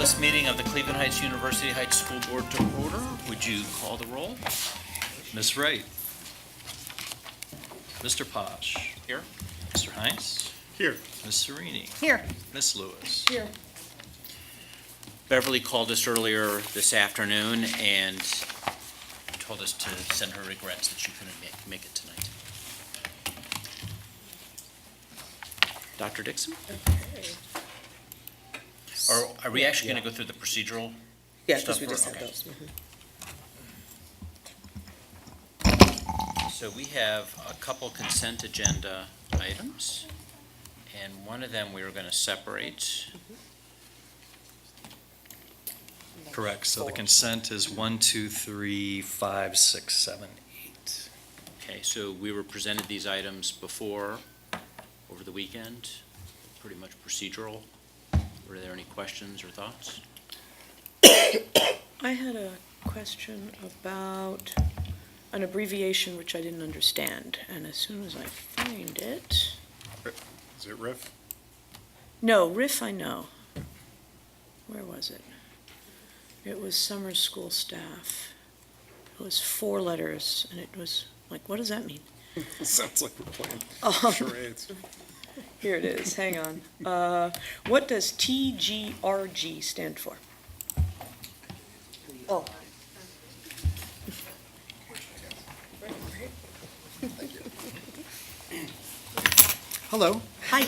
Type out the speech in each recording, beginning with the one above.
this meeting of the Cleveland Heights University Heights School Board to order. Would you call the roll? Ms. Wright. Mr. Posh. Here. Mr. Heinz. Here. Ms. Serini. Here. Ms. Lewis. Here. Beverly called us earlier this afternoon and told us to send her regrets that she couldn't make it tonight. Dr. Dixon? Okay. Or are we actually going to go through the procedural? Yeah, stuff because we just first? had Okay. those. So we have a couple consent agenda items, and one of them we were going to separate. Correct. So the consent is 1, 2, 3, 5, 6, 7, 8. Okay, so we were presented these items before, over the weekend, pretty much procedural. Were there any questions or thoughts? I had a question about an abbreviation which I didn't understand, and as soon as I find it, Is it RIF? no, RIF I know. Where was it? It was summer school staff. It was 4 letters, and it was like, what does that mean? Sounds like we're playing Oh, charades. here it is, hang on. What does TGRG stand for? Oh. Hello. Hi.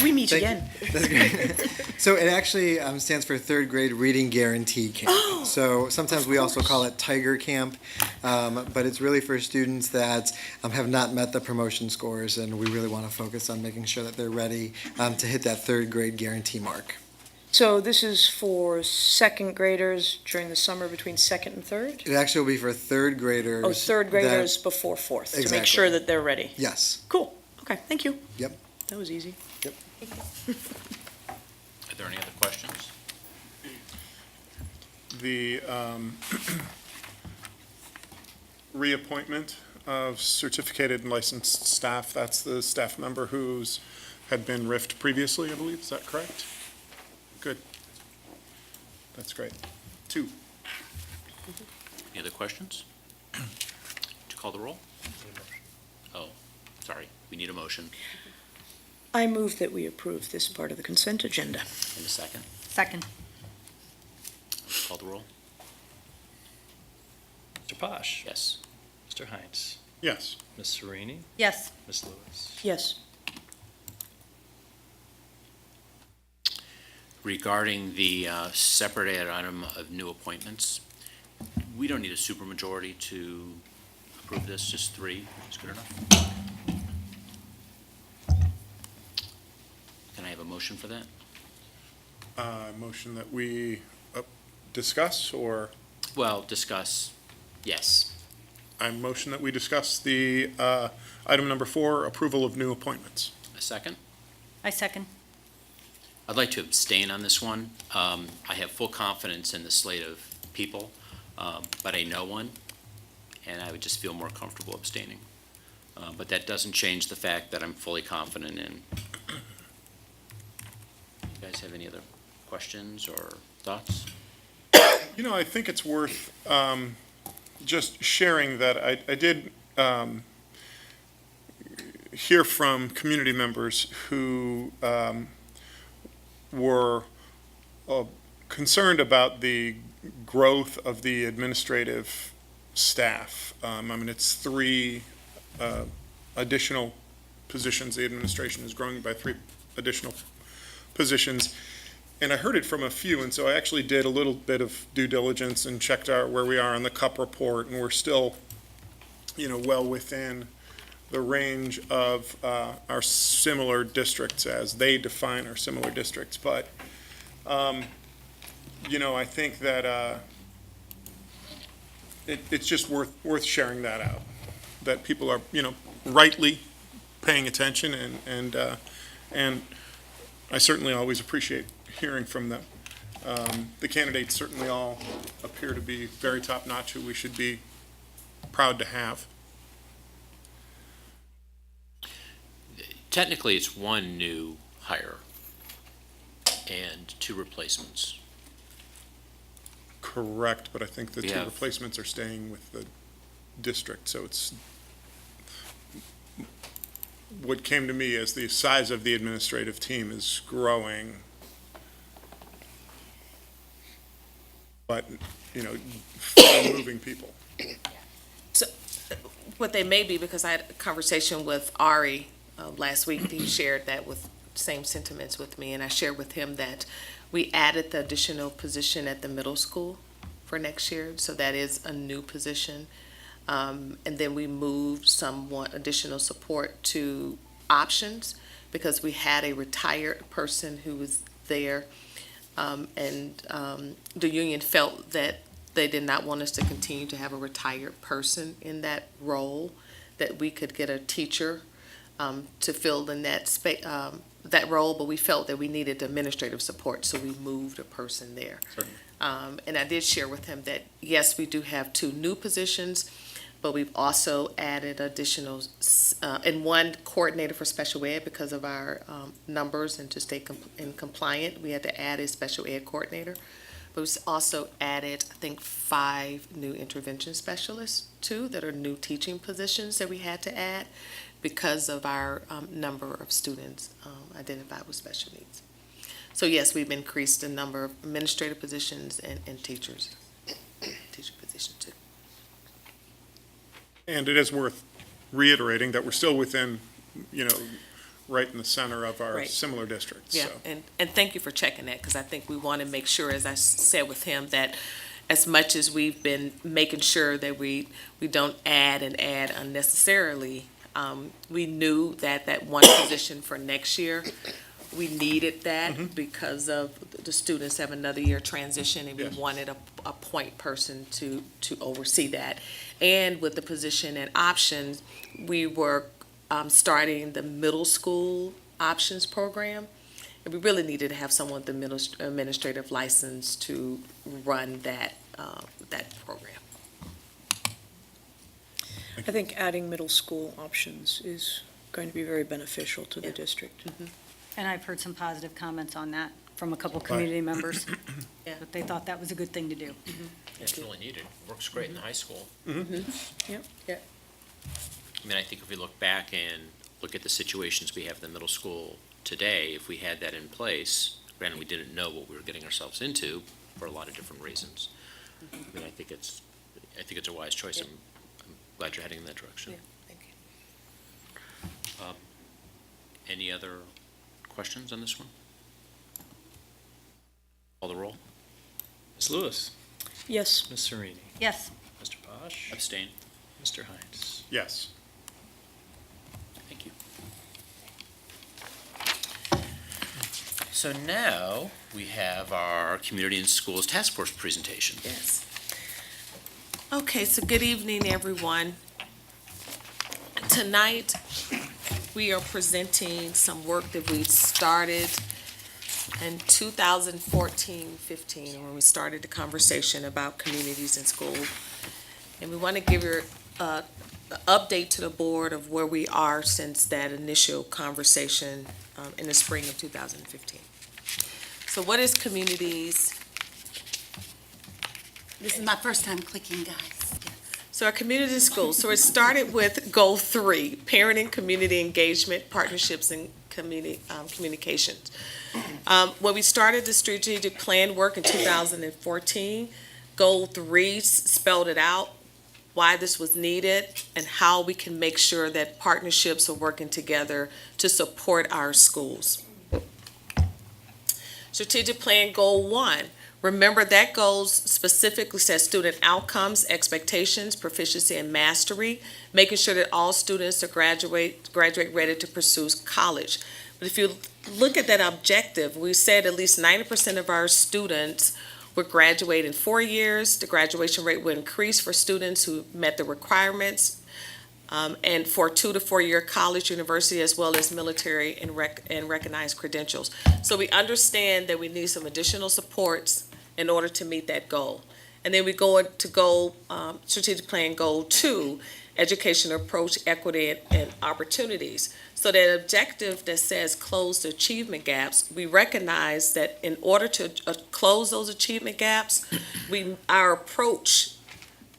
We meet Thank you. again. That's great. So it actually stands for Third Grade Reading Guarantee Camp. Oh, So sometimes we also course. call it Tiger Camp, but it's really for students that have not met the promotion scores, and we really want to focus on making sure that they're ready to hit that third grade guarantee mark. So this is for second graders during the summer between second and third? It actually will be for third graders. Oh, third that- graders before fourth, to make Exactly. sure that they're ready. Yes. Cool, okay, thank you. Yep. That was easy. Are there any other questions? The reappointment of certificated and licensed staff, that's the staff member who's had been RIFed previously, I believe, is that correct? Good. That's great. 2. Any other questions? Would you call the roll? Oh, sorry, we need a motion I move that we approve this part of the consent agenda. in a second. Second. Call the roll? Mr. Posh. Yes. Mr. Heinz. Yes. Ms. Serini. Yes. Ms. Lewis. Yes. Regarding the separate item of new appointments, we don't need a supermajority to approve this, just 3 is good enough. Can I have a motion for that? Motion that we discuss, or Well, discuss, yes. I motion that we discuss the item number 4, approval of new appointments. A second? I second. I'd like to abstain on this one. I have full confidence in the slate of people, but I know one, and I would just feel more comfortable abstaining. But that doesn't change the fact that I'm fully confident in. You guys have any other questions or thoughts? You know, I think it's worth just sharing that I did hear from community members who were concerned about the growth of the administrative staff. I mean, it's 3 additional positions. The administration is growing by 3 additional positions. And I heard it from a few, and so I actually did a little bit of due diligence and checked where we are on the CUP report, and we're still, well within the range of our similar districts as they define our similar districts. But, I think that it's just worth sharing that out, that people are, rightly paying attention, and I certainly always appreciate hearing from them. The candidates certainly all appear to be very top-notch, who we should be proud to have. Technically, it's 1 new hire and 2 replacements. correct, but I think the We two have- replacements are staying with the district, so it's, what came to me as the size of the administrative team is growing. But, you know, moving people. What they may be, because I had a conversation with Ari last week, he shared that with same sentiments with me, and I shared with him that we added the additional position at the middle school for next year, so that is a new position. And then we moved somewhat additional support to options, because we had a retired person who was there. And the union felt that they did not want us to continue to have a retired person in that role, that we could get a teacher to fill in that role, but we felt that we needed administrative support, so we moved a person there. And I did share with him that, yes, we do have 2 new positions, but we've also added additional, and one coordinator for special ed because of our numbers and to stay compliant. We had to add a special ed coordinator. But we've also added, I think, 5 new intervention specialists, too, that are new teaching positions that we had to add because of our number of students identified with special needs. So yes, we've increased the number of administrative positions and teachers, teacher positions, too. And it is worth reiterating that we're still within, you know, right in the center of our Right. similar districts, Yeah, so. and thank you for checking that, because I think we want to make sure, as I said with him, that as much as we've been making sure that we don't add unnecessarily, we knew that one position for next year, we needed that because of the students have another year transition, and we Yes. wanted a point person to oversee that. And with the position and options, we were starting the middle school options program. And we really needed to have someone with the middle administrative license to run that program. I think adding middle school options is going to be very beneficial to the Yeah. district. And I've heard some positive comments on that from a couple community members. Yeah. That they thought that was a good thing to do. It's really needed. Works great in the high school. Yep. I mean, I think if we look back and look at the situations we have in the middle school today, if we had that in place, granted, we didn't know what we were getting ourselves into for a lot of different reasons. I mean, I think it's a wise choice. Yeah. I'm glad you're heading in that direction. Yeah, thank you. Any other questions on this one? Call the roll. Ms. Lewis, Yes, Ms. Serini, Yes, Mr. Posh, Abstain. Mr. Hines. Yes. Thank you. So now we have our Community and Schools Task Force presentation. Yes. Okay, so good evening, everyone. Tonight, we are presenting some work that we started in 2014-15, when we started the conversation about communities in school. And we want to give you an update to the board of where we are since that initial conversation in the spring of 2015. So what is communities? This is my first time clicking, guys. So our community schools, so it started with goal 3, parenting, community engagement, partnerships, and communications. When we started the strategic plan work in 2014, goal 3 spelled it out, why this was needed, and how we can make sure that partnerships are working together to support our schools. Strategic plan goal 1. Remember that goals specifically says student outcomes, expectations, proficiency, and mastery, making sure that all students are graduate ready to pursue college. But if you look at that objective, we said at least 90% of our students would graduate in 4 years. The graduation rate would increase for students who met the requirements, and for 2 to 4 year college, university, as well as military and recognized credentials. So we understand that we need some additional supports in order to meet that goal. And then we go to strategic plan goal 2, education approach, equity, and opportunities. So that objective that says close the achievement gaps, we recognize that in order to close those achievement gaps, our approach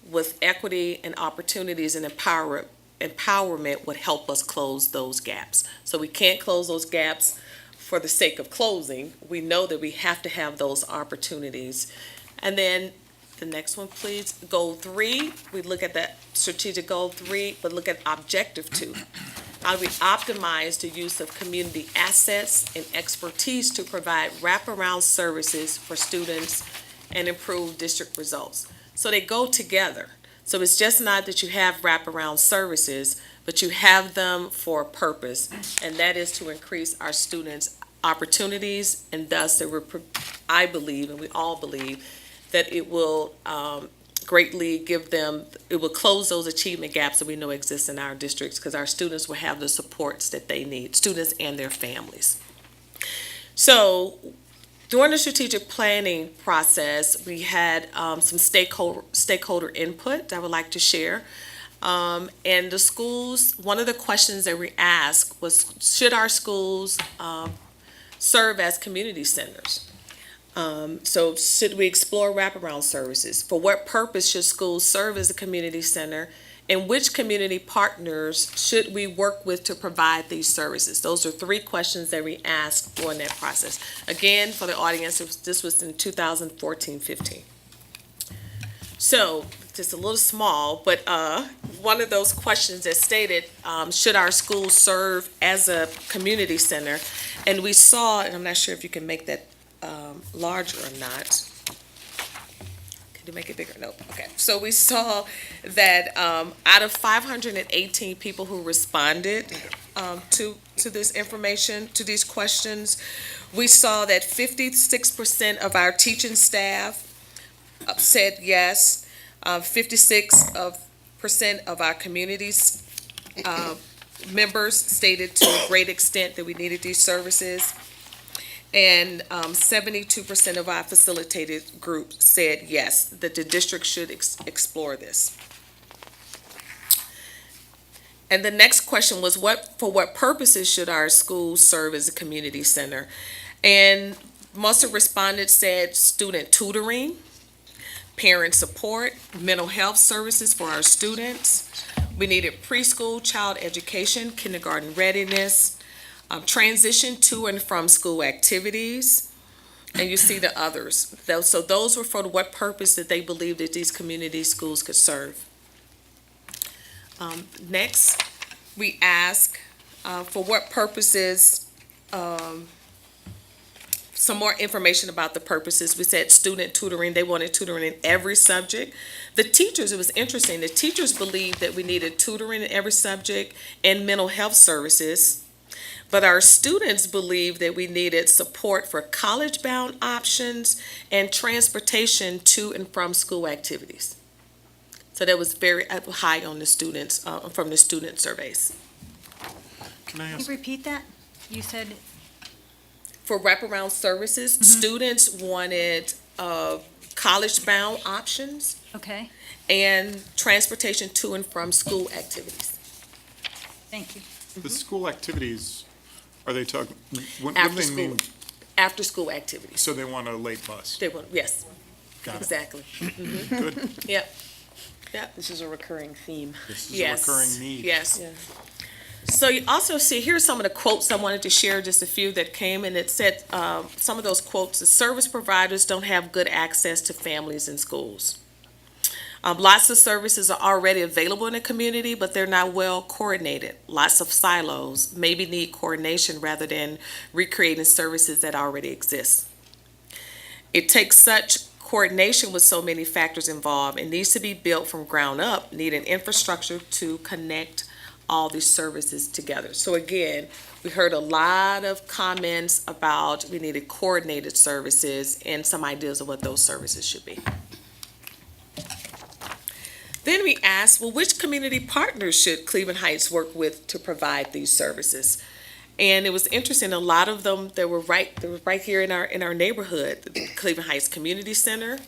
with equity and opportunities and empowerment would help us close those gaps. So we can't close those gaps for the sake of closing. We know that we have to have those opportunities. And then the next one, please. Goal 3, we look at that strategic goal 3, but look at objective 2. How do we optimize the use of community assets and expertise to provide wraparound services for students and improve district results? So they go together. So it's just not that you have wraparound services, but you have them for a purpose, and that is to increase our students' opportunities, and thus I believe, and we all believe, that it will greatly it will close those achievement gaps that we know exist in our districts, because our students will have the supports that they need, students and their families. So during the strategic planning process, we had some stakeholder input that I would like to share. And the schools, one of the questions that we asked was, should our schools serve as community centers? So should we explore wraparound services? For what purpose should schools serve as a community center? And which community partners should we work with to provide these services? Those are 3 questions that we asked during that process. Again, for the audience, this was in 2014-15. So, just a little small, but one of those questions that stated, should our schools serve as a community center? And we saw, and I'm not sure if you can make that larger or not. Can you make it bigger? Nope. Okay. So we saw that out of 518 people who responded to this information, to these questions, we saw that 56% of our teaching staff said yes. 56% of our communities members stated to a great extent that we needed these services. And 72% of our facilitated group said yes, that the district should explore this. And the next question was, for what purposes should our schools serve as a community center? And most of respondents said student tutoring, parent support, mental health services for our students. We needed preschool child education, kindergarten readiness, transition to and from school activities, and you see the others. So those were for what purpose that they believed that these community schools could serve. Next, we ask for what purposes, some more information about the purposes. We said student tutoring, they wanted tutoring in every subject. The teachers, it was interesting, the teachers believed that we needed tutoring in every subject and mental health services. But our students believed that we needed support for college-bound options and transportation to and from school activities. So that was very high on the students, from the student surveys. Can I Can ask? you repeat that? You said, For wraparound services, students wanted college-bound options okay, and transportation to and from school activities. thank you. The school activities, are they talking, what do After they school, mean? after-school activities. So they want a late bus? They want, yes, Got it. exactly. Good. Yep. This is a recurring theme. This is a Yes. recurring need. Yes. So you also see, here's some of the quotes I wanted to share, just a few that came, and it said, some of those quotes, the service providers don't have good access to families and schools. Lots of services are already available in the community, but they're not well coordinated. Lots of silos, maybe need coordination rather than recreating services that already exist. It takes such coordination with so many factors involved. It needs to be built from ground up, need an infrastructure to connect all these services together. So again, we heard a lot of comments about we needed coordinated services and some ideas of what those services should be. Then we asked, well, which community partners should Cleveland Heights work with to provide these services? And it was interesting, a lot of them, they were right here in our neighborhood. The Cleveland Heights Community Center,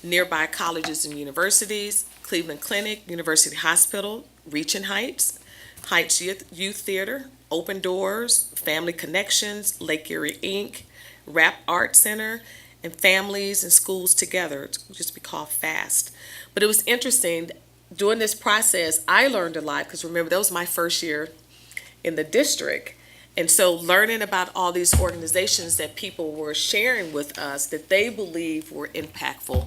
nearby colleges and universities, Cleveland Clinic, University Hospital, Reaching Heights, Heights Youth Theater, Open Doors, Family Connections, Lake Erie Inc., Rap Art Center, and Families and Schools Together, it used to be called FAST. But it was interesting, during this process, I learned a lot, because remember, that was my first year in the district. And so learning about all these organizations that people were sharing with us that they believe were impactful,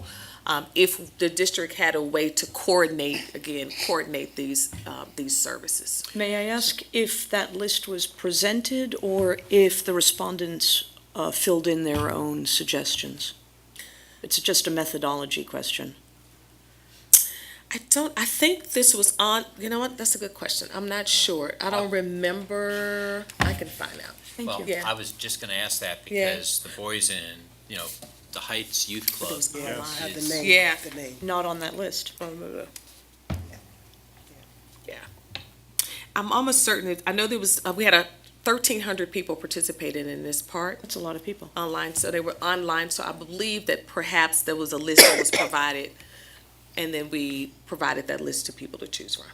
if the district had a way to coordinate these services. May I ask if that list was presented or if the respondents filled in their own suggestions? It's just a methodology question. I think this was on, you know what, that's a good question. I'm not sure. I don't remember. I can find out. Thank Well, you. Yeah. I was just gonna ask that Yeah. because the boys in, the Heights Youth Club Yes. is, Yeah. Not on that list. Yeah. I'm almost certain, I know there was, we had 1,300 people participated in this part That's a lot of people. online, so they were online, so I believe that perhaps there was a list that was provided, and then we provided that list to people to choose from.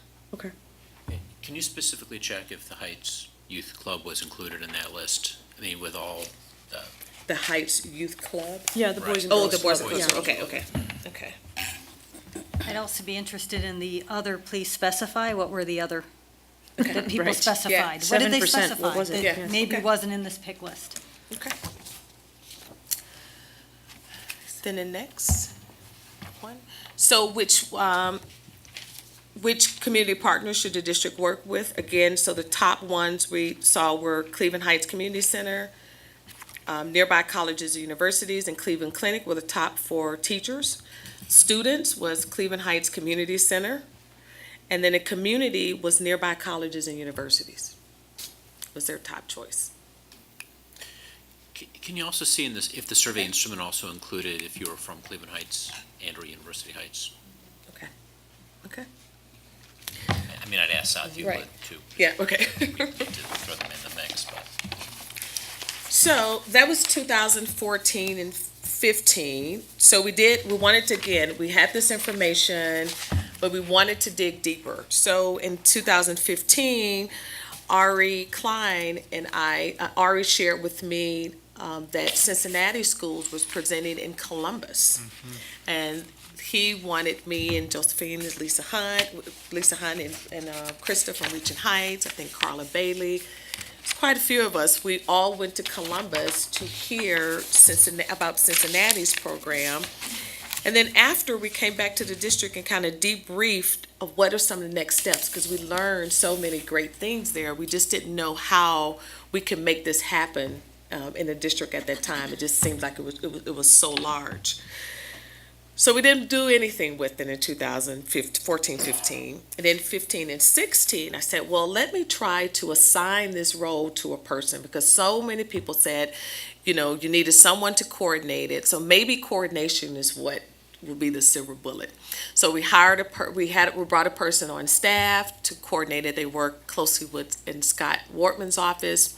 can you specifically check if the Heights Youth Club was included in that list? I mean, with all the, The Heights Youth Club? Yeah, the Right. Boys and Oh, Girls the Boys and Club, Girls, yeah. okay. I'd also be interested in the other, please specify, what were the other that people Right. specified? What did they 7%, what specify was it? Yeah. that maybe Okay. wasn't in this pick list? Okay. Then the next one. So which community partners should the district work with? Again, so the top ones we saw were Cleveland Heights Community Center, nearby colleges and universities, and Cleveland Clinic were the top 4 teachers. Students was Cleveland Heights Community Center, and then the community was nearby colleges and universities, was their top choice. can you also see in this, if the survey instrument also included if you were from Cleveland Heights and or University Heights? Okay. I mean, I'd ask Southview, Right. but too, Yeah, okay. to throw them in the mix, but. So that was 2014 and 15. So we wanted to, again, we had this information, but we wanted to dig deeper. So in 2015, Ari Klein and Ari shared with me that Cincinnati Schools was presenting in Columbus. And he wanted me and Josephine and Lisa Hunt and Krista from Reaching Heights, I think Carla Bailey. It's quite a few of us. We all went to Columbus to hear about Cincinnati's program. And then after, we came back to the district and kind of debriefed of what are some of the next steps, because we learned so many great things there. We just didn't know how we could make this happen in the district at that time. It just seemed like it was so large. So we didn't do anything with it in 2014, 15. And then 15 and 16, I said, well, let me try to assign this role to a person, because so many people said, you needed someone to coordinate it. So maybe coordination is what would be the silver bullet. So we brought a person on staff to coordinate it. They worked closely in Scott Wortman's office,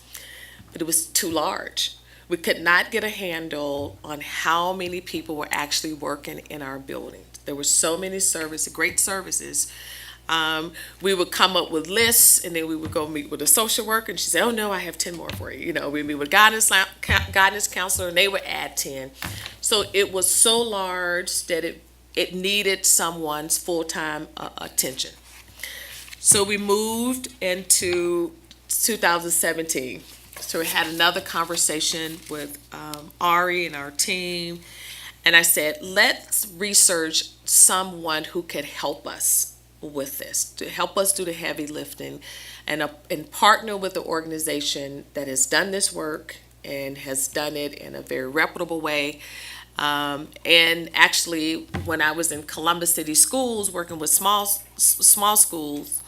but it was too large. We could not get a handle on how many people were actually working in our building. There were so many great services. We would come up with lists, and then we would go meet with a social worker, and she'd say, oh, no, I have 10 more for you. We meet with guidance counselor, and they would add 10. So it was so large that it needed someone's full-time attention. So we moved into 2017. So we had another conversation with Ari and our team, and I said, let's research someone who could help us with this, to help us do the heavy lifting, and partner with the organization that has done this work and has done it in a very reputable way. And actually, when I was in Columbus City Schools, working with small schools,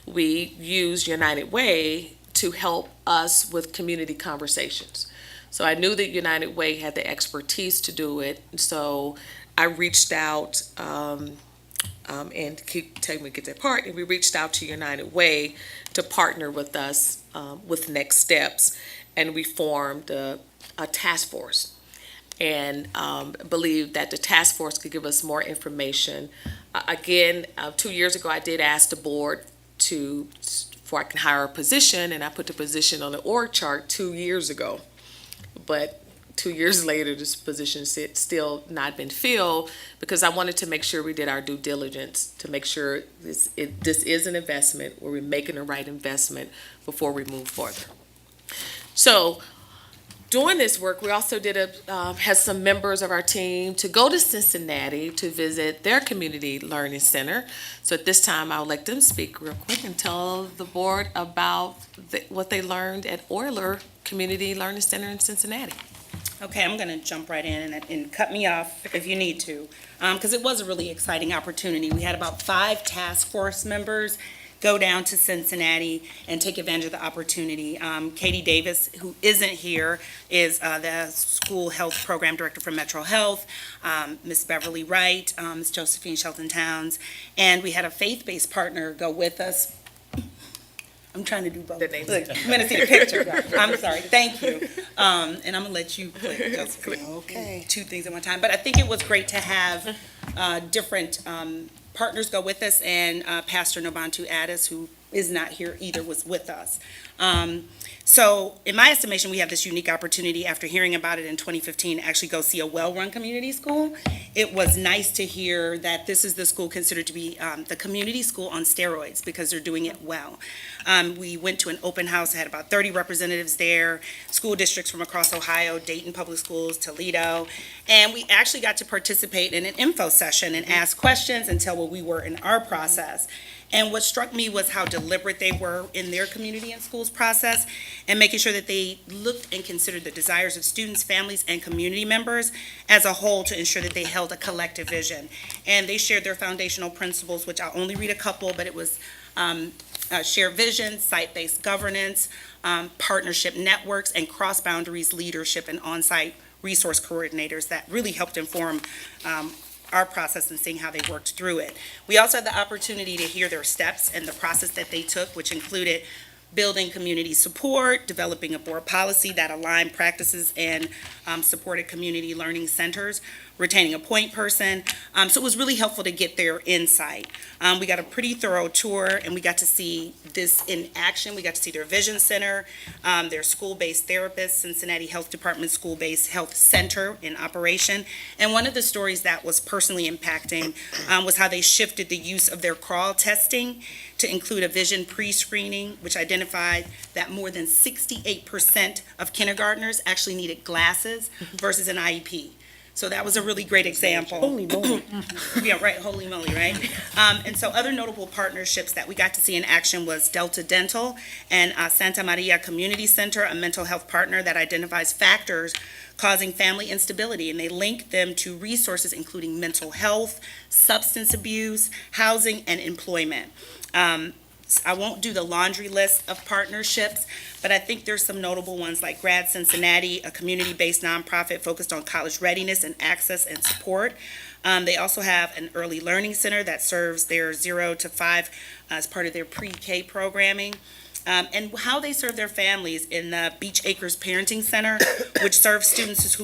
we used United Way to help us with community conversations. So I knew that United Way had the expertise to do it. So I reached out, and keep telling me to get that part, and we reached out to United Way to partner with us with next steps. And we formed a task force, and believed that the task force could give us more information. Again, 2 years ago, I did ask the board before I can hire a position, and I put the position on the org chart 2 years ago. But 2 years later, this position still not been filled, because I wanted to make sure we did our due diligence to make sure this is an investment, where we're making the right investment before we move further. So, doing this work, we also had some members of our team to go to Cincinnati to visit their community learning center. So at this time, I'll let them speak real quick and tell the board about what they learned at Oyler Community Learning Center in Cincinnati. Okay, I'm going to jump right in and cut me off if you need to, because it was a really exciting opportunity. We had about 5 task force members go down to Cincinnati and take advantage of the opportunity. Katie Davis, who isn't here, is the school health program director for Metro Health, Miss Beverly Wright, Miss Josephine Shelton-Towns, and we had a faith-based partner go with us. I'm trying to do both. The names. Look, I'm going to see the picture. I'm sorry, thank you. And I'm going to let you click, Josephine. Okay. 2 things at one time. But I think it was great to have different partners go with us, and Pastor Nobantu Addis, who is not here either, was with us. So in my estimation, we have this unique opportunity after hearing about it in 2015 to actually go see a well-run community school. It was nice to hear that this is the school considered to be the community school on steroids, because they're doing it well. We went to an open house, had about 30 representatives there, school districts from across Ohio, Dayton Public Schools, Toledo, and we actually got to participate in an info session and ask questions and tell where we were in our process. And what struck me was how deliberate they were in their community and schools process, and making sure that they looked and considered the desires of students, families, and community members as a whole to ensure that they held a collective vision. And they shared their foundational principles, which I'll only read a couple, but it was shared vision, site-based governance, partnership networks, and cross-boundaries leadership and on-site resource coordinators that really helped inform our process and seeing how they worked through it. We also had the opportunity to hear their steps and the process that they took, which included building community support, developing a board policy that aligned practices and supported community learning centers, retaining a point person. So it was really helpful to get their insight. We got a pretty thorough tour, and we got to see this in action. We got to see their vision center, their school-based therapists, Cincinnati Health Department School-Based Health Center in operation. And one of the stories that was personally impacting was how they shifted the use of their crawl testing to include a vision pre-screening, which identified that more than 68% of kindergartners actually needed glasses versus an IEP. So that was a really great example. Holy moly. Yeah, right, holy moly, right? And so other notable partnerships that we got to see in action was Delta Dental and Santa Maria Community Center, a mental health partner that identifies factors causing family instability, and they link them to resources including mental health, substance abuse, housing, and employment. I won't do the laundry list of partnerships, but I think there's some notable ones like Grad Cincinnati, a community-based nonprofit focused on college readiness and access and support. They also have an early learning center that serves their 0 to 5 as part of their pre-K programming. And how they serve their families in the Beach Acres Parenting Center, which serves students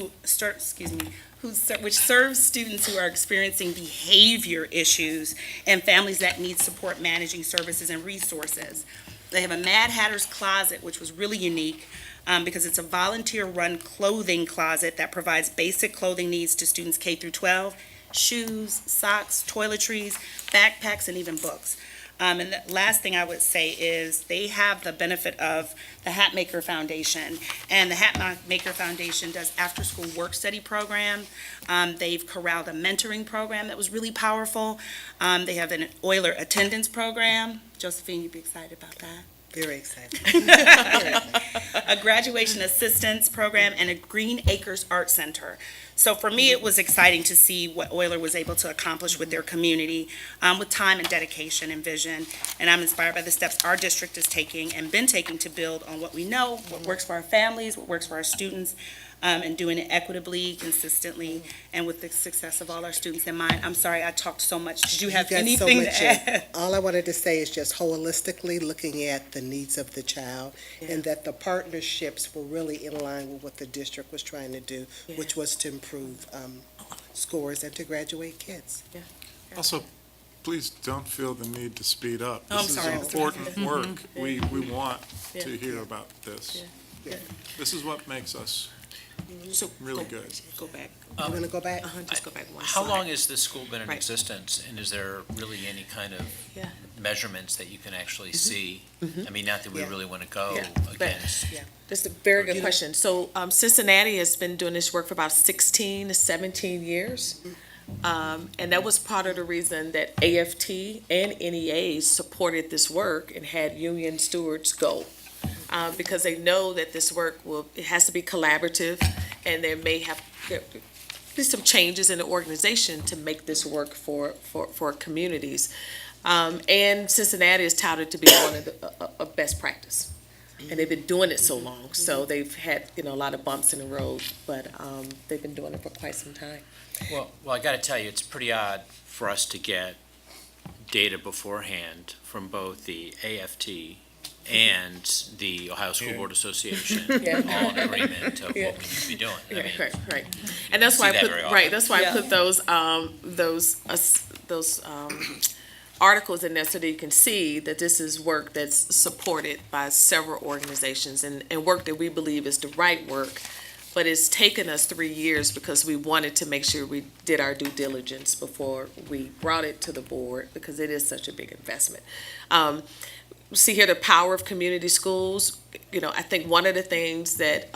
which serves students who are experiencing behavior issues and families that need support managing services and resources. They have a Mad Hatter's Closet, which was really unique because it's a volunteer-run clothing closet that provides basic clothing needs to students K through 12, shoes, socks, toiletries, backpacks, and even books. And the last thing I would say is they have the benefit of the Hatmaker Foundation. And the Hatmaker Foundation does after-school work study program. They've corralled a mentoring program that was really powerful. They have an Oyler attendance program. Josephine, you'd be excited about that. Very excited. A graduation assistance program, and a Green Acres Art Center. So for me, it was exciting to see what Oyler was able to accomplish with their community with time and dedication and vision. And I'm inspired by the steps our district is taking and been taking to build on what we know, what works for our families, what works for our students, and doing it equitably, consistently, and with the success of all our students in mind. I'm sorry I talked so much. Did you have got so anything much to add? All I wanted to say is just holistically looking at the needs of the child, and that the partnerships were really in line with what the district was trying to do, which was to improve scores and to graduate kids. Also, Please don't feel the need to speed up. Oh, I'm This sorry. is important work. We want Yeah. to hear about this. Yeah. This is what makes us So really good. Go back. You want to go back? Just go back one How slide. long has this school been in Right. existence, and is there really any kind of Yeah. measurements that you can actually see? I mean, not that we Yeah. really want to go Yeah, but- against. That's a very good Okay. question. So Cincinnati has been doing this work for about 16 to 17 years. And that was part of the reason that AFT and NEA supported this work and had union stewards go. Because they know that this work it has to be collaborative, and there may have to be some changes in the organization to make this work for communities. And Cincinnati is touted to be one of a best practice. And they've been doing it so long, so they've had, a lot of bumps in the road, but they've been doing it for quite some time. Well, I got to tell you, it's pretty odd for us to get data beforehand from both the AFT and the Ohio School Board Association, Yeah. all in agreement of Yeah. what we need to be doing. I mean, Right. And that's why I See that put, very right, often. that's why I put those articles in there so that you can see that this is work that's supported by several organizations and work that we believe is the right work. But it's taken us 3 years because we wanted to make sure we did our due diligence before we brought it to the board, because it is such a big investment. See here, the power of community schools. I think one of the things that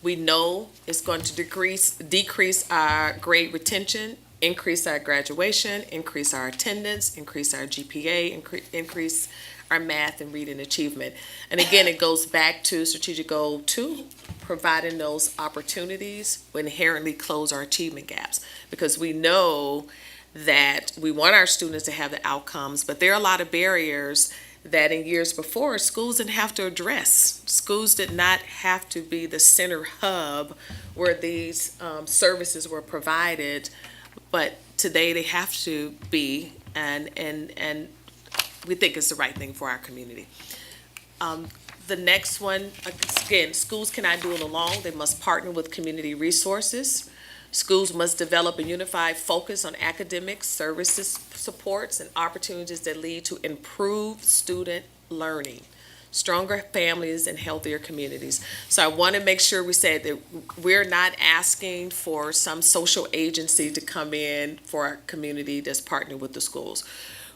we know is going to decrease our grade retention, increase our graduation, increase our attendance, increase our GPA, increase our math and reading achievement. And again, it goes back to strategic goal 2, providing those opportunities will inherently close our achievement gaps. Because we know that we want our students to have the outcomes, but there are a lot of barriers that in years before, schools didn't have to address. Schools did not have to be the center hub where these services were provided, but today they have to be, and we think it's the right thing for our community. The next one, again, schools cannot do it alone. They must partner with community resources. Schools must develop a unified focus on academics, services, supports, and opportunities that lead to improved student learning, stronger families, and healthier communities. So I want to make sure we said that we're not asking for some social agency to come in for our community that's partnered with the schools.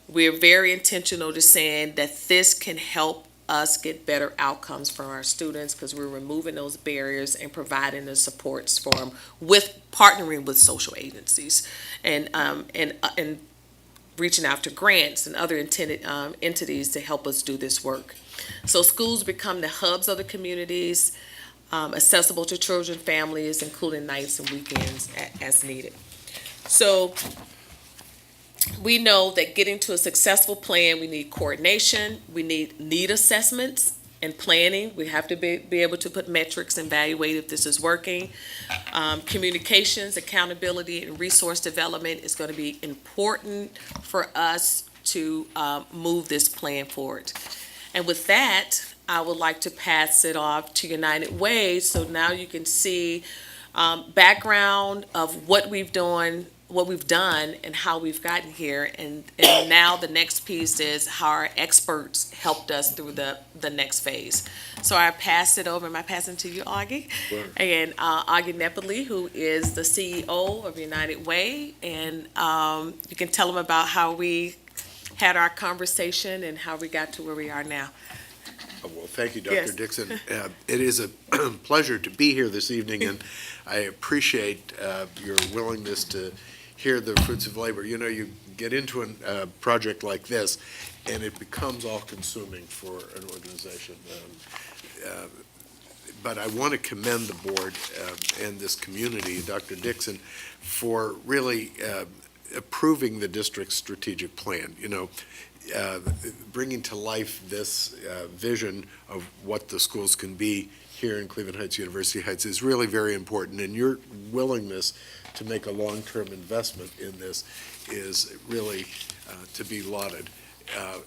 We're very intentional to saying that this can help us get better outcomes from our students, because we're removing those barriers and providing the supports for them with partnering with social agencies and reaching out to grants and other intended entities to help us do this work. So schools become the hubs of the communities, accessible to children, families, including nights and weekends as needed. So we know that getting to a successful plan, we need coordination, we need assessments and planning. We have to be able to put metrics and evaluate if this is working. Communications, accountability, and resource development is going to be important for us to move this plan forward. And with that, I would like to pass it off to United Way, so now you can see background of what we've done and how we've gotten here. And now the next piece is how our experts helped us through the next phase. So I pass it over. Am I passing to you, Augie? Sure. And Augie Nepali, who is the CEO of United Way. And you can tell them about how we had our conversation and how we got to where we are now. Well, thank you, Dr. Yes. Dixon. It is a pleasure to be here this evening, and I appreciate your willingness to hear the fruits of labor. You get into a project like this, and it becomes all-consuming for an organization. But I want to commend the board and this community, Dr. Dixon, for really approving the district's strategic plan. Bringing to life this vision of what the schools can be here in Cleveland Heights, University Heights, is really very important, and your willingness to make a long-term investment in this is really to be lauded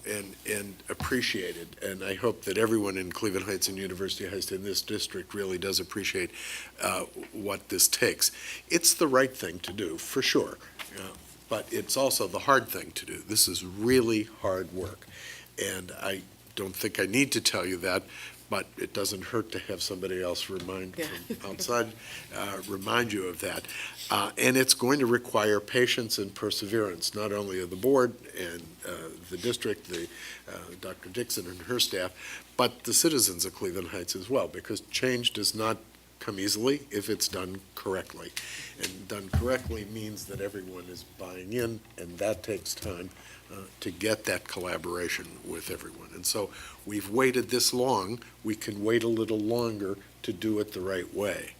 and appreciated. And I hope that everyone in Cleveland Heights and University Heights in this district really does appreciate what this takes. It's the right thing to do, for sure. but it's also the hard thing to do. This is really hard work. And I don't think I need to tell you that, but it doesn't hurt to have somebody else remind from outside, remind you of that. And it's going to require patience and perseverance, not only of the board and the district, Dr. Dixon and her staff, but the citizens of Cleveland Heights as well, because change does not come easily if it's done correctly. And done correctly means that everyone is buying in, and that takes time to get that collaboration with everyone. And so we've waited this long, we can wait a little longer to do it the right way.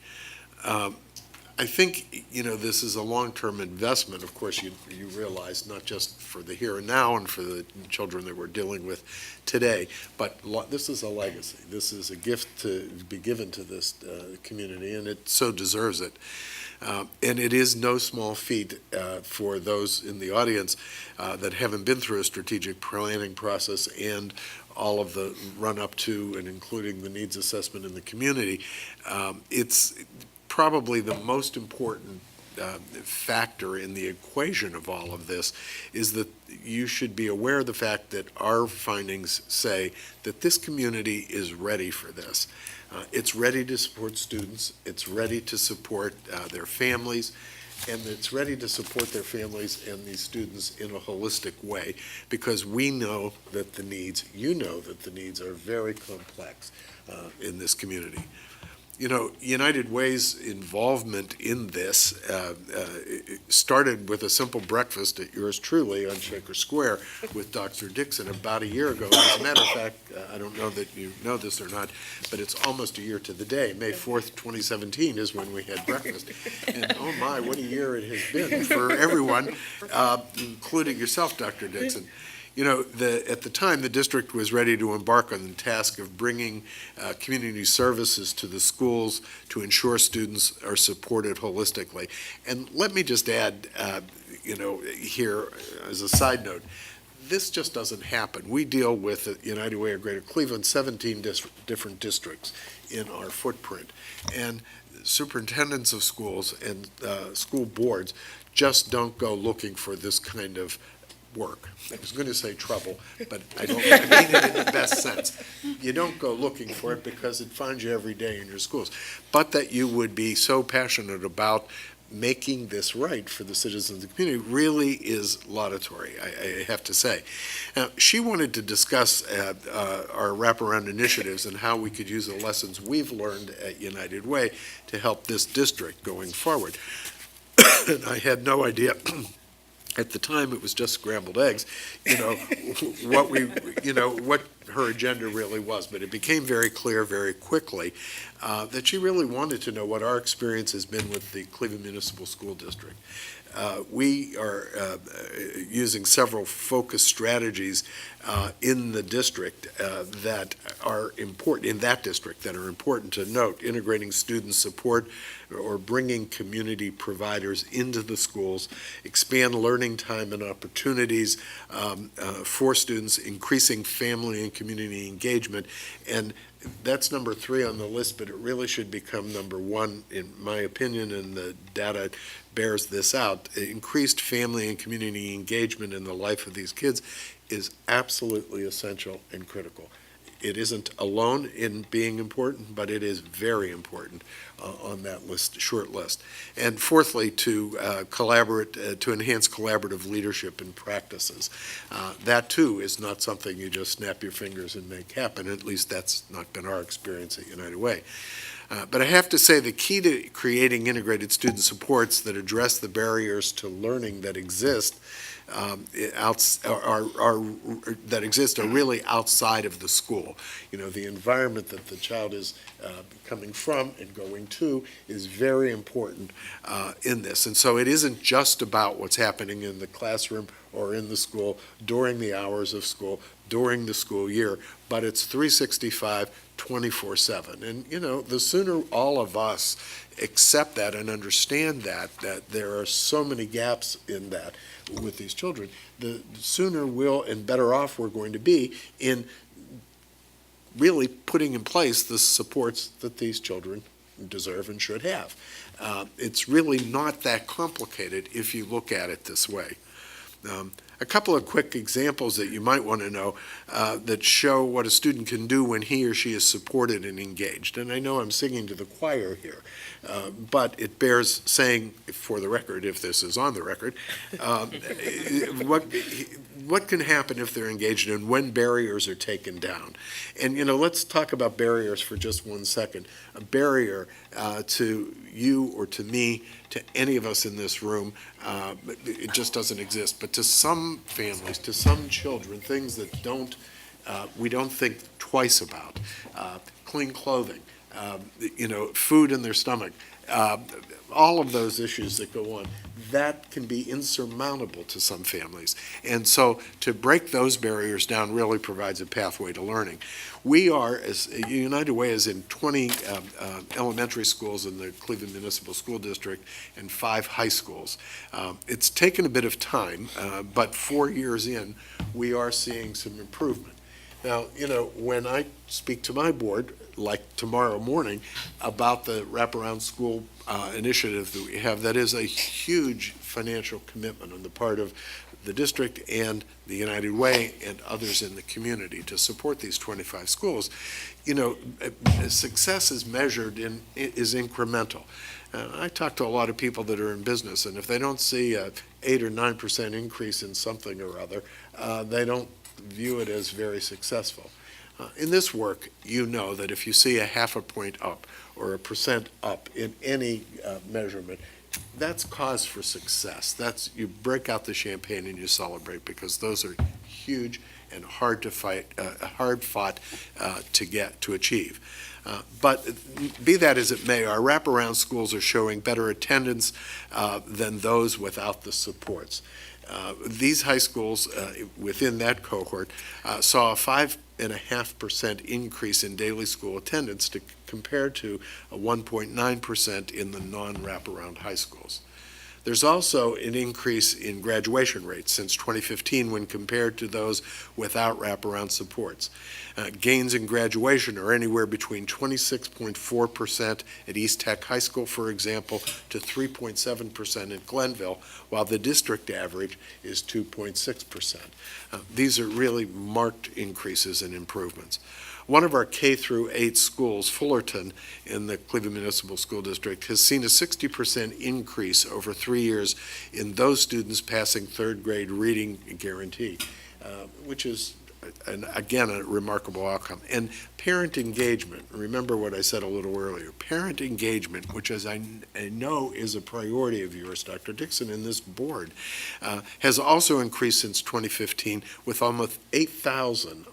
I think, this is a long-term investment, of course, you realize, not just for the here and now and for the children that we're dealing with today, but this is a legacy. This is a gift to be given to this community, and it so deserves it. And it is no small feat for those in the audience that haven't been through a strategic planning process and all of the run-up to and including the needs assessment in the community. It's probably the most important factor in the equation of all of this is that you should be aware of the fact that our findings say that this community is ready for this. It's ready to support students, it's ready to support their families, and it's ready to support their families and these students in a holistic way, because we know that the needs, that the needs are very complex in this community. United Way's involvement in this started with a simple breakfast at yours truly on Shaker Square with Dr. Dixon about a year ago. As a matter of fact, I don't know that you know this or not, but it's almost a year to the day. May 4th, 2017 is when we had breakfast. And oh my, what a year it has been for everyone, including yourself, Dr. Dixon. At the time, the district was ready to embark on the task of bringing community services to the schools to ensure students are supported holistically. And let me just add, here as a side note, this just doesn't happen. We deal with at United Way of Greater Cleveland 17 different districts in our footprint. And superintendents of schools and school boards just don't go looking for this kind of work. I was going to say trouble, but I mean it in the best sense. You don't go looking for it because it finds you every day in your schools. But that you would be so passionate about making this right for the citizens of the community really is laudatory, I have to say. Now, she wanted to discuss our wraparound initiatives and how we could use the lessons we've learned at United Way to help this district going forward. And I had no idea. At the time, it was just scrambled eggs, what her agenda really was. But it became very clear very quickly that she really wanted to know what our experience has been with the Cleveland Municipal School District. We are using several focus strategies in the district that are important, in that district, that are important to note. Integrating student support or bringing community providers into the schools, expand learning time and opportunities for students, increasing family and community engagement. And that's number 3 on the list, but it really should become number 1, in my opinion, and the data bears this out. Increased family and community engagement in the life of these kids is absolutely essential and critical. It isn't alone in being important, but it is very important on that list, short list. And fourthly, to collaborate, to enhance collaborative leadership and practices. That too is not something you just snap your fingers and make happen. At least that's not been our experience at United Way. But I have to say the key to creating integrated student supports that address the barriers to learning that exist are really outside of the school. The environment that the child is coming from and going to is very important in this. And so it isn't just about what's happening in the classroom or in the school during the hours of school, during the school year, but it's 365, 24/7. And, the sooner all of us accept that and understand that there are so many gaps in that with these children, the sooner we'll and better off we're going to be in really putting in place the supports that these children deserve and should have. It's really not that complicated if you look at it this way. A couple of quick examples that you might want to know that show what a student can do when he or she is supported and engaged. And I know I'm singing to the choir here, but it bears saying, for the record, if this is on the record, what can happen if they're engaged and when barriers are taken down. And, let's talk about barriers for just 1 second. A barrier to you or to me, to any of us in this room, it just doesn't exist. But to some families, to some children, things that we don't think twice about. Clean clothing, food in their stomach, all of those issues that go on, that can be insurmountable to some families. And so to break those barriers down really provides a pathway to learning. We are, as United Way is in 20 elementary schools in the Cleveland Municipal School District and 5 high schools. It's taken a bit of time, but 4 years in, we are seeing some improvement. Now, when I speak to my board, like tomorrow morning, about the wraparound school initiative that we have, that is a huge financial commitment on the part of the district and the United Way and others in the community to support these 25 schools. Success is measured is incremental. I talk to a lot of people that are in business, and if they don't see a 8 or 9% increase in something or other, they don't view it as very successful. In this work, you know that if you see a 0.5 point up or 1% up in any measurement, that's cause for success. You break out the champagne and you celebrate, because those are huge and hard fought to achieve. But be that as it may, our wraparound schools are showing better attendance than those without the supports. These high schools within that cohort saw a 5.5% increase in daily school attendance compared to a 1.9% in the non-wraparound high schools. There's also an increase in graduation rates since 2015 when compared to those without wraparound supports. Gains in graduation are anywhere between 26.4% at East Tech High School, for example, to 3.7% at Glenville, while the district average is 2.6%. These are really marked increases and improvements. One of our K-8 schools, Fullerton, in the Cleveland Municipal School District, has seen a 60% increase over 3 years in those students passing third grade reading guarantee, which is, again, a remarkable outcome. And parent engagement, remember what I said a little earlier, parent engagement, which as I know is a priority of yours, Dr. Dixon, in this board, has also increased since 2015 with almost 8,000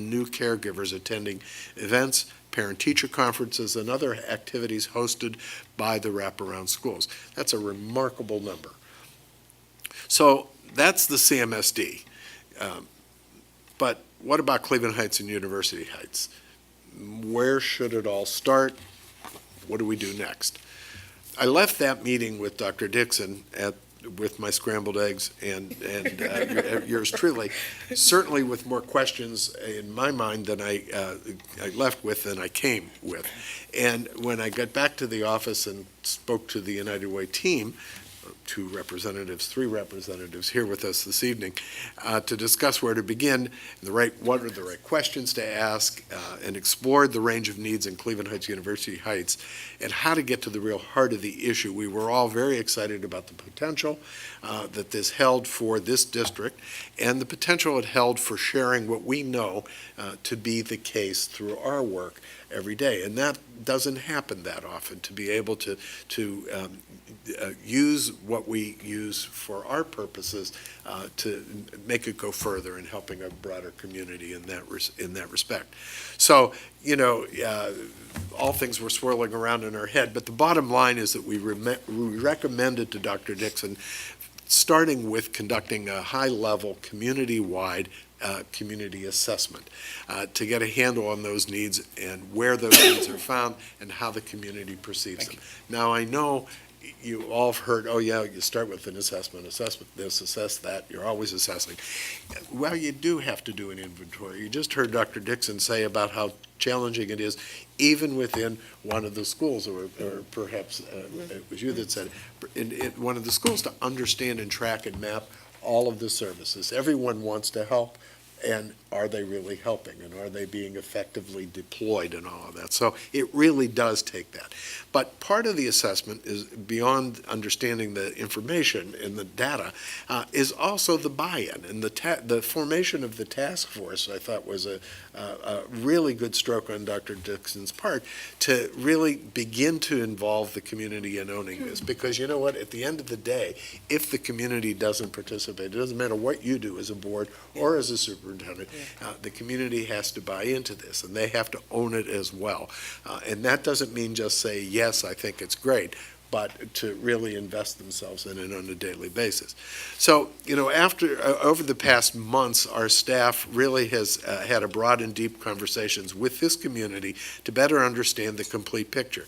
new caregivers attending events, parent-teacher conferences, and other activities hosted by the wraparound schools. That's a remarkable number. So that's the CMSD. But what about Cleveland Heights and University Heights? Where should it all start? What do we do next? I left that meeting with Dr. Dixon with my scrambled eggs and yours truly, certainly with more questions in my mind than I left with than I came with. And when I got back to the office and spoke to the United Way team, 3 representatives here with us this evening, to discuss where to begin, what are the right questions to ask, and explored the range of needs in Cleveland Heights, University Heights, and how to get to the real heart of the issue. We were all very excited about the potential that this held for this district, and the potential it held for sharing what we know to be the case through our work every day. And that doesn't happen that often, to be able to use what we use for our purposes to make it go further in helping a broader community in that respect. So, all things were swirling around in our head, but the bottom line is that we recommended to Dr. Dixon starting with conducting a high-level community-wide community assessment to get a handle on those needs and where those needs are found and how the community perceives them. Now, I know you all have heard, oh yeah, you start with an assessment this, assess that, you're always assessing. Well, you do have to do an inventory. You just heard Dr. Dixon say about how challenging it is, even within one of the schools, or perhaps it was you that said it, in one of the schools, to understand and track and map all of the services. Everyone wants to help, and are they really helping, and are they being effectively deployed and all of that? So it really does take that. But part of the assessment is, beyond understanding the information and the data, is also the buy-in, and the formation of the task force, I thought, was a really good stroke on Dr. Dixon's part to really begin to involve the community in owning this. Because you know what, at the end of the day, if the community doesn't participate, it doesn't matter what you do as a board or as a superintendent, the community has to buy into this, and they have to own it as well. And that doesn't mean just say, yes, I think it's great, but to really invest themselves in it on a daily basis. So, over the past months, our staff really has had a broad and deep conversations with this community to better understand the complete picture.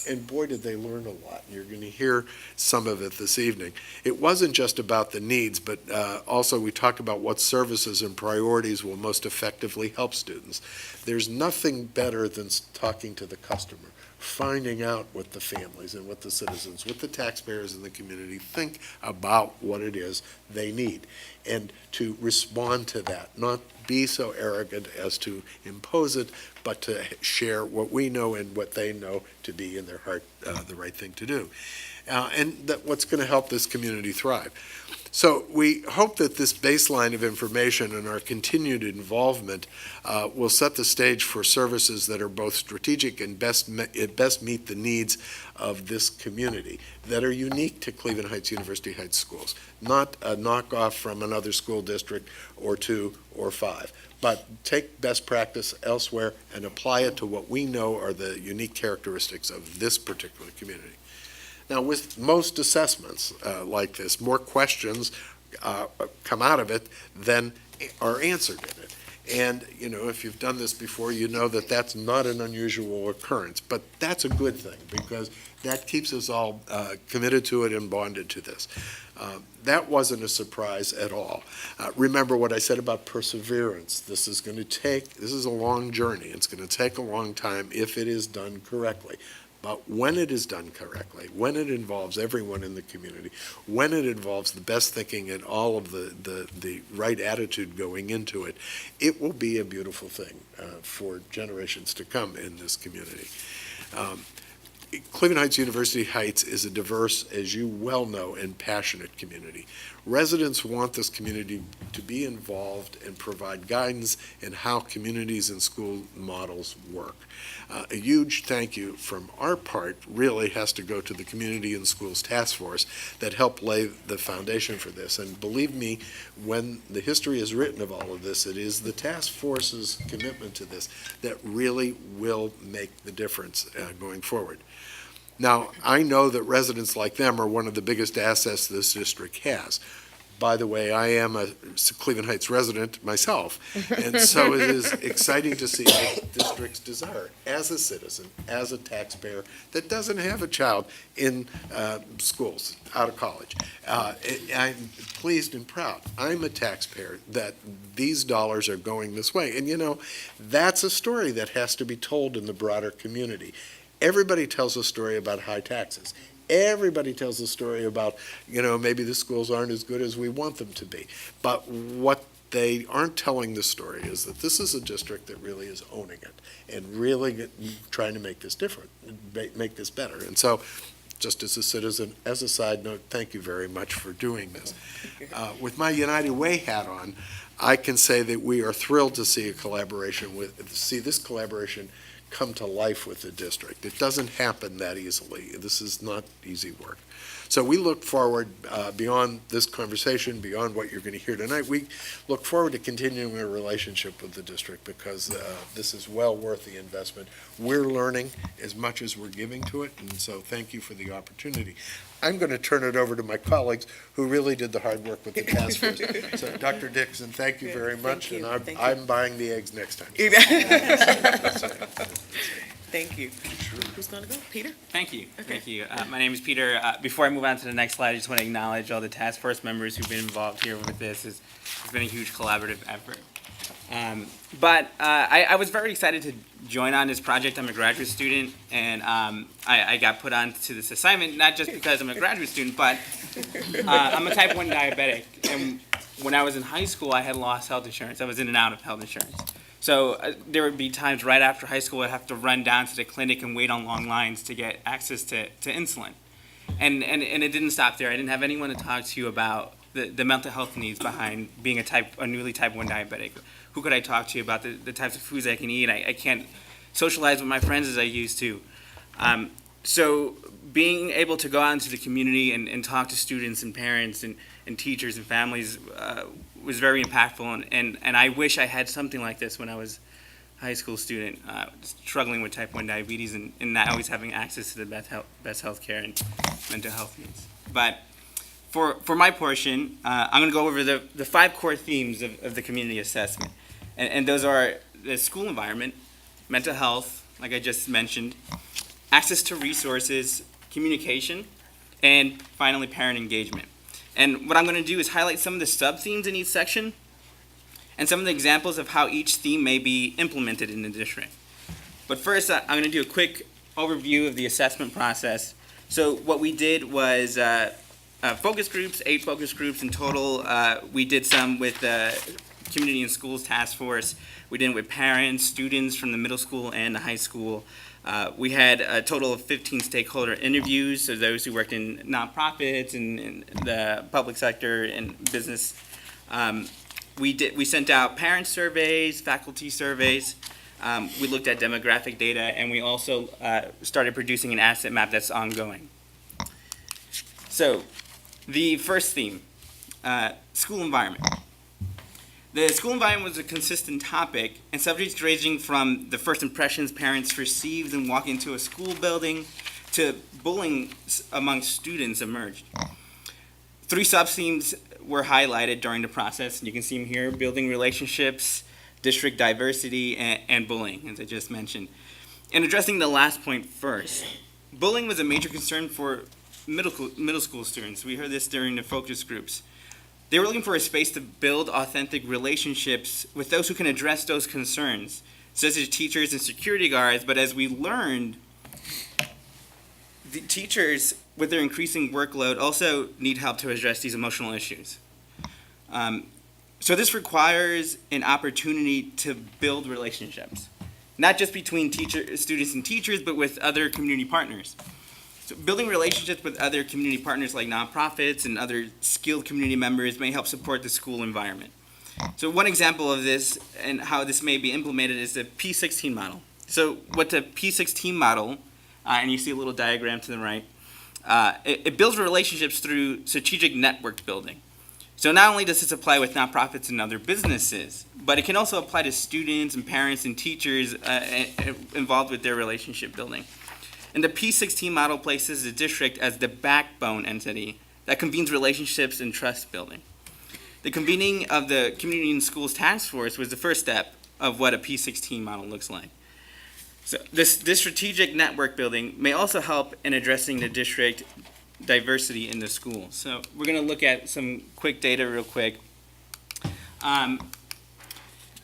And boy, did they learn a lot. You're going to hear some of it this evening. It wasn't just about the needs, but also we talked about what services and priorities will most effectively help students. There's nothing better than talking to the customer, finding out what the families and what the citizens, what the taxpayers in the community think about what it is they need, and to respond to that, not be so arrogant as to impose it, but to share what we know and what they know to be in their heart the right thing to do. And that what's going to help this community thrive. So we hope that this baseline of information and our continued involvement will set the stage for services that are both strategic and best meet the needs of this community, that are unique to Cleveland Heights University Heights schools, not a knockoff from another school district or 2 or 5. But take best practice elsewhere and apply it to what we know are the unique characteristics of this particular community. Now, with most assessments like this, more questions come out of it than are answered in it. And, if you've done this before, you know that that's not an unusual occurrence. But that's a good thing, because that keeps us all committed to it and bonded to this. That wasn't a surprise at all. Remember what I said about perseverance. This is a long journey. It's going to take a long time if it is done correctly. But when it is done correctly, when it involves everyone in the community, when it involves the best thinking and all of the right attitude going into it, it will be a beautiful thing for generations to come in this community. Cleveland Heights University Heights is a diverse, as you well know, and passionate community. Residents want this community to be involved and provide guidance in how communities and school models work. A huge thank you from our part really has to go to the Community and Schools Task Force that helped lay the foundation for this. And believe me, when the history is written of all of this, it is the task force's commitment to this that really will make the difference going forward. Now, I know that residents like them are one of the biggest assets this district has. By the way, I am a Cleveland Heights resident myself, and so it is exciting to see the district's desire as a citizen, as a taxpayer that doesn't have a child in schools, out of college. I'm pleased and proud. I'm a taxpayer that these dollars are going this way. And that's a story that has to be told in the broader community. Everybody tells a story about high taxes. Everybody tells a story about, maybe the schools aren't as good as we want them to be. But what they aren't telling the story is that this is a district that really is owning it and really trying to make this different, make this better. And so, just as a citizen, as a side note, thank you very much for doing this. With my United Way hat on, I can say that we are thrilled to see this collaboration come to life with the district. It doesn't happen that easily. This is not easy work. So we look forward, beyond this conversation, beyond what you're going to hear tonight, we look forward to continuing a relationship with the district, because this is well worth the investment. We're learning as much as we're giving to it, and so thank you for the opportunity. I'm going to turn it over to my colleagues who really did the hard work with the task force. So, Dr. Dixon, thank you very much, and I'm buying the eggs next time. Thank you. Who's going to go? Peter? Thank you. Okay. Thank you. My name is Peter. Before I move on to the next slide, I just want to acknowledge all the task force members who've been involved here with this. It's been a huge collaborative effort. But I was very excited to join on this project. I'm a graduate student, and I got put onto this assignment, not just because I'm a graduate student, but I'm a type 1 diabetic. And when I was in high school, I had lost health insurance. I was in and out of health insurance. So there would be times right after high school I'd have to run down to the clinic and wait on long lines to get access to insulin. And it didn't stop there. I didn't have anyone to talk to about the mental health needs behind being a newly type 1 diabetic. Who could I talk to about the types of foods I can eat? I can't socialize with my friends as I used to. So being able to go out into the community and talk to students and parents and teachers and families was very impactful, and I wish I had something like this when I was a high school student, struggling with type 1 diabetes and not always having access to the best health care and mental health needs. But for my portion, I'm going to go over the 5 core themes of the community assessment, and those are the school environment, mental health, like I just mentioned, access to resources, communication, and finally parent engagement. And what I'm going to do is highlight some of the sub-themes in each section and some of the examples of how each theme may be implemented in the district. But first, I'm going to do a quick overview of the assessment process. So what we did was focus groups, 8 focus groups in total. We did some with the Community and Schools Task Force. We did it with parents, students from the middle school and the high school. We had a total of 15 stakeholder interviews, so those who worked in nonprofits and in the public sector and business. We sent out parent surveys, faculty surveys. We looked at demographic data, and we also started producing an asset map that's ongoing. So, the first theme, school environment. The school environment was a consistent topic, and subjects ranging from the first impressions parents received when walking into a school building to bullying among students emerged. 3 sub-themes were highlighted during the process, and you can see them here: building relationships, district diversity, and bullying, as I just mentioned. And addressing the last point first, bullying was a major concern for middle school students. We heard this during the focus groups. They were looking for a space to build authentic relationships with those who can address those concerns, such as teachers and security guards. But as we learned, the teachers, with their increasing workload, also need help to address these emotional issues. So this requires an opportunity to build relationships, not just between students and teachers, but with other community partners. So building relationships with other community partners like nonprofits and other skilled community members may help support the school environment. So one example of this and how this may be implemented is the P16 model. So what the P16 model, and you see a little diagram to the right, it builds relationships through strategic network building. So not only does this apply with nonprofits and other businesses, but it can also apply to students and parents and teachers involved with their relationship building. And the P16 model places the district as the backbone entity that convenes relationships and trust building. The convening of the Community and Schools Task Force was the first step of what a P16 model looks like. So this strategic network building may also help in addressing the district diversity in the schools. So we're going to look at some quick data real quick.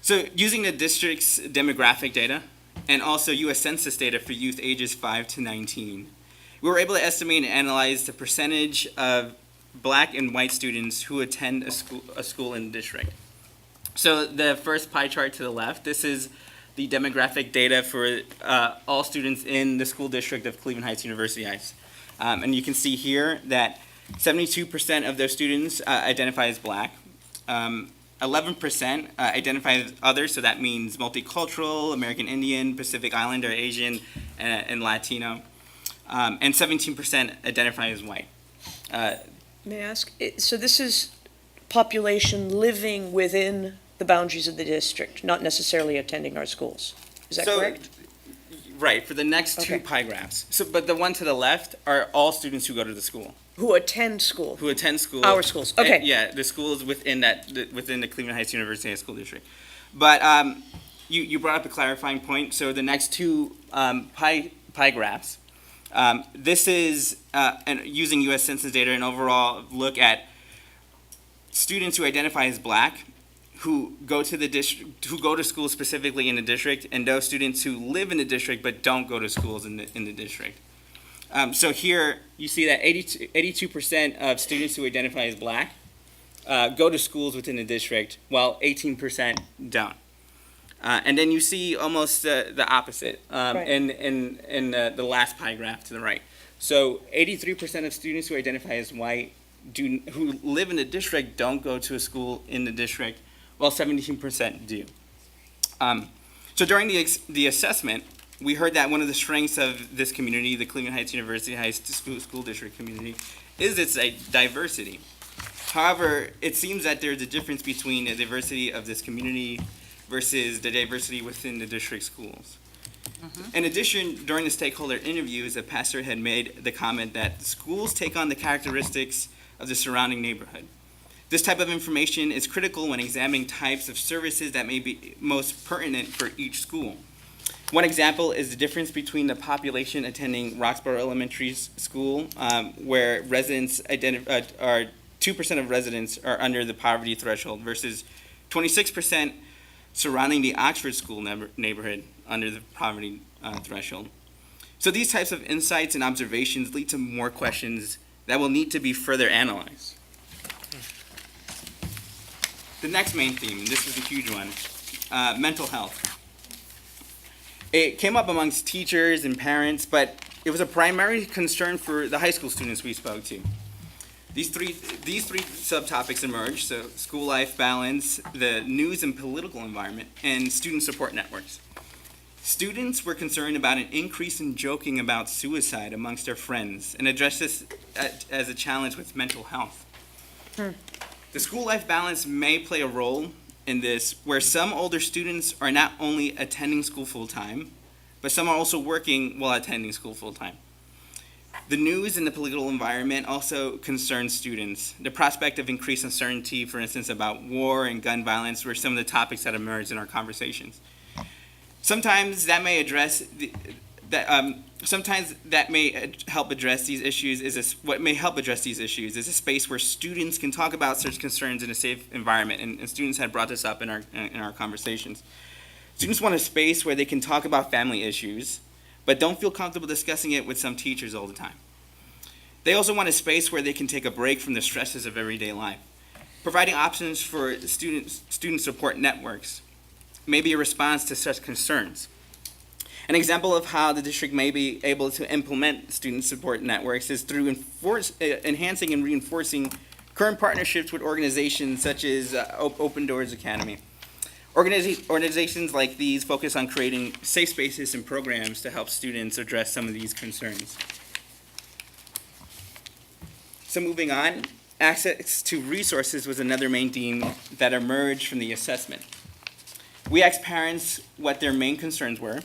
So using the district's demographic data, and also U.S. Census data for youth ages 5 to 19. We were able to estimate and analyze the percentage of Black and white students who attend a school in the district. So the first pie chart to the left, this is the demographic data for all students in the school district of Cleveland Heights University Heights. And you can see here that 72% of those students identify as Black. 11% identify as others, so that means multicultural, American Indian, Pacific Islander, Asian, and Latino. And 17% identify as white. May I ask, so this is population living within the boundaries of the district, not necessarily attending our schools. Is that correct? Right, for the next 2 pie graphs. So, but the one to the left are all students who go to the school. Who attend school? Who attend school. Our schools, okay. Yeah, the schools within the Cleveland Heights University High School District. But you brought up a clarifying point. So the next two pie graphs, this is and using U.S. Census data, an overall look at students who identify as Black, who go to the district, who go to schools specifically in the district, and those students who live in the district but don't go to schools in the district. So here you see that 82% of students who identify as Black go to schools within the district, while 18% don't. And then you see almost the opposite in the last pie graph to the right. So 83% of students who identify as white who live in the district don't go to a school in the district, while 17% do. So during the assessment, we heard that one of the strengths of this community, the Cleveland Heights University High School District community, is its diversity. However, it seems that there's a difference between the diversity of this community versus the diversity within the district schools. In addition, during the stakeholder interviews, a pastor had made the comment that schools take on the characteristics of the surrounding neighborhood. This type of information is critical when examining types of services that may be most pertinent for each school. One example is the difference between the population attending Roxborough Elementary School, where residents are 2% of residents are under the poverty threshold versus 26% surrounding the Oxford School neighborhood under the poverty threshold. So these types of insights and observations lead to more questions that will need to be further analyzed. The next main theme, and this is a huge one, mental health. It came up amongst teachers and parents, but it was a primary concern for the high school students we spoke to. These three subtopics emerged, so school life balance, the news and political environment, and student support networks. Students were concerned about an increase in joking about suicide amongst their friends and addressed this as a challenge with mental health. The school life balance may play a role in this, where some older students are not only attending school full-time, but some are also working while attending school full-time. The news and the political environment also concern students. The prospect of increased uncertainty, for instance, about war and gun violence, were some of the topics that emerged in our conversations. Sometimes that may help address these issues. What may help address these issues is a space where students can talk about such concerns in a safe environment, and students had brought this up in our conversations. Students want a space where they can talk about family issues, but don't feel comfortable discussing it with some teachers all the time. They also want a space where they can take a break from the stresses of everyday life. Providing options for student support networks may be a response to such concerns. An example of how the district may be able to implement student support networks is through enhancing and reinforcing current partnerships with organizations such as Open Doors Academy. Organizations like these focus on creating safe spaces and programs to help students address some of these concerns. So moving on, access to resources was another main theme that emerged from the assessment. We asked parents what their main concerns were,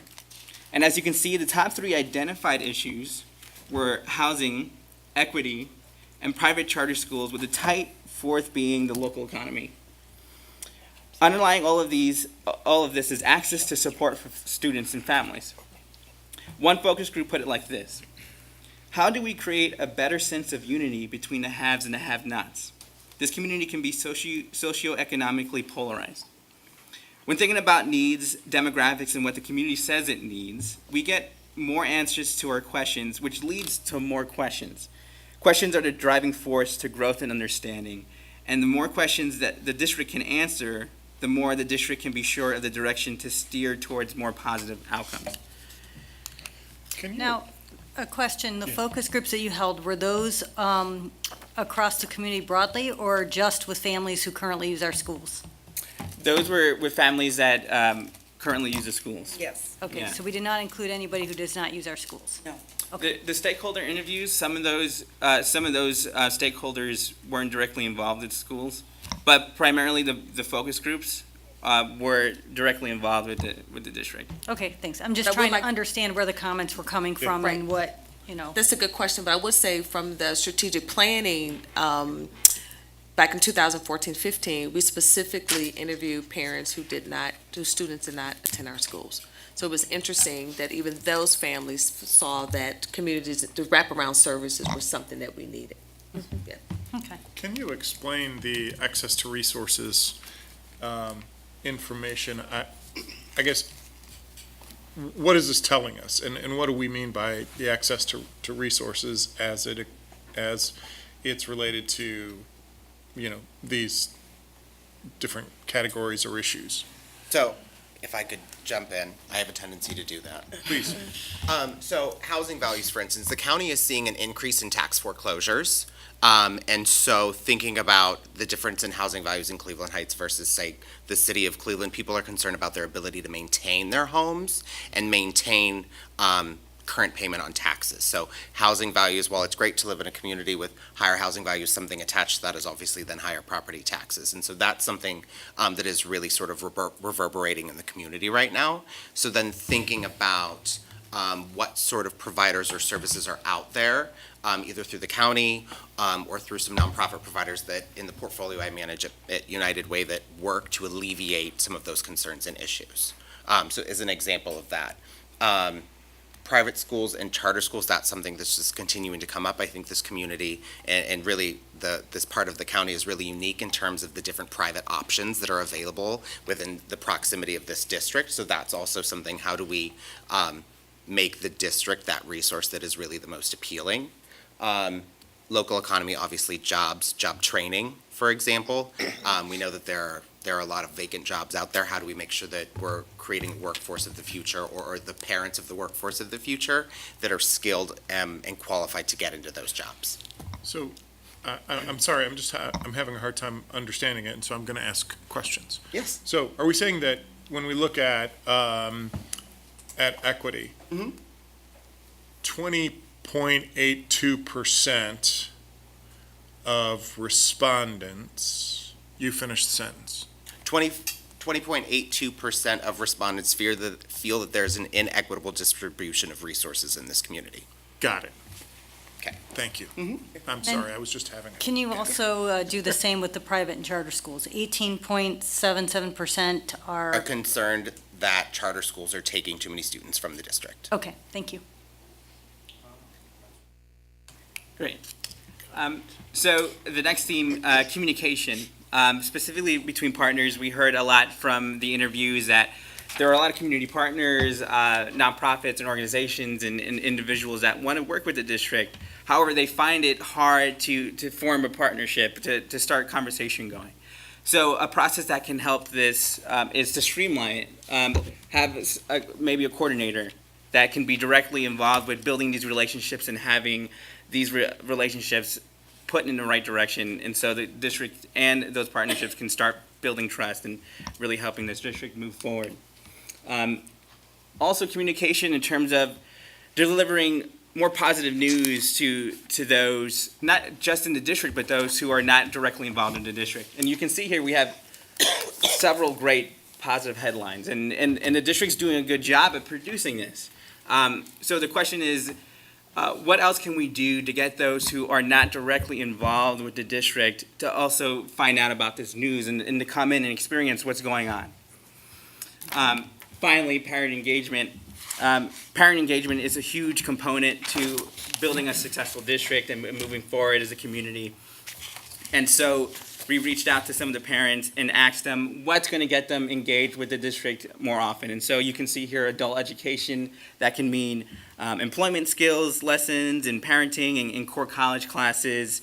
and as you can see, the top three identified issues were housing, equity, and private charter schools, with the tight fourth being the local economy. Underlying all of this is access to support for students and families. One focus group put it like this: how do we create a better sense of unity between the haves and the have-nots? This community can be socioeconomically polarized. When thinking about needs, demographics, and what the community says it needs, we get more answers to our questions, which leads to more questions. Questions are the driving force to growth and understanding, and the more questions that the district can answer, the more the district can be sure of the direction to steer towards more positive outcomes. Now, a question, the focus groups that you held, were those across the community broadly or just with families who currently use our schools? Those were with families that currently use the schools. Yes. Okay, Yeah. so we did not include anybody who does not use our schools? No. Okay. The stakeholder interviews, some of those stakeholders weren't directly involved with schools, but primarily the focus groups were directly involved with the district. Okay, thanks. I'm just I would trying to like- understand where the comments were coming from and what, you know. That's a good question, but I would say from the strategic planning, back in 2014-15, we specifically interviewed parents whose students did not attend our schools. So it was interesting that even those families saw that communities, the wraparound services were something that we needed. Yeah. Okay. Can you explain the access to resources information? I guess, what is this telling us? And what do we mean by the access to resources as it's related to, these different categories or issues? So, if I could jump in, I have a tendency to do that. Please. So, housing values, for instance, the county is seeing an increase in tax foreclosures. And so thinking about the difference in housing values in Cleveland Heights versus, say, the city of Cleveland, people are concerned about their ability to maintain their homes and maintain current payment on taxes. So housing values, while it's great to live in a community with higher housing values, something attached to that is obviously then higher property taxes. And so that's something that is really sort of reverberating in the community right now. So then thinking about what sort of providers or services are out there, either through the county or through some nonprofit providers that in the portfolio I manage at United Way that work to alleviate some of those concerns and issues. So as an example of that, private schools and charter schools, that's something that's just continuing to come up. I think this community and really this part of the county is really unique in terms of the different private options that are available within the proximity of this district. So that's also something, how do we make the district that resource that is really the most appealing? Local economy, obviously jobs, job training, for example. We know that there are a lot of vacant jobs out there. How do we make sure that we're creating a workforce of the future or the parents of the workforce of the future that are skilled and qualified to get into those jobs? So, I'm sorry, I'm having a hard time understanding it, and so I'm going to ask questions. Yes. So, are we saying that when we look at equity, 20.82% of respondents, you finish the sentence. 20.82% of respondents feel that there's an inequitable distribution of resources in this community. Got it. Okay. Thank you. I'm sorry, I was just having. Can you also do the same with the private and charter schools? 18.77% Are are, concerned that charter schools are taking too many students from the district. okay, thank you. Great. So the next theme, communication, specifically between partners. We heard a lot from the interviews that there are a lot of community partners, nonprofits and organizations and individuals that want to work with the district. However, they find it hard to form a partnership, to start conversation going. So a process that can help this is to streamline it. Have maybe a coordinator that can be directly involved with building these relationships and having these relationships put in the right direction. And so the district and those partnerships can start building trust and really helping this district move forward. Also communication in terms of delivering more positive news to those, not just in the district, but those who are not directly involved in the district. And you can see here we have several great positive headlines, and the district's doing a good job at producing this. So the question is, what else can we do to get those who are not directly involved with the district to also find out about this news and to come in and experience what's going on? Finally, parent engagement. Parent engagement is a huge component to building a successful district and moving forward as a community. And so we reached out to some of the parents and asked them what's going to get them engaged with the district more often. And so you can see here adult education. That can mean employment skills lessons and parenting and core college classes,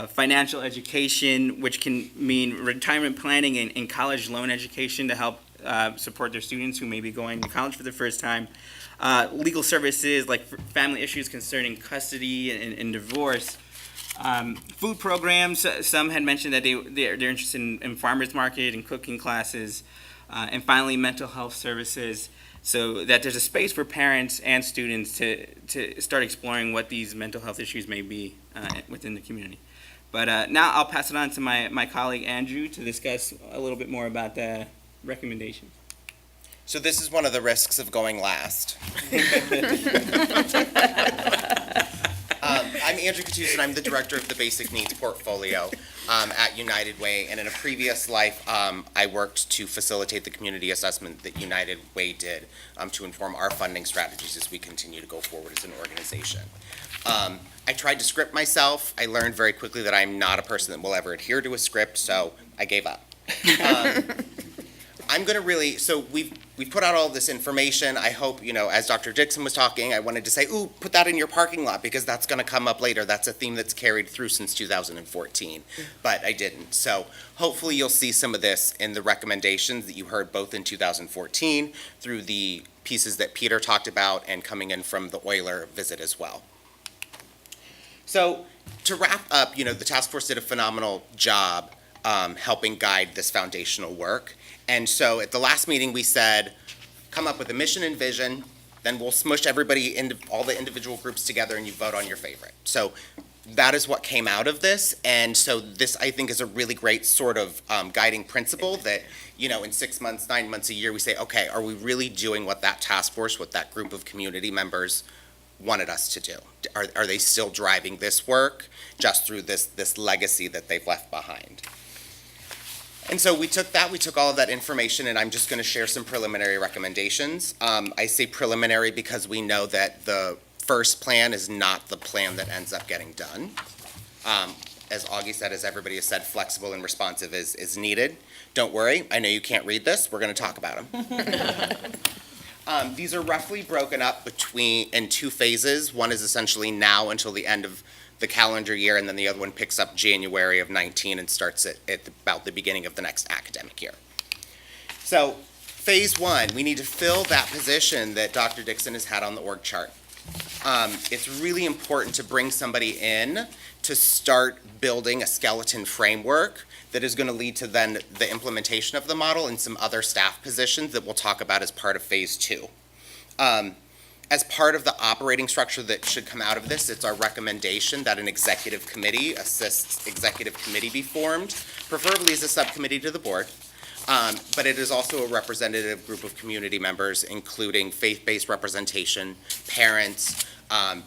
financial education, which can mean retirement planning and college loan education to help support their students who may be going to college for the first time. Legal services like family issues concerning custody and divorce. Food programs, some had mentioned that they're interested in farmers market and cooking classes. And finally, mental health services, so that there's a space for parents and students to start exploring what these mental health issues may be within the community. But now I'll pass it on to my colleague Andrew to discuss a little bit more about the recommendations. So this is one of the risks of going last. I'm Andrew Catuz, and I'm the director of the Basic Needs Portfolio at United Way. And in a previous life, I worked to facilitate the community assessment that United Way did to inform our funding strategies as we continue to go forward as an organization. I tried to script myself. I learned very quickly that I'm not a person that will ever adhere to a script, so I gave up. I'm going to really, so we've put out all this information. I hope, as Dr. Dixon was talking, I wanted to say, ooh, put that in your parking lot because that's going to come up later. That's a theme that's carried through since 2014, but I didn't. So hopefully you'll see some of this in the recommendations that you heard both in 2014 through the pieces that Peter talked about and coming in from the Oyler visit as well. So to wrap up, the task force did a phenomenal job helping guide this foundational work. And so at the last meeting, we said, come up with a mission and vision, then we'll smush everybody into all the individual groups together and you vote on your favorite. So that is what came out of this. And so this, I think, is a really great sort of guiding principle that, in 6 months, 9 months, a year, we say, okay, are we really doing what that task force, what that group of community members wanted us to do? Are they still driving this work just through this legacy that they've left behind? And so we took all of that information, and I'm just going to share some preliminary recommendations. I say preliminary because we know that the first plan is not the plan that ends up getting done. As Augie said, as everybody has said, flexible and responsive is needed. Don't worry, I know you can't read this. We're going to talk about them. These are roughly broken up in two phases. One is essentially now until the end of the calendar year, and then the other one picks up January of 19 and starts at about the beginning of the next academic year. So phase one, we need to fill that position that Dr. Dixon has had on the org chart. It's really important to bring somebody in to start building a skeleton framework that is going to lead to then the implementation of the model and some other staff positions that we'll talk about as part of phase two. As part of the operating structure that should come out of this, it's our recommendation that an executive committee be formed, preferably as a subcommittee to the board. But it is also a representative group of community members, including faith-based representation, parents,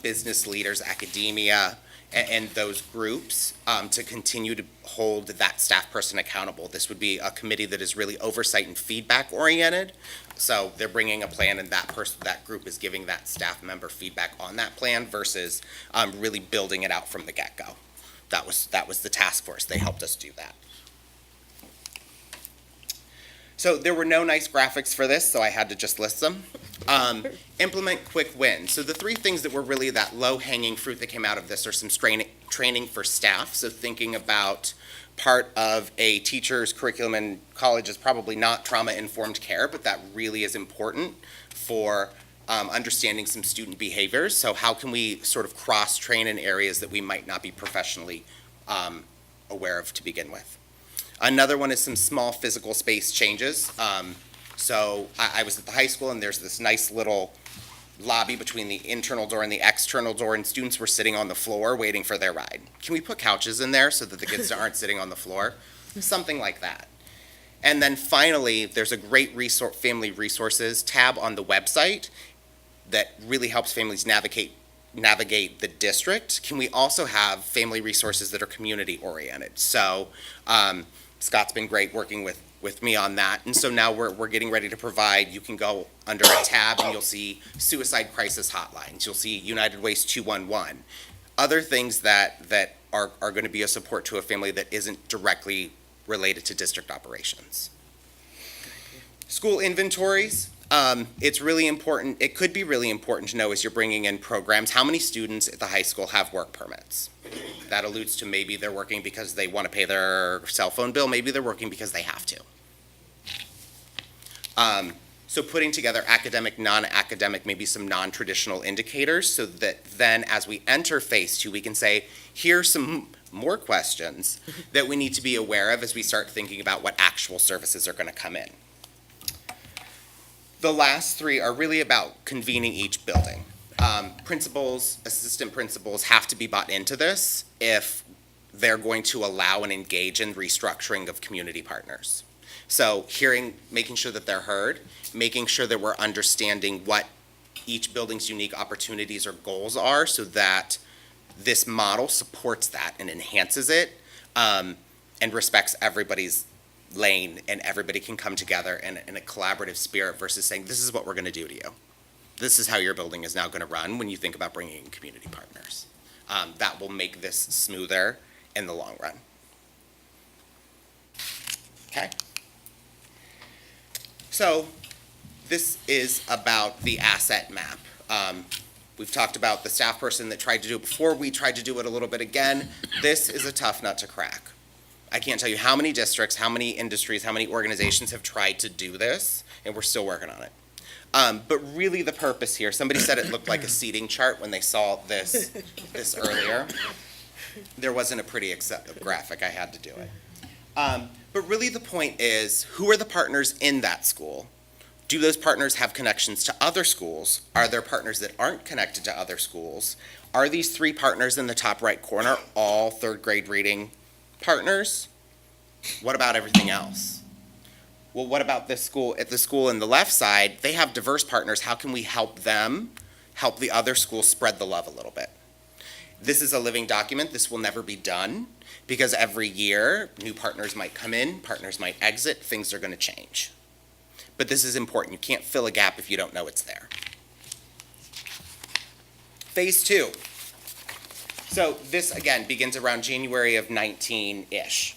business leaders, academia, and those groups to continue to hold that staff person accountable. This would be a committee that is really oversight and feedback oriented. So they're bringing a plan, and that group is giving that staff member feedback on that plan versus really building it out from the get-go. That was the task force. They helped us do that. So there were no nice graphics for this, so I had to just list them. Implement quick wins. So the three things that were really that low-hanging fruit that came out of this are some training for staff. So thinking about part of a teacher's curriculum in college is probably not trauma-informed care, but that really is important for understanding some student behaviors. So how can we sort of cross-train in areas that we might not be professionally aware of to begin with? Another one is some small physical space changes. So I was at the high school, and there's this nice little lobby between the internal door and the external door, and students were sitting on the floor waiting for their ride. Can we put couches in there so that the kids aren't sitting on the floor? Something like that. And then finally, there's a great family resources tab on the website that really helps families navigate the district. Can we also have family resources that are community oriented? So Scott's been great working with me on that. And so now we're getting ready to provide, you can go under a tab and you'll see suicide crisis hotlines. You'll see United Way's 211. Other things that are going to be a support to a family that isn't directly related to district operations. School inventories. It's really important. It could be really important to know as you're bringing in programs, how many students at the high school have work permits. That alludes to maybe they're working because they want to pay their cell phone bill. Maybe they're working because they have to. So putting together academic, non-academic, maybe some non-traditional indicators so that then as we enter phase two, we can say, here's some more questions that we need to be aware of as we start thinking about what actual services are going to come in. The last three are really about convening each building. Principals, assistant principals have to be bought into this if they're going to allow and engage in restructuring of community partners. So making sure that they're heard, making sure that we're understanding what each building's unique opportunities or goals are so that This model supports that and enhances it, and respects everybody's lane, and everybody can come together in a collaborative spirit versus saying, this is what we're gonna do to you. This is how your building is now gonna run when you think about bringing in community partners. That will make this smoother in the long run. Okay? So, this is about the asset map. We've talked about the staff person that tried to do it before. We tried to do it a little bit again. This is a tough nut to crack. I can't tell you how many districts, how many industries, how many organizations have tried to do this, and we're still working on it. But really the purpose here, somebody said it looked like a seating chart when they saw this earlier. There wasn't a pretty graphic, I had to do it. But really the point is, who are the partners in that school? Do those partners have connections to other schools? Are there partners that aren't connected to other schools? Are these 3 partners in the top right corner all third grade reading partners? What about everything else? Well, what about this school? At the school in the left side, they have diverse partners. How can we help them help the other schools spread the love a little bit? This is a living document. This will never be done because every year new partners might come in, partners might exit, things are going to change. But this is important. You can't fill a gap if you don't know it's there. Phase 2. So this, again, begins around January of 19-ish.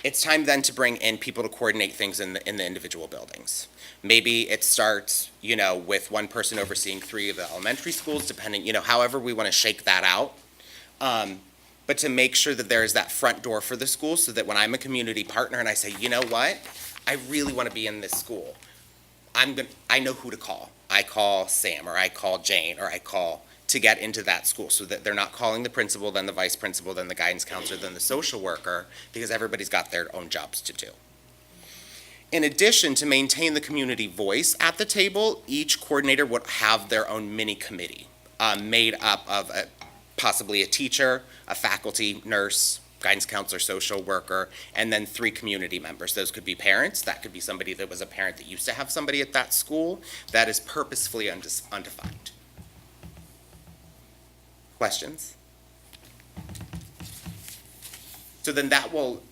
It's time then to bring in people to coordinate things in the individual buildings. Maybe it starts, with one person overseeing 3 of the elementary schools, depending, however we want to shake that out. But to make sure that there is that front door for the school so that when I'm a community partner and I say, you know what, I really want to be in this school, I know who to call. I call Sam, or I call Jane, or I call to get into that school so that they're not calling the principal, then the vice principal, then the guidance counselor, then the social worker, because everybody's got their own jobs to do. In addition, to maintain the community voice at the table, each coordinator would have their own mini committee made up of possibly a teacher, a faculty, nurse, guidance counselor, social worker, and then 3 community members. Those could be parents. That could be somebody that was a parent that used to have somebody at that school. That is purposefully undefined. Questions? So then that will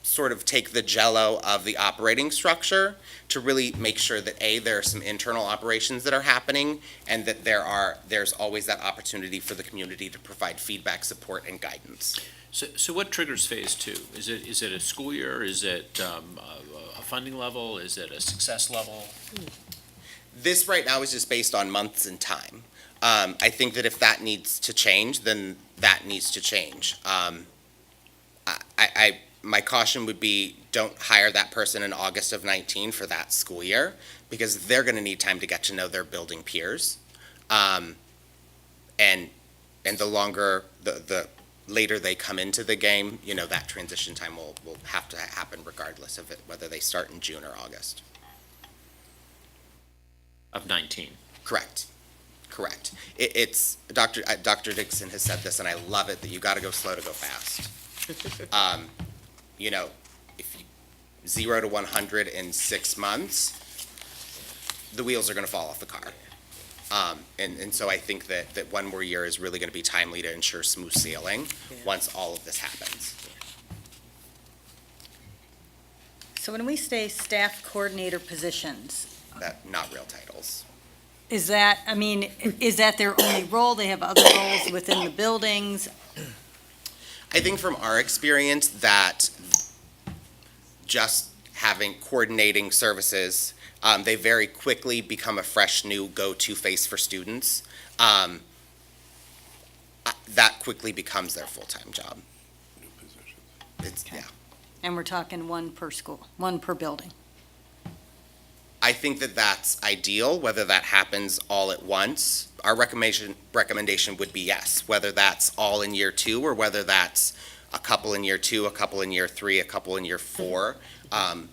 sort of take the jello of the operating structure to really make sure that there are some internal operations that are happening, and that there's always that opportunity for the community to provide feedback, support, and guidance. So what triggers phase 2? Is it a school year? Is it a funding level? Is it a success level? This right now is just based on months and time. I think that if that needs to change, then that needs to change. My caution would be, don't hire that person in August of 19 for that school year, because they're going to need time to get to know their building peers. And the longer, the later they come into the game, that transition time will have to happen regardless of whether they start in June or August. Of 19. Correct. It's Dr. Dixon has said this, and I love it, that you got to go slow to go fast. If 0 to 100 in 6 months, the wheels are going to fall off the car. And so I think that 1 more year is really going to be timely to ensure smooth sailing once all of this happens. So when we say staff coordinator positions, Not real titles. is that their only role? They have other roles within the buildings? I think from our experience that just coordinating services, they very quickly become a fresh new go-to face for students. That quickly becomes their full-time job. Okay. And we're talking 1 per school, 1 per building? I think that that's ideal. Whether that happens all at once, our recommendation would be yes. Whether that's all in year 2, or whether that's a couple in year 2, a couple in year 3, a couple in year 4. And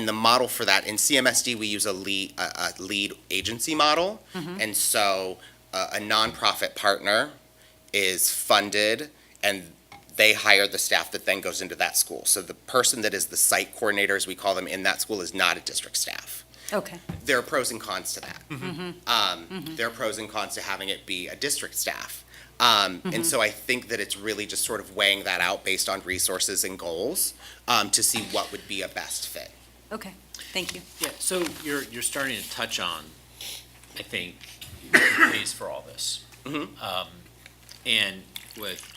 the model for that, in CMSD, we use a lead agency model. And so a nonprofit partner is funded, and they hire the staff that then goes into that school. So the person that is the site coordinator, as we call them, in that school is not a district staff. Okay. There are pros and cons to that. There are pros and cons to having it be a district staff. And so I think that it's really just sort of weighing that out based on resources and goals to see what would be a best fit. Okay, thank you. Yeah, so you're starting to touch on, I think, who pays for all this. And with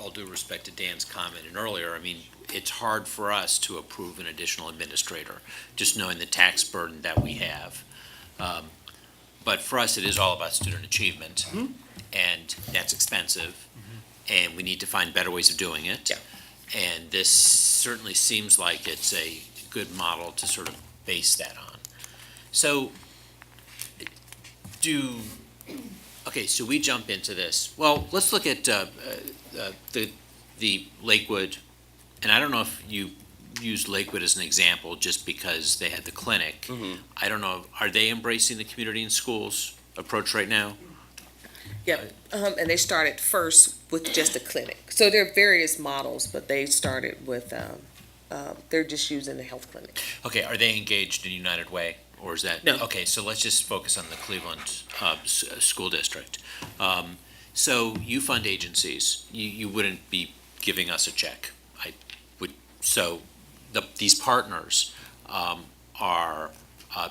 all due respect to Dan's comment and earlier, I mean, it's hard for us to approve an additional administrator, just knowing the tax burden that we have. But for us, it is all about student achievement, and that's expensive, and we need to find better ways of doing it. Yeah. And this certainly seems like it's a good model to sort of base that on. So okay, so we jump into this. Well, let's look at the Lakewood, and I don't know if you used Lakewood as an example just because they had the clinic. I don't know, are they embracing the community and schools approach right now? Yep, and they started first with just a clinic. So there are various models, but they started with, they're just using the health clinic. Okay, are they engaged in United Way, or is that? No. Okay, so let's just focus on the Cleveland School District. So you fund agencies, you wouldn't be giving us a check. I would, so these partners are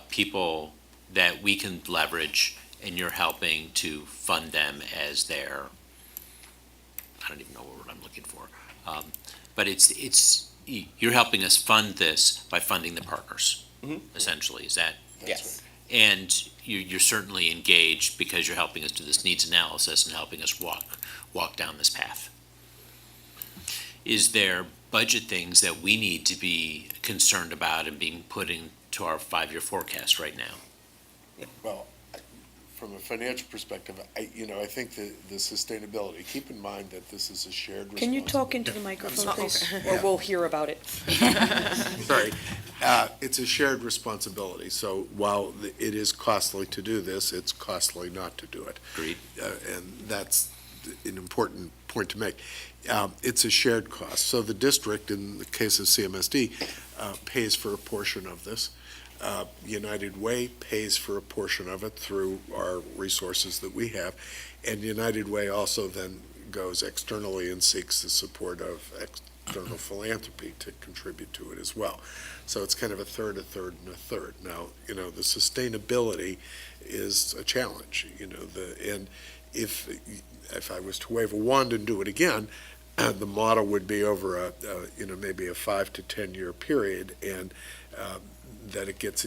people that we can leverage, and you're helping to fund them as their, I don't even know what word I'm looking for. But you're helping us fund this by funding the partners, essentially, is that? Yes. And you're certainly engaged because you're helping us do this needs analysis and helping us walk down this path. Is there budget things that we need to be concerned about and being put into our 5-year forecast right now? Well, from a financial perspective, I think the sustainability, keep in mind that this is a shared responsibility. Can you talk into the microphone, please? Or we'll hear about it. Sorry. It's a shared responsibility, so while it is costly to do this, it's costly not to do it. Agreed. And that's an important point to make. It's a shared cost, so the district, in the case of CMSD, pays for a portion of this. United Way pays for a portion of it through our resources that we have, and United Way also then goes externally and seeks the support of external philanthropy to contribute to it as well. So it's kind of a third, a third, and a third. Now, the sustainability is a challenge, and if I was to wave a wand and do it again, the model would be over maybe a 5 to 10 year period, and that it gets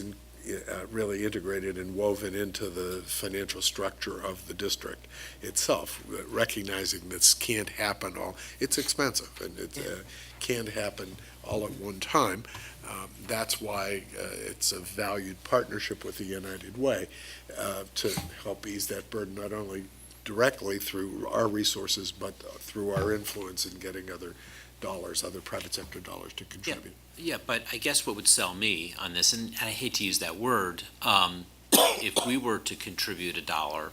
really integrated and woven into the financial structure of the district itself, recognizing this can't happen it's expensive, and it can't happen all at one time. That's why it's a valued partnership with the United Way to help ease that burden, not only directly through our resources, but through our influence in getting other private sector dollars to contribute. Yeah, but I guess what would sell me on this, and I hate to use that word, if we were to contribute $1,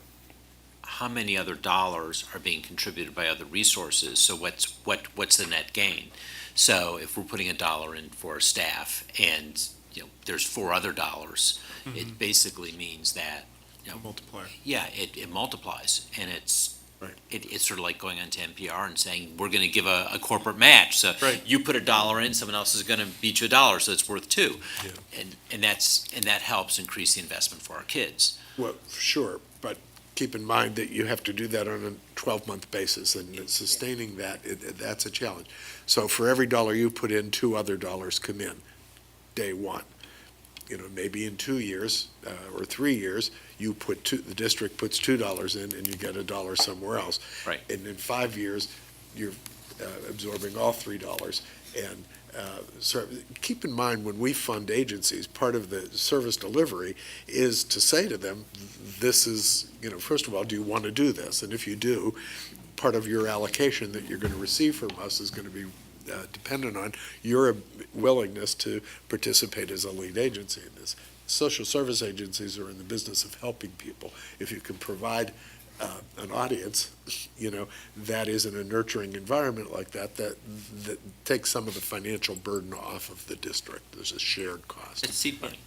how many other dollars are being contributed by other resources? So what's the net gain? So if we're putting $1 in for staff and there's 4 other dollars, it basically means that Multiplier. yeah, it multiplies, and it's sort of like going onto NPR and saying, we're going to give a corporate match. So you put $1 in, someone else is going to beat you $1, so it's worth 2. Yeah. And that helps increase the investment for our kids. Well, sure, but keep in mind that you have to do that on a 12-month basis, and sustaining that, that's a challenge. So for every dollar you put in, 2 other dollars come in, day one. Maybe in 2 years or 3 years, the district puts $2 in and you get $1 somewhere else. Right. And in 5 years, you're absorbing all $3. And so keep in mind, when we fund agencies, part of the service delivery is to say to them, this is, first of all, do you want to do this? And if you do, part of your allocation that you're going to receive from us is going to be dependent on your willingness to participate as a lead agency in this. Social service agencies are in the business of helping people. If you can provide an audience, that is in a nurturing environment like that takes some of the financial burden off of the district. There's a shared cost. It's seed money.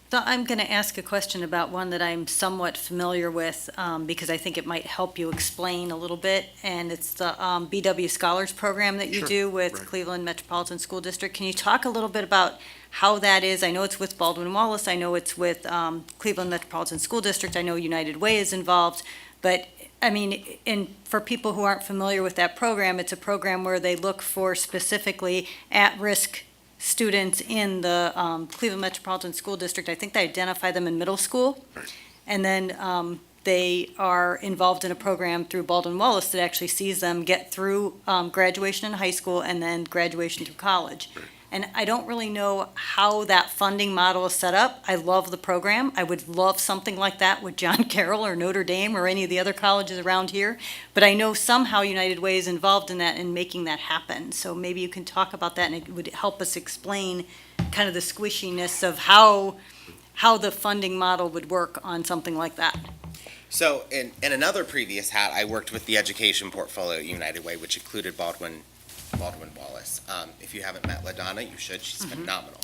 So I'm going to ask a question about one that I'm somewhat familiar with, because I think it might help you explain a little bit, and it's the BW Scholars Program that you Sure, do with right. Cleveland Metropolitan School District. Can you talk a little bit about how that is? I know it's with Baldwin Wallace, I know it's with Cleveland Metropolitan School District, I know United Way is involved, but, I mean, for people who aren't familiar with that program, it's a program where they look for specifically at-risk students in the Cleveland Metropolitan School District. I think they identify them in middle school. Right. And then they are involved in a program through Baldwin Wallace that actually sees them get through graduation in high school and then graduation through college. Right. And I don't really know how that funding model is set up. I love the program. I would love something like that with John Carroll or Notre Dame or any of the other colleges around here. But I know somehow United Way is involved in that and making that happen. So maybe you can talk about that, and it would help us explain kind of the squishiness of how the funding model would work on something like that. So in another previous hat, I worked with the education portfolio at United Way, which included Baldwin Wallace. If you haven't met LaDonna, you should. She's phenomenal.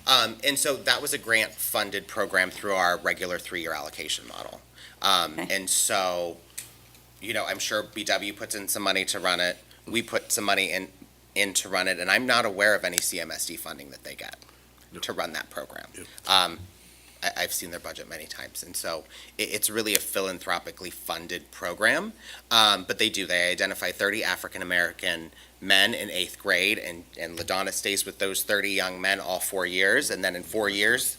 And so that was a grant-funded program through our regular 3-year allocation model. And so, I'm sure BW puts in some money to run it. We put some money in to run it, and I'm not aware of any CMSD funding that they get to run that program. I've seen their budget many times, and so it's really a philanthropically funded program. But they identify 30 African-American men in 8th grade, and LaDonna stays with those 30 young men all 4 years, and then in 4 years,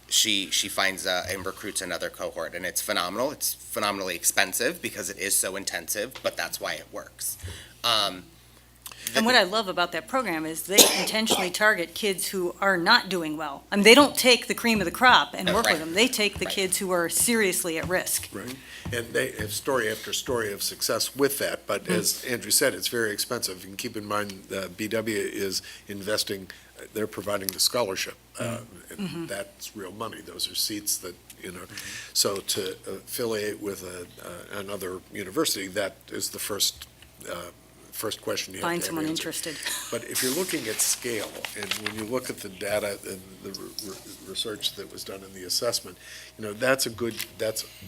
she finds and recruits another cohort, and it's phenomenal. It's phenomenally expensive because it is so intensive, but that's why it works. And what I love about that program is they intentionally target kids who are not doing well. I mean, they don't take the cream of the crop and work Right. with them. They take the Right. kids who are seriously at risk. Right. And they have story after story of success with that, but as Andrew said, it's very expensive. And keep in mind, BW is investing, they're providing the scholarship. And that's real money. Those are seats that, so to affiliate with another university, that is the first question you have to Find have someone answered. interested. But if you're looking at scale, and when you look at the data and the research that was done in the assessment, that's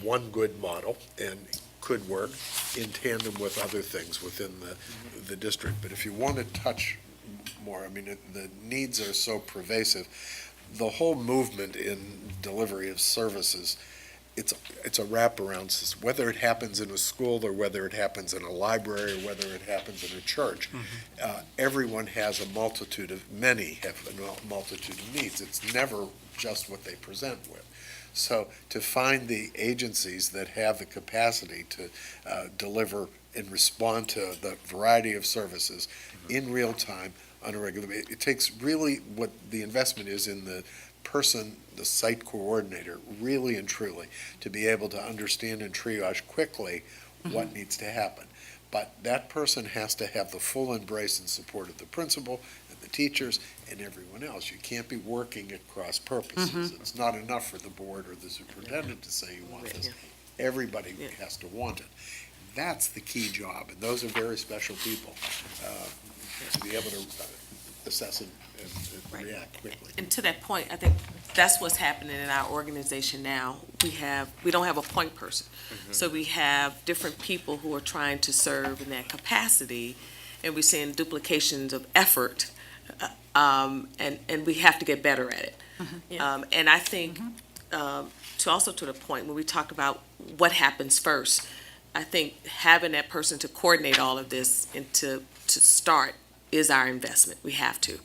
one good model and could work in tandem with other things within the district. But if you want to touch more, the needs are so pervasive. The whole movement in delivery of services, it's a wraparound system, whether it happens in a school or whether it happens in a library or whether it happens in a church. Everyone has many have a multitude of needs. It's never just what they present with. So to find the agencies that have the capacity to deliver and respond to the variety of services in real time on a regular basis, it takes really what the investment is in the person, the site coordinator, really and truly, to be able to understand and triage quickly what needs to happen. But that person has to have the full embrace and support of the principal and the teachers and everyone else. You can't be working at cross purposes. It's not enough for the board or the superintendent to say you want this. Everybody has to want it. That's the key job, and those are very special people to be able to assess and react quickly. And to that point, I think that's what's happening in our organization now. We don't have a point person. So we have different people who are trying to serve in that capacity, and we're seeing duplications of effort, and we have to get better at it. And I think, to the point, when we talk about what happens first, I think having that person to coordinate all of this and to start is our investment. We have to.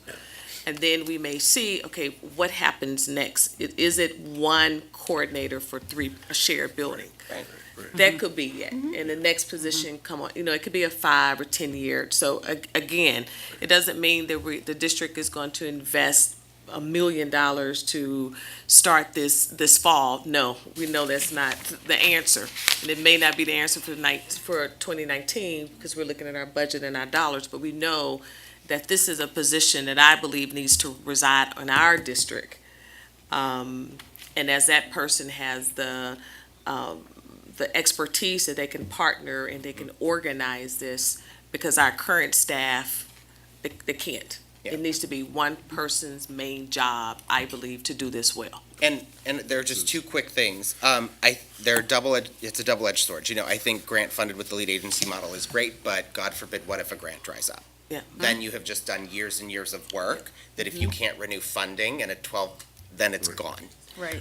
And then we may see, okay, what happens next? Is it one coordinator for a shared building? Right. That could be it. And the next position come on, it could be a 5 or 10 year. So again, it doesn't mean that the district is going to invest $1 million to start this fall. No, we know that's not the answer. And it may not be the answer for 2019 because we're looking at our budget and our dollars, but we know that this is a position that I believe needs to reside in our district. And as that person has the expertise that they can partner and they can organize this, because our current staff, they can't. Yeah. It needs to be one person's main job, I believe, to do this well. And there are just two quick things. It's a double-edged sword. You know, I think grant funded with the lead agency model is great, but God forbid, what if a grant dries up? Yeah. Then you have just done years and years of work that if you can't renew funding and then it's gone. Right.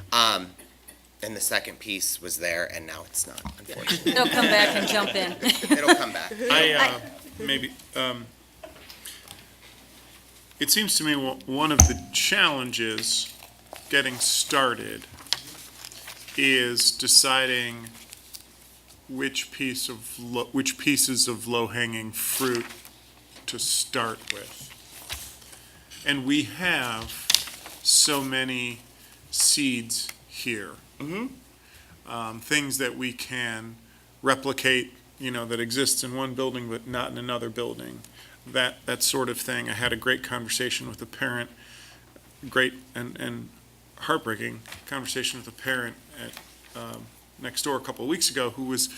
And the second piece was there and now it's not, unfortunately. They'll come back and jump in. It'll come back. It seems to me one of the challenges getting started is deciding which pieces of low-hanging fruit to start with. And we have so many seeds here. Things that we can replicate, that exists in one building but not in another building. That sort of thing. I had a great conversation with a parent, great and heartbreaking conversation with a parent at next door a couple of weeks ago who was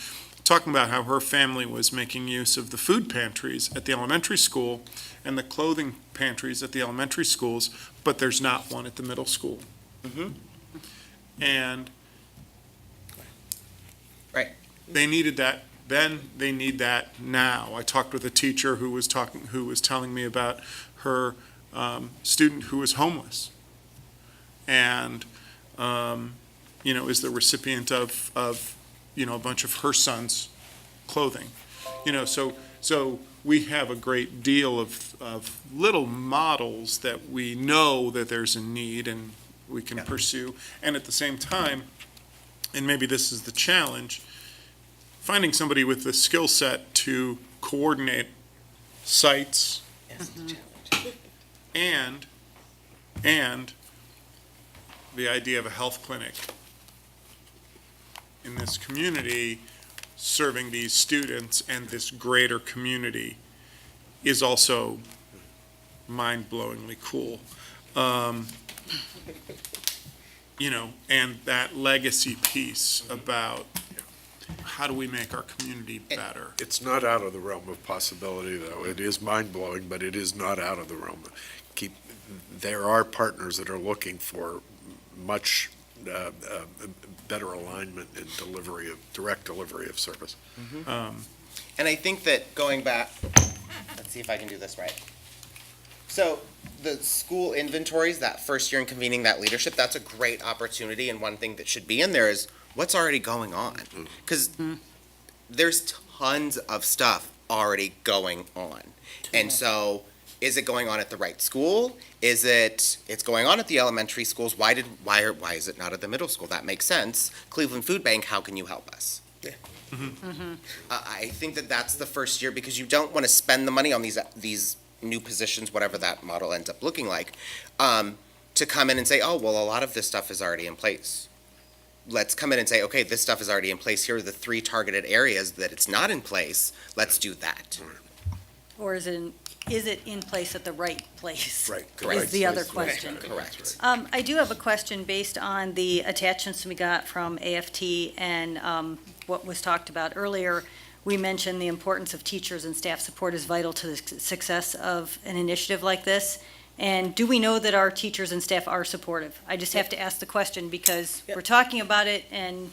talking about how her family was making use of the food pantries at the elementary school and the clothing pantries at the elementary schools, but there's not one at the middle school. And Right. they needed that then, they need that now. I talked with a teacher who was telling me about her student who was homeless and is the recipient of a bunch of her son's clothing. So we have a great deal of little models that we know that there's a need and we can pursue. And at the same time, and maybe this is the challenge, finding somebody with the skill set to coordinate sites and the idea of a health clinic in this community serving these students and this greater community is also mind-blowingly cool. And that legacy piece about how do we make our community better? It's not out of the realm of possibility, though. It is mind-blowing, but it is not out of the realm. There are partners that are looking for much better alignment in direct delivery of service. And I think that going back, let's see if I can do this right. So the school inventories, that first year in convening that leadership, that's a great opportunity. And one thing that should be in there is what's already going on. Because there's tons of stuff already going on. And so is it going on at the right school? It's going on at the elementary schools? Why is it not at the middle school? That makes sense. Cleveland Food Bank, how can you help us? I think that's the first year because you don't want to spend the money on these new positions, whatever that model ends up looking like, to come in and say, oh, well, a lot of this stuff is already in place. Let's come in and say, okay, this stuff is already in place. Here are the 3 targeted areas that it's not in place. Let's do that. Or is it in place at the right place? Right. Is the other question. Correct. I do have a question based on the attachments we got from AFT and what was talked about earlier. We mentioned the importance of teachers and staff support is vital to the success of an initiative like this. And do we know that our teachers and staff are supportive? I just have to ask the question because we're talking about it and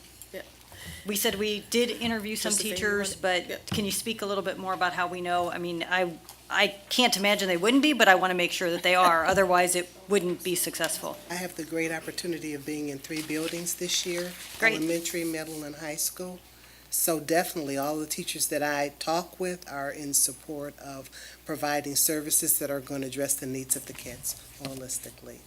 we said we did interview some teachers, but can you speak a little bit more about how we know? I mean, I can't imagine they wouldn't be, but I want to make sure that they are. Otherwise, it wouldn't be successful. I have the great opportunity of being in 3 buildings this year, Great. elementary, middle, and high school. So definitely, all the teachers that I talk with are in support of providing services that are going to address the needs of the kids holistically.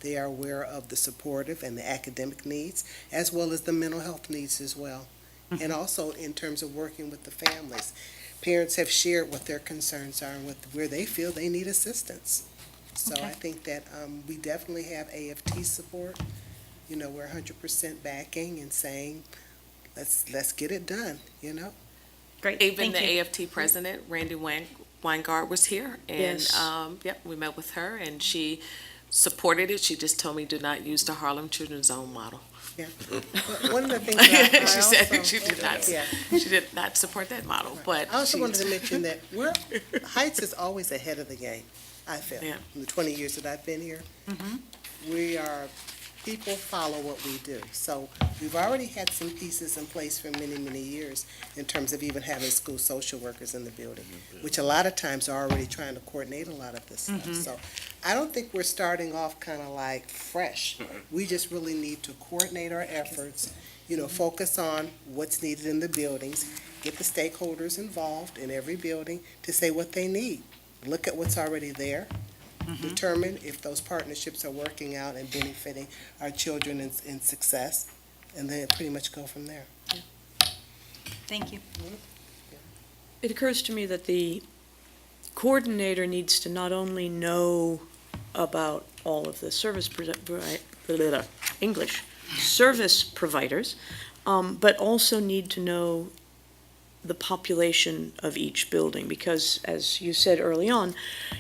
They are aware of the supportive and the academic needs, as well as the mental health needs as well. And also in terms of working with the families. Parents have shared what their concerns are and where they feel they need assistance. So I think that we definitely have AFT support. We're 100% backing and saying, let's get it done, Great, Even thank the you. AFT president, Randy Weingart, was here. And, Yes. we met with her and she supported it. She just told me do not use the Harlem Children's Zone model. Yeah. One of the things that I She said also- she did not, Yeah. she did not support that model, but I also she- wanted to mention that Heights is always ahead of the game, I feel, Yeah. in the 20 years that I've been here. People follow what we do. So we've already had some pieces in place for many, many years in terms of even having school social workers in the building, which a lot of times are already trying to coordinate a lot of this stuff. So I don't think we're starting off kind of like fresh. We just really need to coordinate our efforts, focus on what's needed in the buildings, get the stakeholders involved in every building to say what they need. Look at what's already there. Determine if those partnerships are working out and benefiting our children in success, and then pretty much go from there. Thank you. It occurs to me that the coordinator needs to not only know about all of the service providers, but also need to know the population of each building, because as you said early on,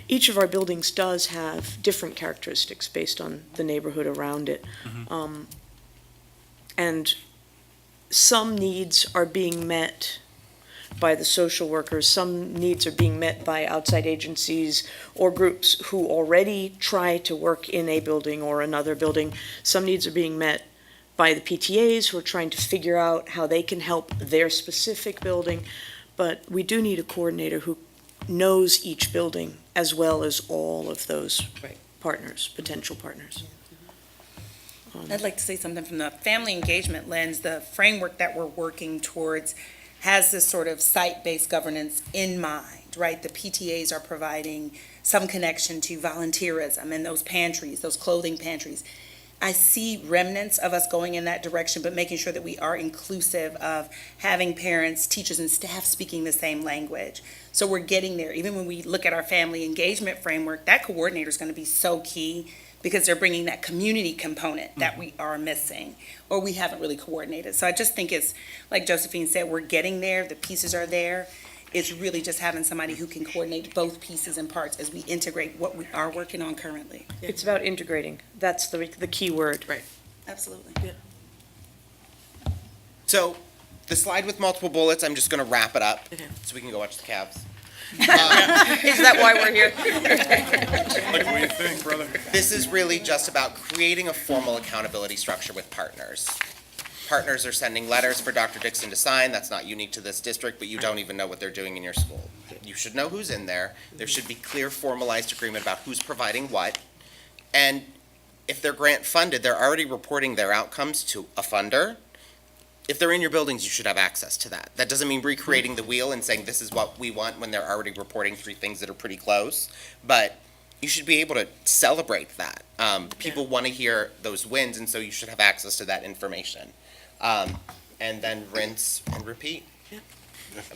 each of our buildings does have different characteristics based on the neighborhood around it. And some needs are being met by the social workers, some needs are being met by outside agencies or groups who already try to work in a building or another building. Some needs are being met by the PTAs who are trying to figure out how they can help their specific building. But we do need a coordinator who knows each building as well as all of those partners, potential partners. I'd like to say something from the family engagement lens. The framework that we're working towards has this sort of site-based governance in mind, right? The PTAs are providing some connection to volunteerism and those pantries, those clothing pantries. I see remnants of us going in that direction, but making sure that we are inclusive of having parents, teachers, and staff speaking the same language. So we're getting there. Even when we look at our family engagement framework, that coordinator is going to be so key because they're bringing that community component that we are missing or we haven't really coordinated. So I just think it's, like Josephine said, we're getting there. The pieces are there. It's really just having somebody who can coordinate both pieces and parts as we integrate what we are working on currently. It's about integrating. That's the key word. Right. Absolutely. So the slide with multiple bullets, I'm just going to wrap it up Okay. so we can go watch the Cavs. Is that why we're here? Like, what do you think, brother? This is really just about creating a formal accountability structure with partners. Partners are sending letters for Dr. Dixon to sign. That's not unique to this district, but you don't even know what they're doing in your school. You should know who's in there. There should be clear formalized agreement about who's providing what. And if they're grant funded, they're already reporting their outcomes to a funder. If they're in your buildings, you should have access to that. That doesn't mean recreating the wheel and saying this is what we want when they're already reporting 3 things that are pretty close. But you should be able to celebrate that. People want to hear those wins, and so you should have access to that information. And then rinse and repeat.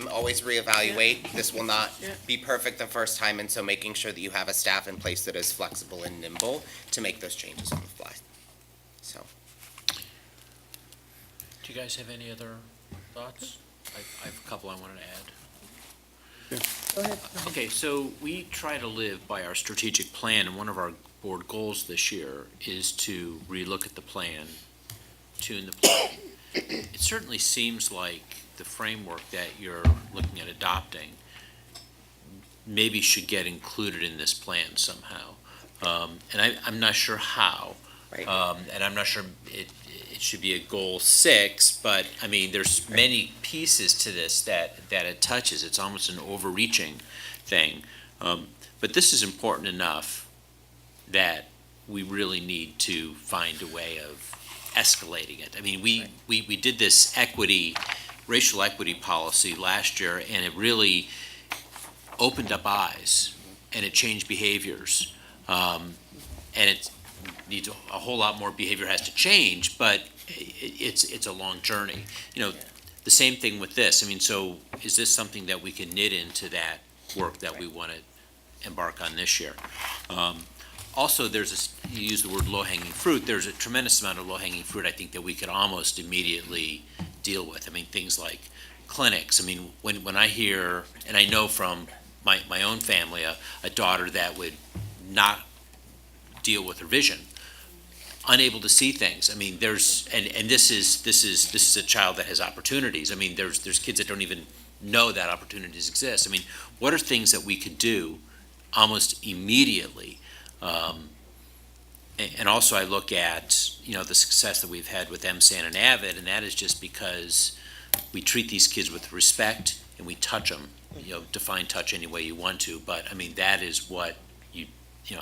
Always reevaluate. This will not be perfect the first time, and so making sure that you have a staff in place that is flexible and nimble to make those changes on the fly. So. Do you guys have any other thoughts? I have a couple I wanted to add. Go ahead. Okay, so we try to live by our strategic plan, and one of our board goals this year is to relook at the plan, tune the plan. It certainly seems like the framework that you're looking at adopting maybe should get included in this plan somehow. And I'm not sure how. Right. And I'm not sure it should be a goal 6, but I mean, there's many pieces to this that it touches. It's almost an overreaching thing. But this is important enough that we really need to find a way of escalating it. I mean, we did this racial equity policy last year, and it really opened up eyes, and it changed behaviors. And it needs a whole lot more behavior has to change, but it's a long journey. The same thing with this. I mean, so is this something that we can knit into that work that we want to embark on this year? Also, you use the word low-hanging fruit. There's a tremendous amount of low-hanging fruit, I think, that we could almost immediately deal with. I mean, things like clinics. I mean, when I hear, and I know from my own family, a daughter that would not deal with their vision, unable to see things. I mean, this is a child that has opportunities. I mean, there's kids that don't even know that opportunities exist. I mean, what are things that we could do almost immediately? And also I look at, the success that we've had with MSAN and AVID, and that is just because we treat these kids with respect and we touch them. Define touch any way you want to, but I mean, that is what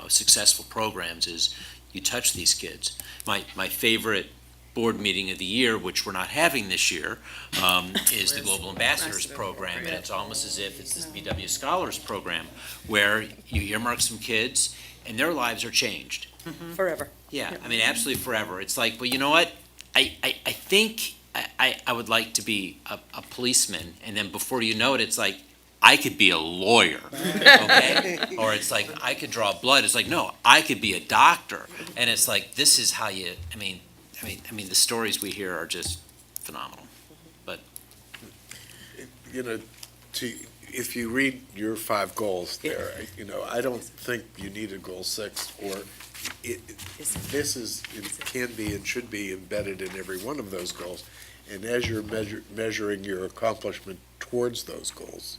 successful programs is, you touch these kids. My favorite board meeting of the year, which we're not having this year, is the Global Ambassadors Program, and it's almost as if it's this BW Scholars Program, where you earmark some kids and their lives are changed. Forever. Yeah, I mean, absolutely forever. It's like, well, you know what? I think I would like to be a policeman, and then before you know it, it's like, I could be a lawyer, okay? Or it's like, I could draw blood. It's like, no, I could be a doctor. And it's like, this is how you, I mean, the stories we hear are just phenomenal. But if you read your 5 goals there, I don't think you need a goal 6, or it can be and should be embedded in every one of those goals. And as you're measuring your accomplishment towards those goals,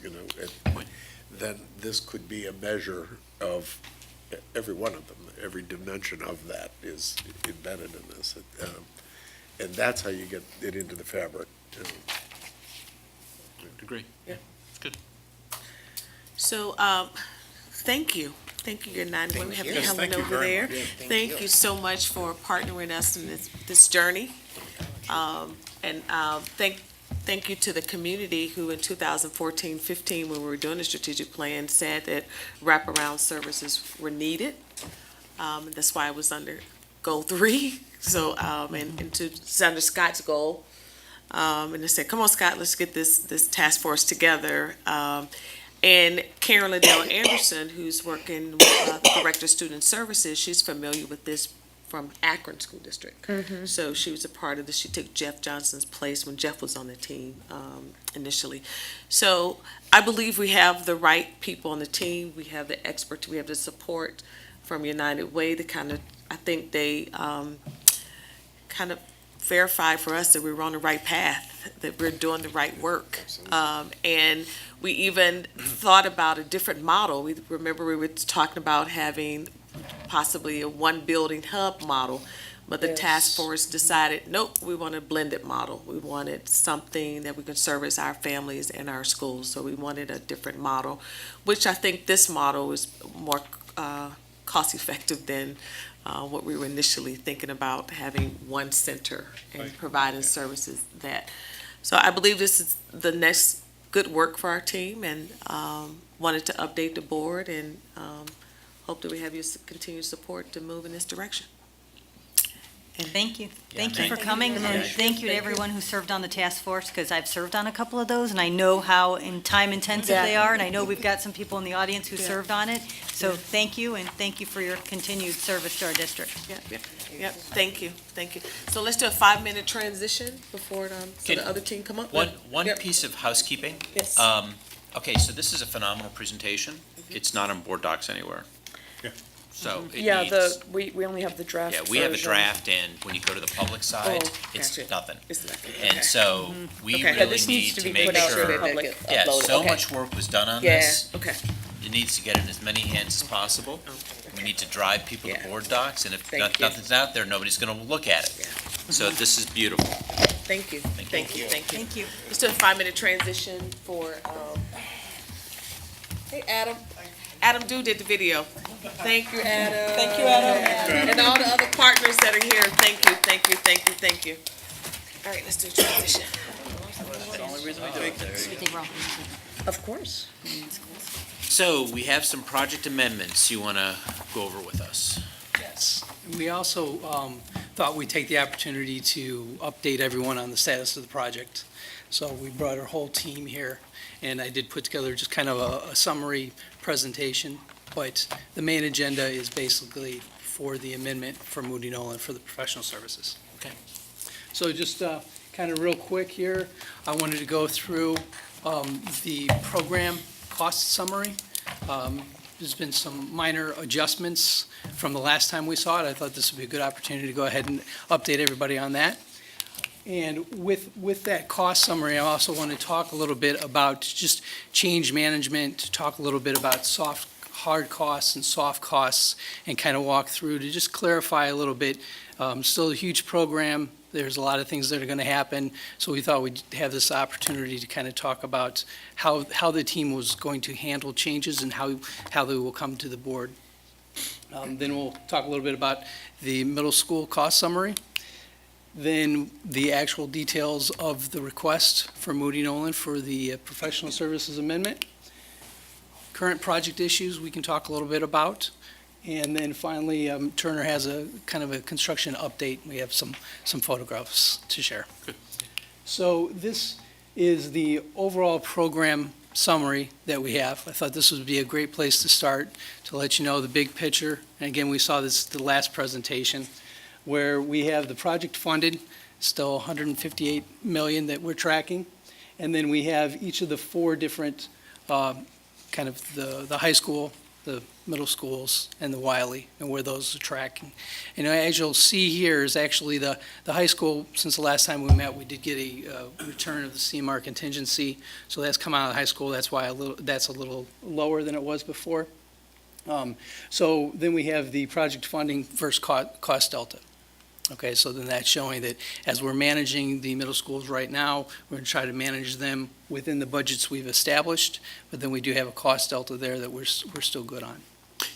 then this could be a measure of every one of them. Every dimension of that is embedded in this. And that's how you get it into the fabric. agree. Yeah. It's good. So, thank you. Thank you, United Way. We have you. Yes, Helen thank you over very there. much. Yeah, Thank you so much for partnering us in this journey. And thank you to the community who in 2014-15, when we were doing the strategic plan, said that wraparound services were needed. That's why it was under goal 3. So, and to Senator Scott's goal. And they said, come on, Scott, let's get this task force together. And Karen Liddell Anderson, who's working with the Director of Student Services, she's familiar with this from Akron School District. So she was a part of this. She took Jeff Johnson's place when Jeff was on the team initially. So I believe we have the right people on the team. We have the experts. We have the support from United Way. I think they kind of verified for us that we were on the right path, that we're doing the right work. And we even thought about a different model. We were talking about having possibly a one building hub model, but the task force decided, nope, we want a blended model. We wanted something that we can service our families and our schools. So we wanted a different model, which I think this model is more cost effective than what we were initially thinking about, having one center and providing services that. So I believe this is the next good work for our team, and wanted to update the board and hope that we have your continued support to move in this direction. Thank you. Thank you thank for you. coming, and thank you to everyone who served on the task force, because I've served on a couple of those, and I know how time intensive they are, and I know we've got some people in the audience who served on it. So thank you, and thank you for your continued service to our district. Yep, thank you. So let's do a 5-minute transition before Can- the other team come up. One Yep. piece of housekeeping. Yes. Okay, so this is a phenomenal presentation. It's not on board docs anywhere. Yeah. So it Yeah, needs, we only have the draft yeah, we have a version. draft, and when you go to the public side, it's gotcha. nothing. It's nothing. And so we Okay. Yeah, really this need needs to to be make put out sure. for public. Yeah, uploaded. so Okay. much work was done on Yeah, this. okay. It needs to get in as many hands as possible. We need to drive people to Yeah. board docs, and if Thank you. nothing's out there, nobody's gonna look at it. So this is beautiful. Thank you. Thank you. Thank you. Let's do a 5-minute transition for, hey, Adam. Adam Dew did the video. Thank you, Adam. Thank you, Adam. And all the other partners that are here, thank you. All right, let's do a transition. Of course. So we have some project amendments you wanna go over with us. Yes. We also thought we'd take the opportunity to update everyone on the status of the project. So we brought our whole team here, and I did put together just kind of a summary presentation, but the main agenda is basically for the amendment for Moody Nolan for the professional services. Okay. So just kind of real quick here, I wanted to go through the program cost summary. There's been some minor adjustments from the last time we saw it. I thought this would be a good opportunity to go ahead and update everybody on that. And with that cost summary, I also want to talk a little bit about just change management, talk a little bit about hard costs and soft costs, and kind of walk through to just clarify a little bit. Still a huge program. There's a lot of things that are going to happen, so we thought we'd have this opportunity to kind of talk about how the team was going to handle changes and how they will come to the board. Then we'll talk a little bit about the middle school cost summary, then the actual details of the request for Moody Nolan for the professional services amendment, current project issues we can talk a little bit about. And then finally, Turner has a kind of a construction update. We have some photographs to share. Good. So this is the overall program summary that we have. I thought this would be a great place to start to let you know the big picture. And again, we saw this the last presentation where we have the project funded, still 158 million that we're tracking. And then we have each of the four different kind of the high school, the middle schools, and the Wiley, and where those are tracking. And as you'll see here is actually the high school, since the last time we met, we did get a return of the CMAR contingency, so that's come out of the high school, that's why that's a little lower than it was before. So then we have the project funding versus cost delta. Okay, so then that's showing that as we're managing the middle schools right now, we're going to try to manage them within the budgets we've established, but then we do have a cost delta there that we're still good on.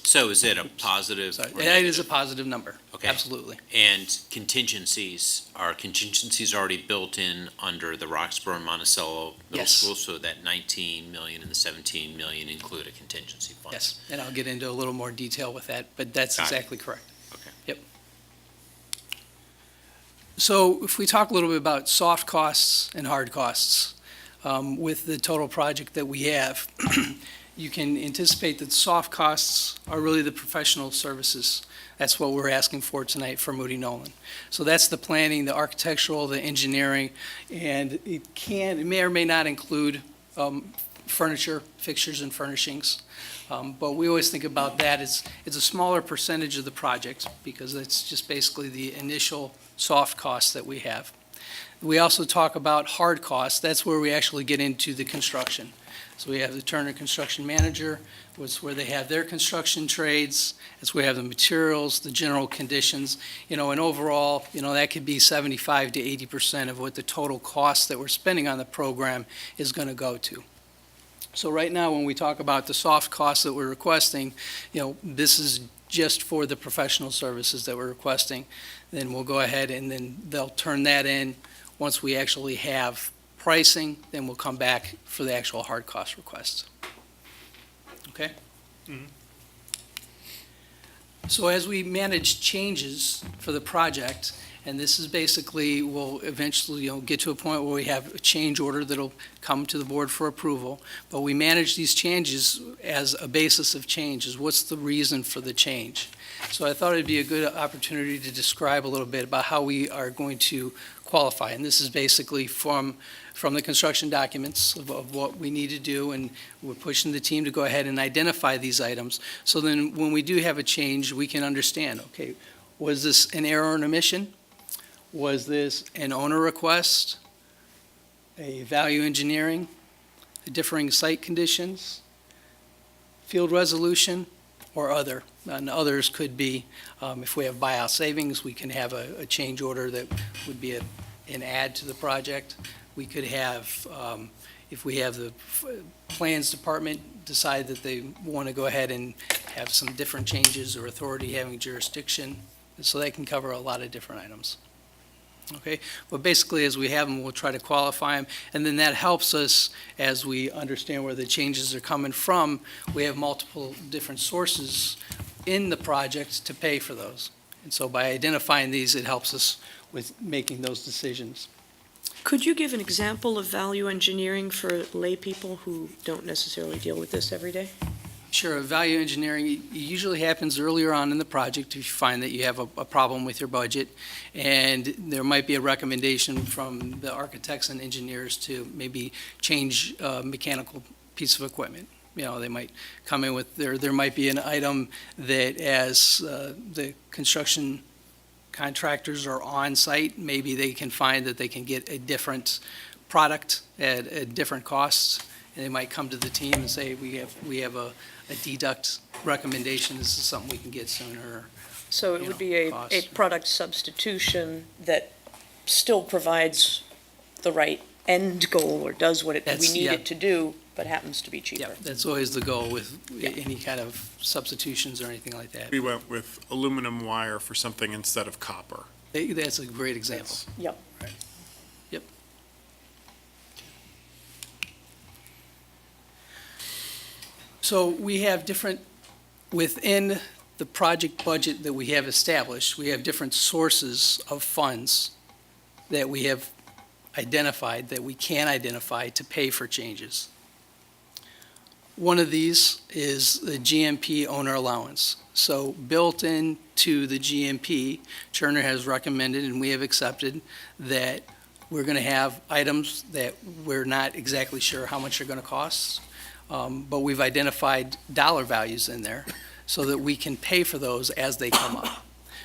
So is it a positive? So or it is a negative? positive number, Okay. absolutely. And contingencies, are contingencies already built in under the Roxborough and Monticello middle Yes. school? So that 19 million and the 17 million include a contingency fund? Yes, and I'll get into a little more detail with that, but that's Got it. exactly correct. Okay. Yep. So if we talk a little bit about soft costs and hard costs, with the total project that we have, you can anticipate that soft costs are really the professional services. That's what we're asking for tonight for Moody Nolan. So that's the planning, the architectural, the engineering, and it may or may not include furniture, fixtures and furnishings. But we always think about that as it's a smaller percentage of the project because it's just basically the initial soft costs that we have. We also talk about hard costs. That's where we actually get into the construction. So we have the Turner Construction Manager, which is where they have their construction trades. That's where we have the materials, the general conditions, and overall, that could be 75 to 80% of what the total cost that we're spending on the program is going to go to. So right now, when we talk about the soft costs that we're requesting, this is just for the professional services that we're requesting. Then we'll go ahead and then they'll turn that in. Once we actually have pricing, then we'll come back for the actual hard cost requests. Okay? Mhm. So as we manage changes for the project, and this is basically, we'll eventually, get to a point where we have a change order that'll come to the board for approval, but we manage these changes as a basis of changes. What's the reason for the change? So I thought it'd be a good opportunity to describe a little bit about how we are going to qualify. And this is basically from the construction documents of what we need to do, and we're pushing the team to go ahead and identify these items. So then when we do have a change, we can understand, okay, was this an error and omission? Was this an owner request, a value engineering, a differing site conditions, field resolution, or other? And others could be, if we have buyout savings, we can have a change order that would be an add to the project. We could have, if we have the plans department decide that they want to go ahead and have some different changes or authority having jurisdiction, so they can cover a lot of different items. Okay, but basically as we have them, we'll try to qualify them, and then that helps us as we understand where the changes are coming from. We have multiple different sources in the project to pay for those. And so by identifying these, it helps us with making those decisions. Could you give an example of value engineering for lay people who don't necessarily deal with this every day? Sure, value engineering usually happens earlier on in the project if you find that you have a problem with your budget, and there might be a recommendation from the architects and engineers to maybe change a mechanical piece of equipment. You know, they might come in with, there might be an item that as the construction contractors are on site, maybe they can find that they can get a different product at different costs. And they might come to the team and say, we have a deduct recommendation, this is something we can get sooner. So it You would know, be a costs. product substitution that still provides the right end goal or does what we That's- need yeah. it to do, but happens to be Yeah, cheaper. that's always the goal with any kind of substitutions or anything like that. We went with aluminum wire for something instead of copper. That's a great example. Yep. Right. Yep. So we have different, within the project budget that we have established, we have different sources of funds that we have identified, that we can identify to pay for changes. One of these is the GMP owner allowance. So built into the GMP, Turner has recommended and we have accepted that we're going to have items that we're not exactly sure how much they're going to cost, but we've identified dollar values in there so that we can pay for those as they come up.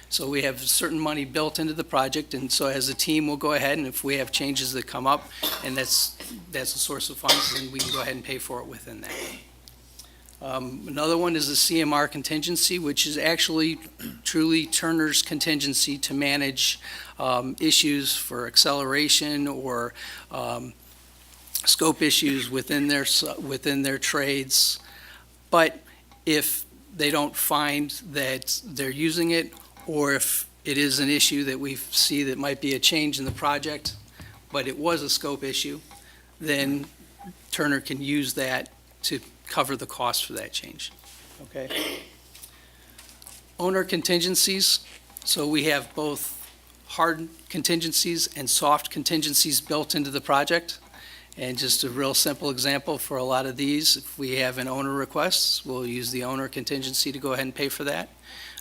So we have certain money built into the project, and so as a team, we'll go ahead, and if we have changes that come up, and that's a source of funds, then we can go ahead and pay for it within that. Another one is the CMR contingency, which is actually truly Turner's contingency to manage issues for acceleration or scope issues within their trades. But if they don't find that they're using it, or if it is an issue that we see that might be a change in the project, but it was a scope issue, then Turner can use that to cover the cost for that change. Okay? Owner contingencies, so we have both hard contingencies and soft contingencies built into the project. And just a real simple example for a lot of these, if we have an owner request, we'll use the owner contingency to go ahead and pay for that.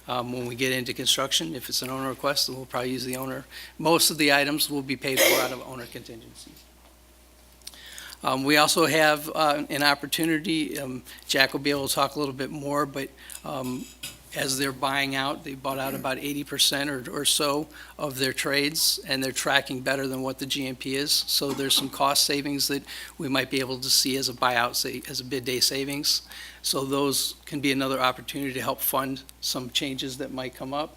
When we get into construction, if it's an owner request, then we'll probably use the owner. Most of the items will be paid for out of owner contingencies. We also have an opportunity, Jack will be able to talk a little bit more, but as they're buying out, they bought out about 80% or so of their trades, and they're tracking better than what the GMP is. So there's some cost savings that we might be able to see as a buyout, say, as a bid day savings. So those can be another opportunity to help fund some changes that might come up.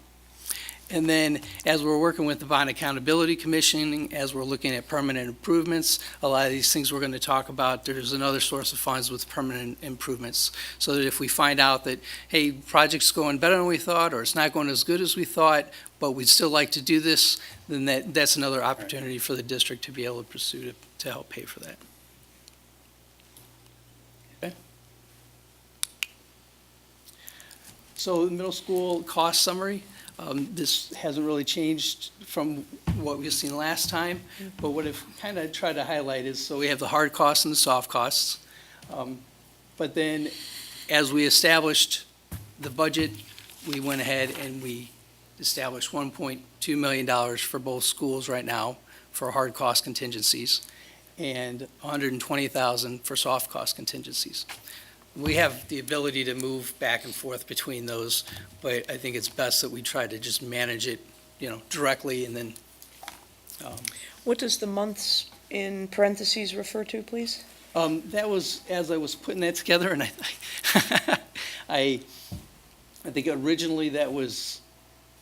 And then, as we're working with the Bond Accountability Commission, as we're looking at permanent improvements, a lot of these things we're going to talk about, there's another source of funds with permanent improvements. So that if we find out that, hey, project's going better than we thought, or it's not going as good as we thought, but we'd still like to do this, then that's another opportunity for the district to be able to pursue to help pay for that. Okay. So the middle school cost summary. This hasn't really changed from what we've seen last time, but what I've kind of tried to highlight is, so we have the hard costs and the soft costs. But then, as we established the budget, we went ahead and we established $1.2 million for both schools right now for hard cost contingencies, and $120,000 for soft cost contingencies. We have the ability to move back and forth between those, but I think it's best that we try to just manage it, directly, and then. What does the months in parentheses refer to, please? That was, as I was putting that together, and I think originally that was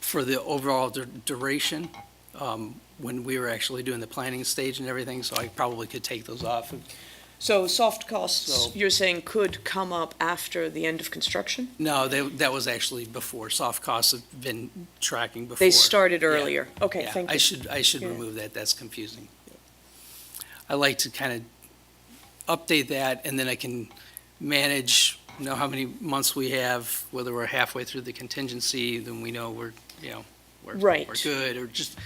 for the overall duration, when we were actually doing the planning stage and everything, so I probably could take those off. So soft costs, So- you're saying could come up after the end of construction? No, that was actually before. Soft costs have been tracking before. They started earlier. Okay, Yeah, thank you. I should Yeah. remove that. That's confusing. I like to kind of update that, and then I can manage, how many months we have, whether we're halfway through the contingency, then we know we're Right. we're good, or just,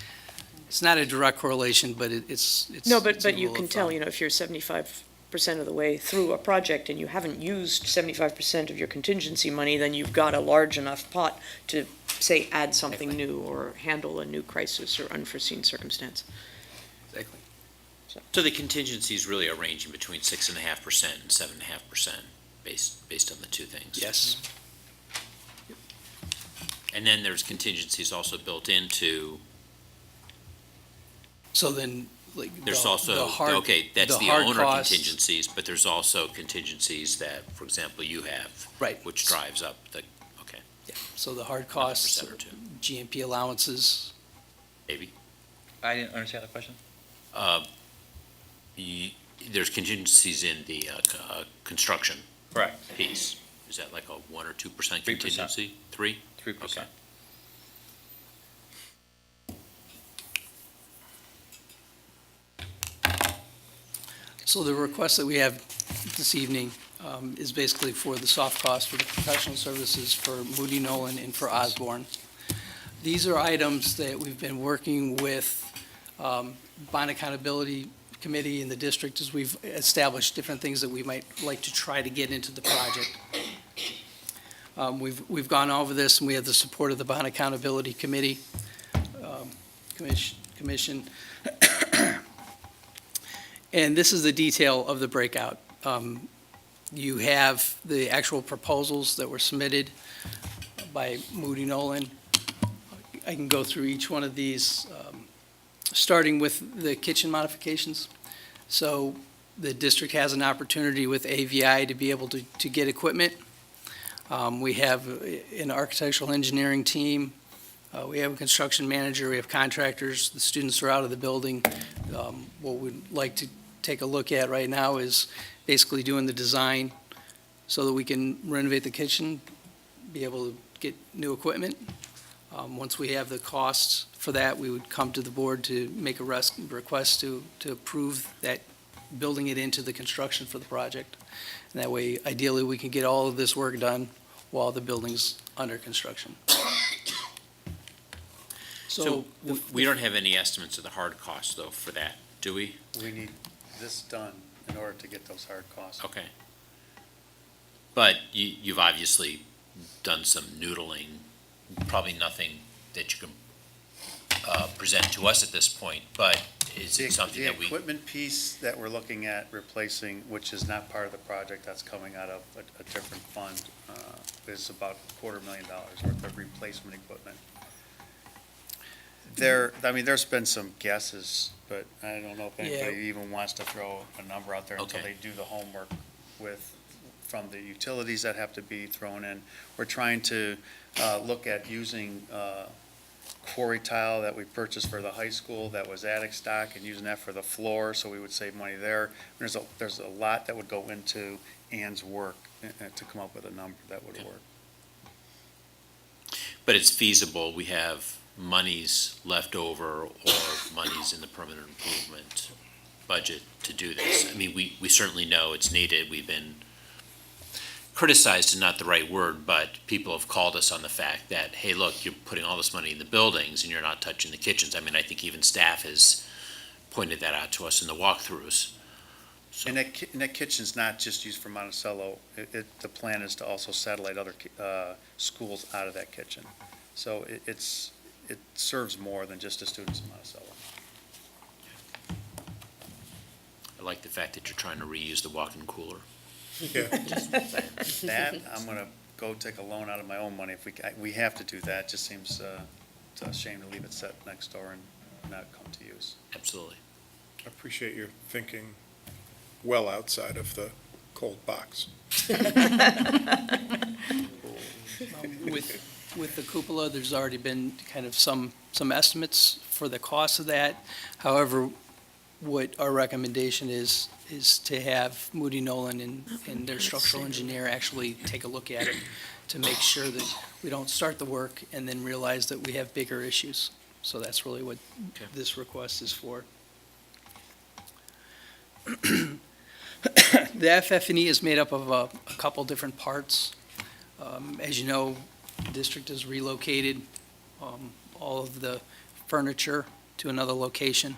it's not a direct correlation, but it's. No, it's a but you rule can of tell, thumb. if you're 75% of the way through a project and you haven't used 75% of your contingency money, then you've got a large enough pot to, say, add something new or handle a new crisis or unforeseen circumstance. Exactly. So the contingencies really are ranging between 6.5% and 7.5%, based on the two things. Yes. And then there's contingencies also built into, So then, like, there's the also, hard- okay, that's the hard owner costs- contingencies, but there's also contingencies that, for example, you have. Right. Which drives up the, So the hard costs, 1% or two. GMP allowances, maybe. I didn't understand the question. There's contingencies in the construction Correct. piece. Is that like a 1 or 2% 3%. contingency? 3? 3%. So the request that we have this evening is basically for the soft cost for the professional services for Moody Nolan and for Osborne. These are items that we've been working with Bond Accountability Committee in the district as we've established different things that we might like to try to get into the project. We've gone over this, and we have the support of the Bond Accountability Committee, Commission. And this is the detail of the breakout. You have the actual proposals that were submitted by Moody Nolan. I can go through each one of these, starting with the kitchen modifications. So the district has an opportunity with AVI to be able to get equipment. We have an architectural engineering team. We have a construction manager. We have contractors. The students are out of the building. What we'd like to take a look at right now is basically doing the design so that we can renovate the kitchen, be able to get new equipment. Once we have the costs for that, we would come to the board to make a request to approve that, building it into the construction for the project. And that way, ideally, we can get all of this work done while the building's under construction. So we don't have any estimates of the hard costs, though, for that, do we? We need this done in order to get those hard costs. Okay. But you've obviously done some noodling, probably nothing that you can present to us at this point, but is it something that we? The equipment piece that we're looking at replacing, which is not part of the project, that's coming out of a different fund, is about $250,000 worth of replacement equipment. There's been some guesses, but I don't know if anybody even wants to throw a number out there until Okay. they do the homework from the utilities that have to be thrown in. We're trying to look at using quarry tile that we purchased for the high school that was attic stock and using that for the floor, so we would save money there. There's a lot that would go into Ann's work to come up with a number that would work. But it's feasible, we have monies left over or monies in the permanent improvement budget to do this. I mean, we certainly know it's needed. We've been criticized is not the right word, but people have called us on the fact that, hey, look, you're putting all this money in the buildings and you're not touching the kitchens. I mean, I think even staff has pointed that out to us in the walkthroughs. So- And that kitchen's not just used for Monticello. The plan is to also satellite other schools out of that kitchen. So it serves more than just the students in Monticello. I like the fact that you're trying to reuse the walk-in cooler. Yeah. That, I'm gonna go take a loan out of my own money if we have to do that. Just seems it's a shame to leave it set next door and not come to use. Absolutely. I appreciate your thinking well outside of the cold box. With the cupola, there's already been kind of some estimates for the cost of that. However, what our recommendation is to have Moody Nolan and their structural engineer actually take a look at it to make sure that we don't start the work and then realize that we have bigger issues. So that's really what this request is for. The FF&E is made up of a couple different parts. As you know, the district has relocated all of the furniture to another location.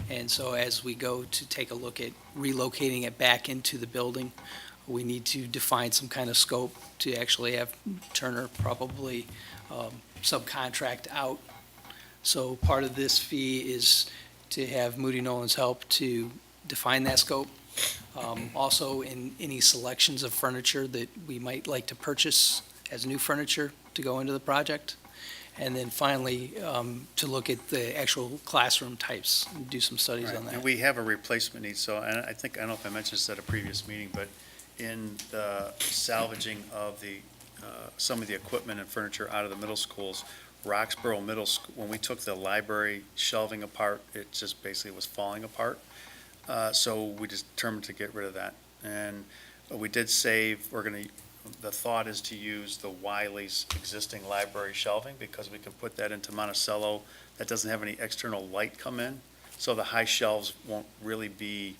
And so as we go to take a look at relocating it back into the building, we need to define some kind of scope to actually have Turner probably subcontract out. So part of this fee is to have Moody Nolan's help to define that scope Also, in any selections of furniture that we might like to purchase as new furniture to go into the project. And then finally, to look at the actual classroom types and do some studies Right. on that. And we have a replacement need, so, and I think, I don't know if I mentioned this at a previous meeting, but in the salvaging of the, some of the equipment and furniture out of the middle schools, Roxborough Middle School, when we took the library shelving apart, it just basically was falling apart. So we just determined to get rid of that. And we did save, the thought is to use the Wiley's existing library shelving, because we can put that into Monticello. That doesn't have any external light come in, so the high shelves won't really be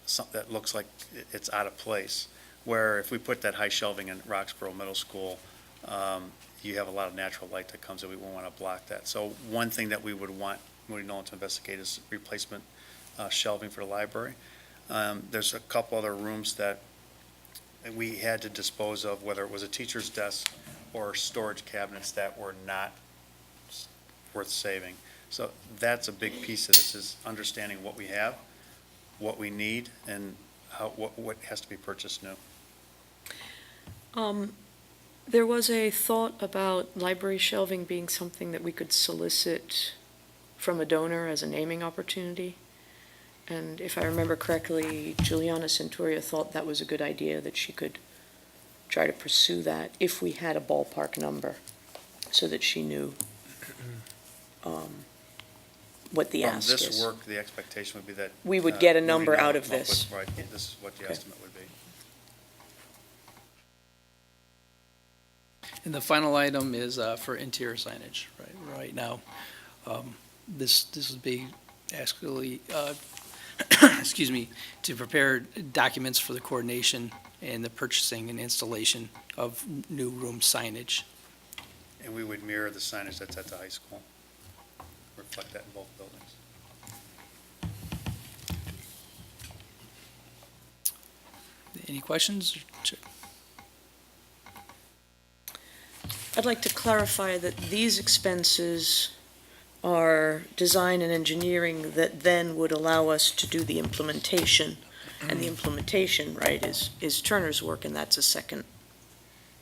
something that looks like it's out of place. Where if we put that high shelving in Roxborough Middle School, you have a lot of natural light that comes in, we won't want to block that. So one thing that we would want Moody Nolan to investigate is replacement shelving for the library. There's a couple other rooms that we had to dispose of, whether it was a teacher's desk or storage cabinets that were not worth saving. So that's a big piece of this, is understanding what we have, what we need, and what has to be purchased new. There was a thought about library shelving being something that we could solicit from a donor as a naming opportunity. And if I remember correctly, Juliana Centuria thought that was a good idea, that she could try to pursue that if we had a ballpark number, so that she knew what the ask is. From this work, the expectation would be that. We would get a Moody number Nolan out of come up with- this. Right, this is what the Okay. estimate would be. And the final item is for interior signage. Right now, this would be actually, excuse me, to prepare documents for the coordination and the purchasing and installation of new room signage. And we would mirror the signage that's at the high school, reflect that in both buildings. Any questions? I'd like to clarify that these expenses are design and engineering that then would allow us to do the implementation. And the implementation, right, is Turner's work, and that's a second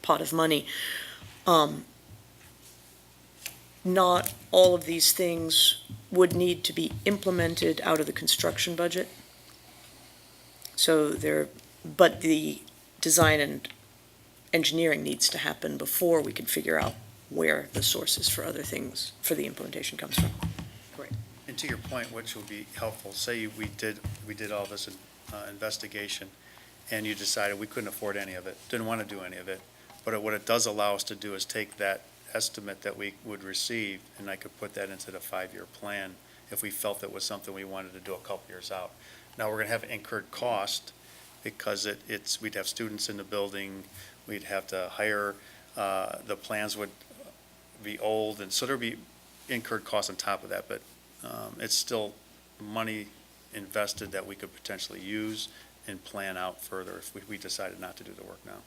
pot of money. Not all of these things would need to be implemented out of the construction budget. But the design and engineering needs to happen before we can figure out where the sources for other things, for the implementation comes from. And to your point, which will be helpful, say we did all this investigation, and you decided we couldn't afford any of it, didn't want to do any of it, but what it does allow us to do is take that estimate that we would receive, and I could put that into the 5-year plan if we felt it was something we wanted to do a couple years out. Now, we're going to have incurred cost, because we'd have students in the building, we'd have to hire, the plans would be old, and so there'd be incurred costs on top of that, but it's still money invested that we could potentially use and plan out further if we decided not to do the work now.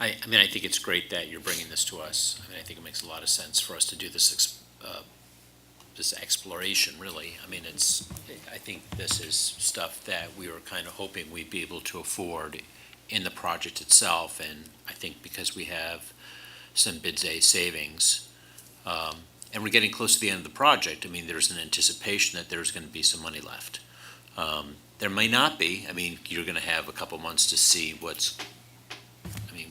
I mean, I think it's great that you're bringing this to us. I mean, I think it makes a lot of sense for us to do this this exploration, really. I mean, I think this is stuff that we were kind of hoping we'd be able to afford in the project itself, and I think because we have some Bids A savings, and we're getting close to the end of the project, I mean, there's an anticipation that there's going to be some money left. There may not be. I mean, you're going to have a couple months to see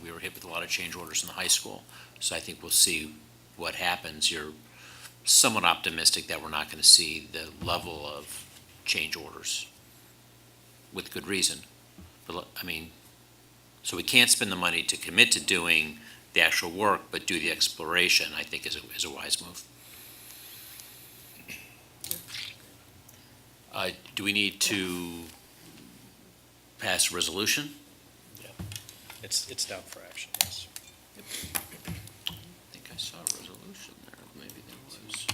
we were hit with a lot of change orders in the high school, so I think we'll see what happens. You're somewhat optimistic that we're not going to see the level of change orders, with good reason. But, I mean, so we can't spend the money to commit to doing the actual work, but do the exploration, I think is a wise move. Do we need to pass a resolution? It's down for action, yes. I think I saw a resolution there, maybe there was.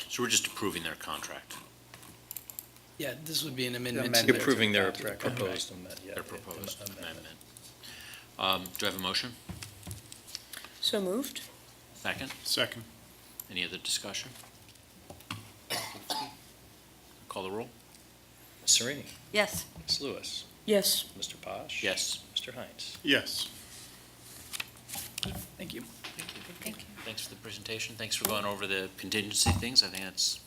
So we're just approving their contract. Yeah, this would be an amendment. Amendment. to their Approving their contract. proposed amendment. Their proposed amendment. Do I have a motion? So moved? Second? Second. Any other discussion? Call the roll? Ms. Serini, Yes. Ms. Lewis, Yes. Mr. Posh. Yes. Mr. Hines. Yes. Thank you. Thank you. Thanks for the presentation. Thanks for going over the contingency things. I think that's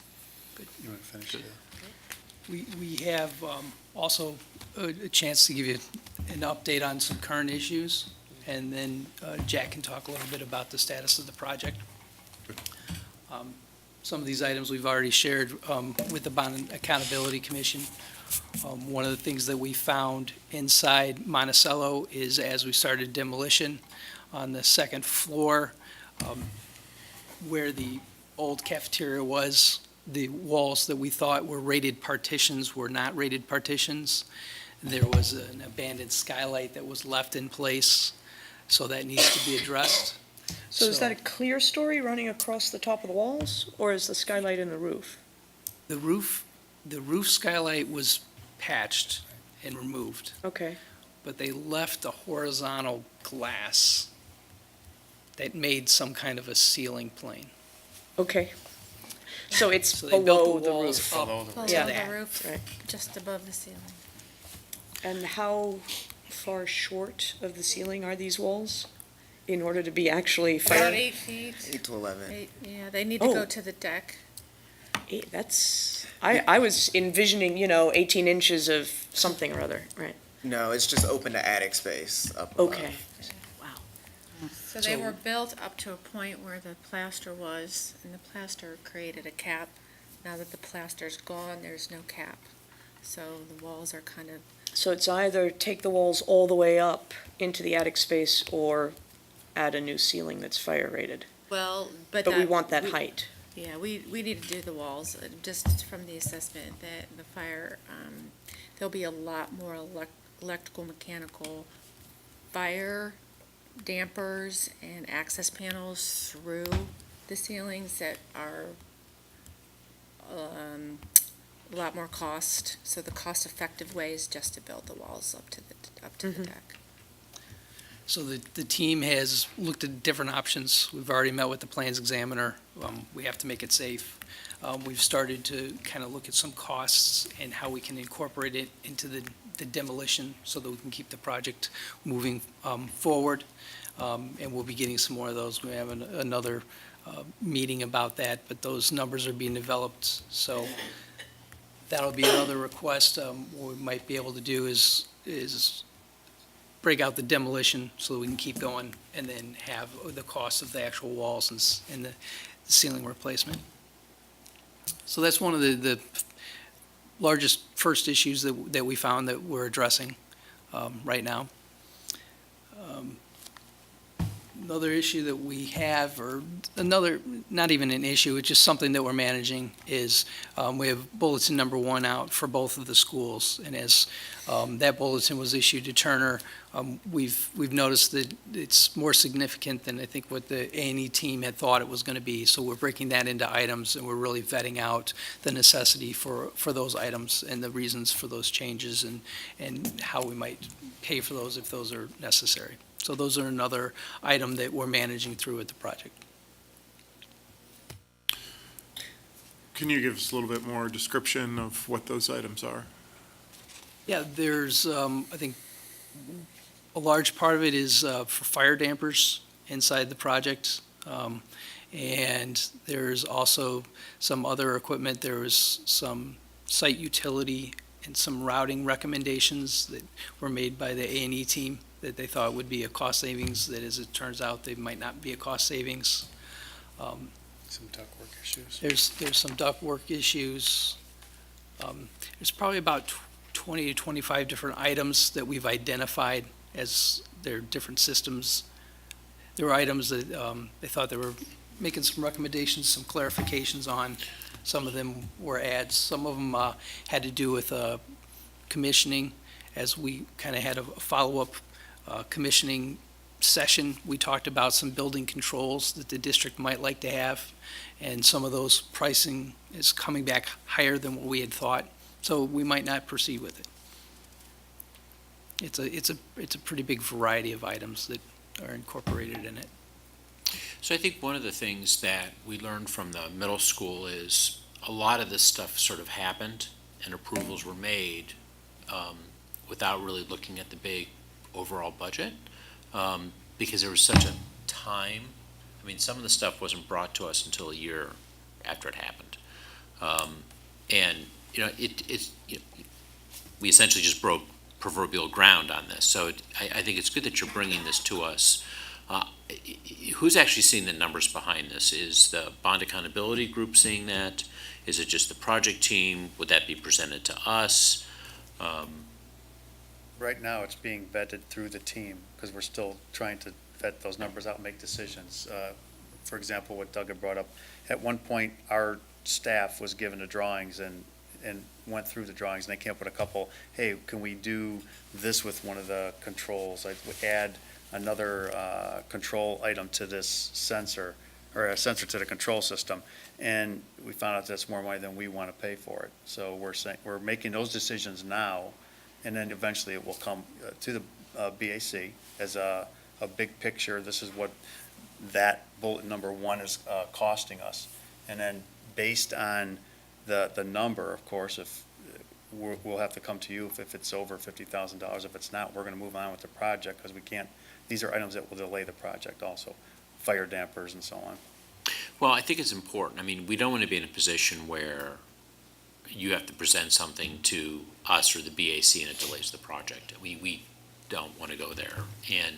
You want to finish Good. it? We have also a chance to give you an update on some current issues, and then Jack can talk a little bit about the status of the project. Some of these items we've already shared with the Bond Accountability Commission. One of the things that we found inside Monticello is, as we started demolition on the second floor, where the old cafeteria was, the walls that we thought were rated partitions were not rated partitions. There was an abandoned skylight that was left in place, so that needs to be addressed. So is that a clear story running across the top of the walls, or is the skylight in the roof? The roof skylight was patched and removed, Okay. but they left a horizontal glass that made some kind of a ceiling plane. Okay. So it's So they built below the walls roof. up Below the to Yeah. that. roof, Right. just above the ceiling. And how far short of the ceiling are these walls in order to be actually About fire? 8 feet. 8 to 11. Yeah, they need to Oh. go to the deck. That's, I was envisioning, 18 inches of something or other, right? No, it's just open to attic space up Okay. So they So- were built up to a point where the plaster was, and the plaster created a cap. Now that the plaster's gone, there's no cap. So the walls are kind of, So it's either take the walls all the way up into the attic space or add a new ceiling that's fire rated. well, but But we that- want that we- height. Yeah, we need to do the walls, just from the assessment that the fire, there'll be a lot more electrical, mechanical fire dampers and access panels through the ceilings that are, a lot more cost. So the cost-effective way is just to build the walls up to the deck. So the team has looked at different options. We've already met with the plans examiner. We have to make it safe. We've started to kind of look at some costs and how we can incorporate it into the demolition so that we can keep the project moving forward. And we'll be getting some more of those. We have another meeting about that, but those numbers are being developed. So that'll be another request. What we might be able to do is break out the demolition so that we can keep going, and then have the cost of the actual walls and the ceiling replacement. So that's one of the largest first issues that we found that we're addressing right now. Another issue that we have, or another, not even an issue, it's just something that we're managing, is we have bulletin number 1 out for both of the schools. And as that bulletin was issued to Turner, we've noticed that it's more significant than I think what the A&E team had thought it was going to be. So we're breaking that into items, and we're really vetting out the necessity for those items and the reasons for those changes, and how we might pay for those if those are necessary. So those are another item that we're managing through with the project. Can you give us a little bit more description of what those items are? Yeah, there's, I think, a large part of it is for fire dampers inside the project. And there's also some other equipment. There was some site utility and some routing recommendations that were made by the A&E team that they thought would be a cost savings, that as it turns out, they might not be a cost savings. Some ductwork issues. There's some ductwork issues. There's probably about 20 to 25 different items that we've identified as their different systems. There were items that they thought they were making some recommendations, some clarifications on. Some of them were adds. Some of them had to do with commissioning. As we kind of had a follow-up commissioning session, we talked about some building controls that the district might like to have, and some of those pricing is coming back higher than what we had thought, so we might not proceed with it. it's a pretty big variety of items that are incorporated in it. So I think one of the things that we learned from the middle school is a lot of this stuff sort of happened and approvals were made without really looking at the big overall budget, because there was such a time. I mean, some of the stuff wasn't brought to us until a year after it happened. And, we essentially just broke proverbial ground on this. So I think it's good that you're bringing this to us. Who's actually seeing the numbers behind this? Is the bond accountability group seeing that? Is it just the project team? Would that be presented to us? Right now, it's being vetted through the team, because we're still trying to vet those numbers out and make decisions. For example, what Doug had brought up, at one point, our staff was given the drawings and went through the drawings, and they came up with a couple, hey, can we do this with one of the controls? Like, we add another control item to this sensor, or a sensor to the control system, and we found out that's more money than we want to pay for it. So we're making those decisions now, and then eventually it will come to the BAC as a big picture. This is what that bullet number 1 is costing us. And then based on the number, of course, if we'll have to come to you if it's over $50,000. If it's not, we're going to move on with the project, because we can't, these are items that will delay the project also, fire dampers and so on. Well, I think it's important. I mean, we don't want to be in a position where you have to present something to us or the BAC and it delays the project. We don't want to go there. And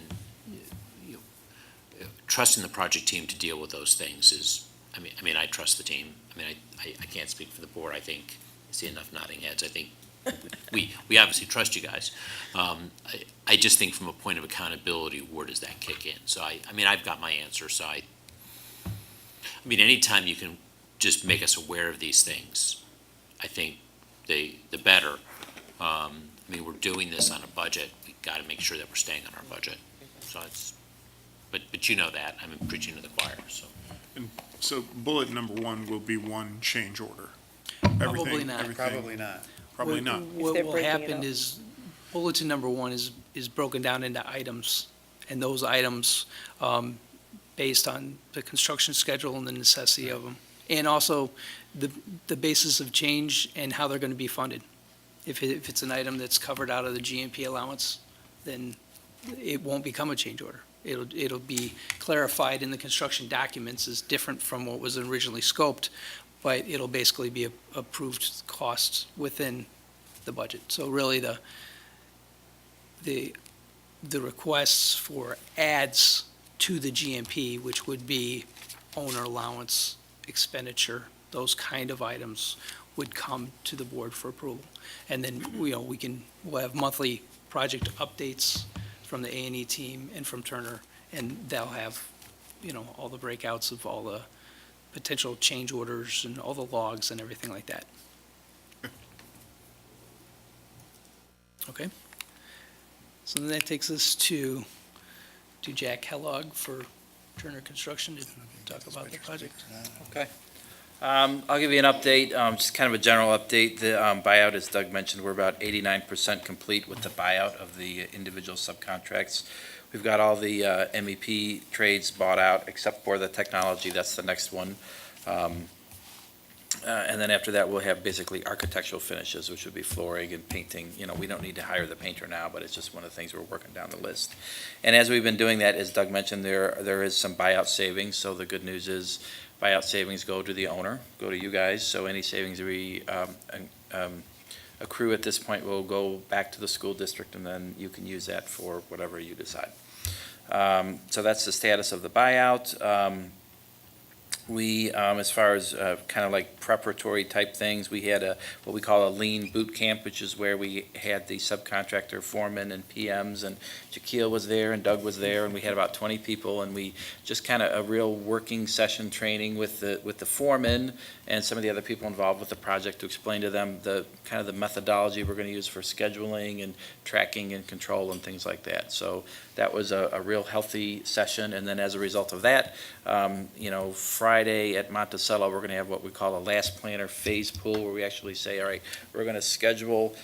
trusting the project team to deal with those things is, I mean, I trust the team. I mean, I can't speak for the board. I think I see enough nodding heads. I think we obviously trust you guys. I just think from a point of accountability, where does that kick in? So I mean, I've got my answer. So I mean, anytime you can just make us aware of these things, I think the better. I mean, we're doing this on a budget. We've got to make sure that we're staying on our budget. So it's, but you know that. I'm preaching to the choir, so. So bullet number 1 will be one change order. Probably not. Probably not. Probably not. What they're will breaking it happen up. is bulletin number 1 is broken down into items, and those items, based on the construction schedule and the necessity of them, and also the basis of change and how they're going to be funded. If it's an item that's covered out of the GMP allowance, then it won't become a change order. It'll be clarified in the construction documents as different from what was originally scoped, but it'll basically be approved costs within the budget. So really, the requests for adds to the GMP, which would be owner allowance, expenditure, those kind of items would come to the board for approval. And then, we'll have monthly project updates from the A&E team and from Turner, and they'll have, all the breakouts of all the potential change orders and all the logs and everything like that. Okay? So then that takes us to Jack Kellogg for Turner Construction to talk about the project. Okay. I'll give you an update, just kind of a general update. The buyout, as Doug mentioned, we're about 89% complete with the buyout of the individual subcontracts. We've got all the MEP trades bought out except for the technology. That's the next one. And then after that, we'll have basically architectural finishes, which would be flooring and painting. We don't need to hire the painter now, but it's just one of the things we're working down the list. And as we've been doing that, as Doug mentioned, there is some buyout savings. So the good news is buyout savings go to the owner, go to you guys. So any savings we accrue at this point will go back to the school district, and then you can use that for whatever you decide. So that's the status of the buyout. We, as far as kind of like preparatory type things, we had what we call a lean boot camp, which is where we had the subcontractor foremen and PMs, and Jaquil was there and Doug was there, and we had about 20 people, and we just kind of a real working session training with the foremen and some of the other people involved with the project to explain to them the kind of the methodology we're going to use for scheduling and tracking and control and things like that. So that was a real healthy session, and then as a result of that, Friday at Monticello, we're going to have what we call a last planner phase pool, where we actually say, all right, we're going to schedule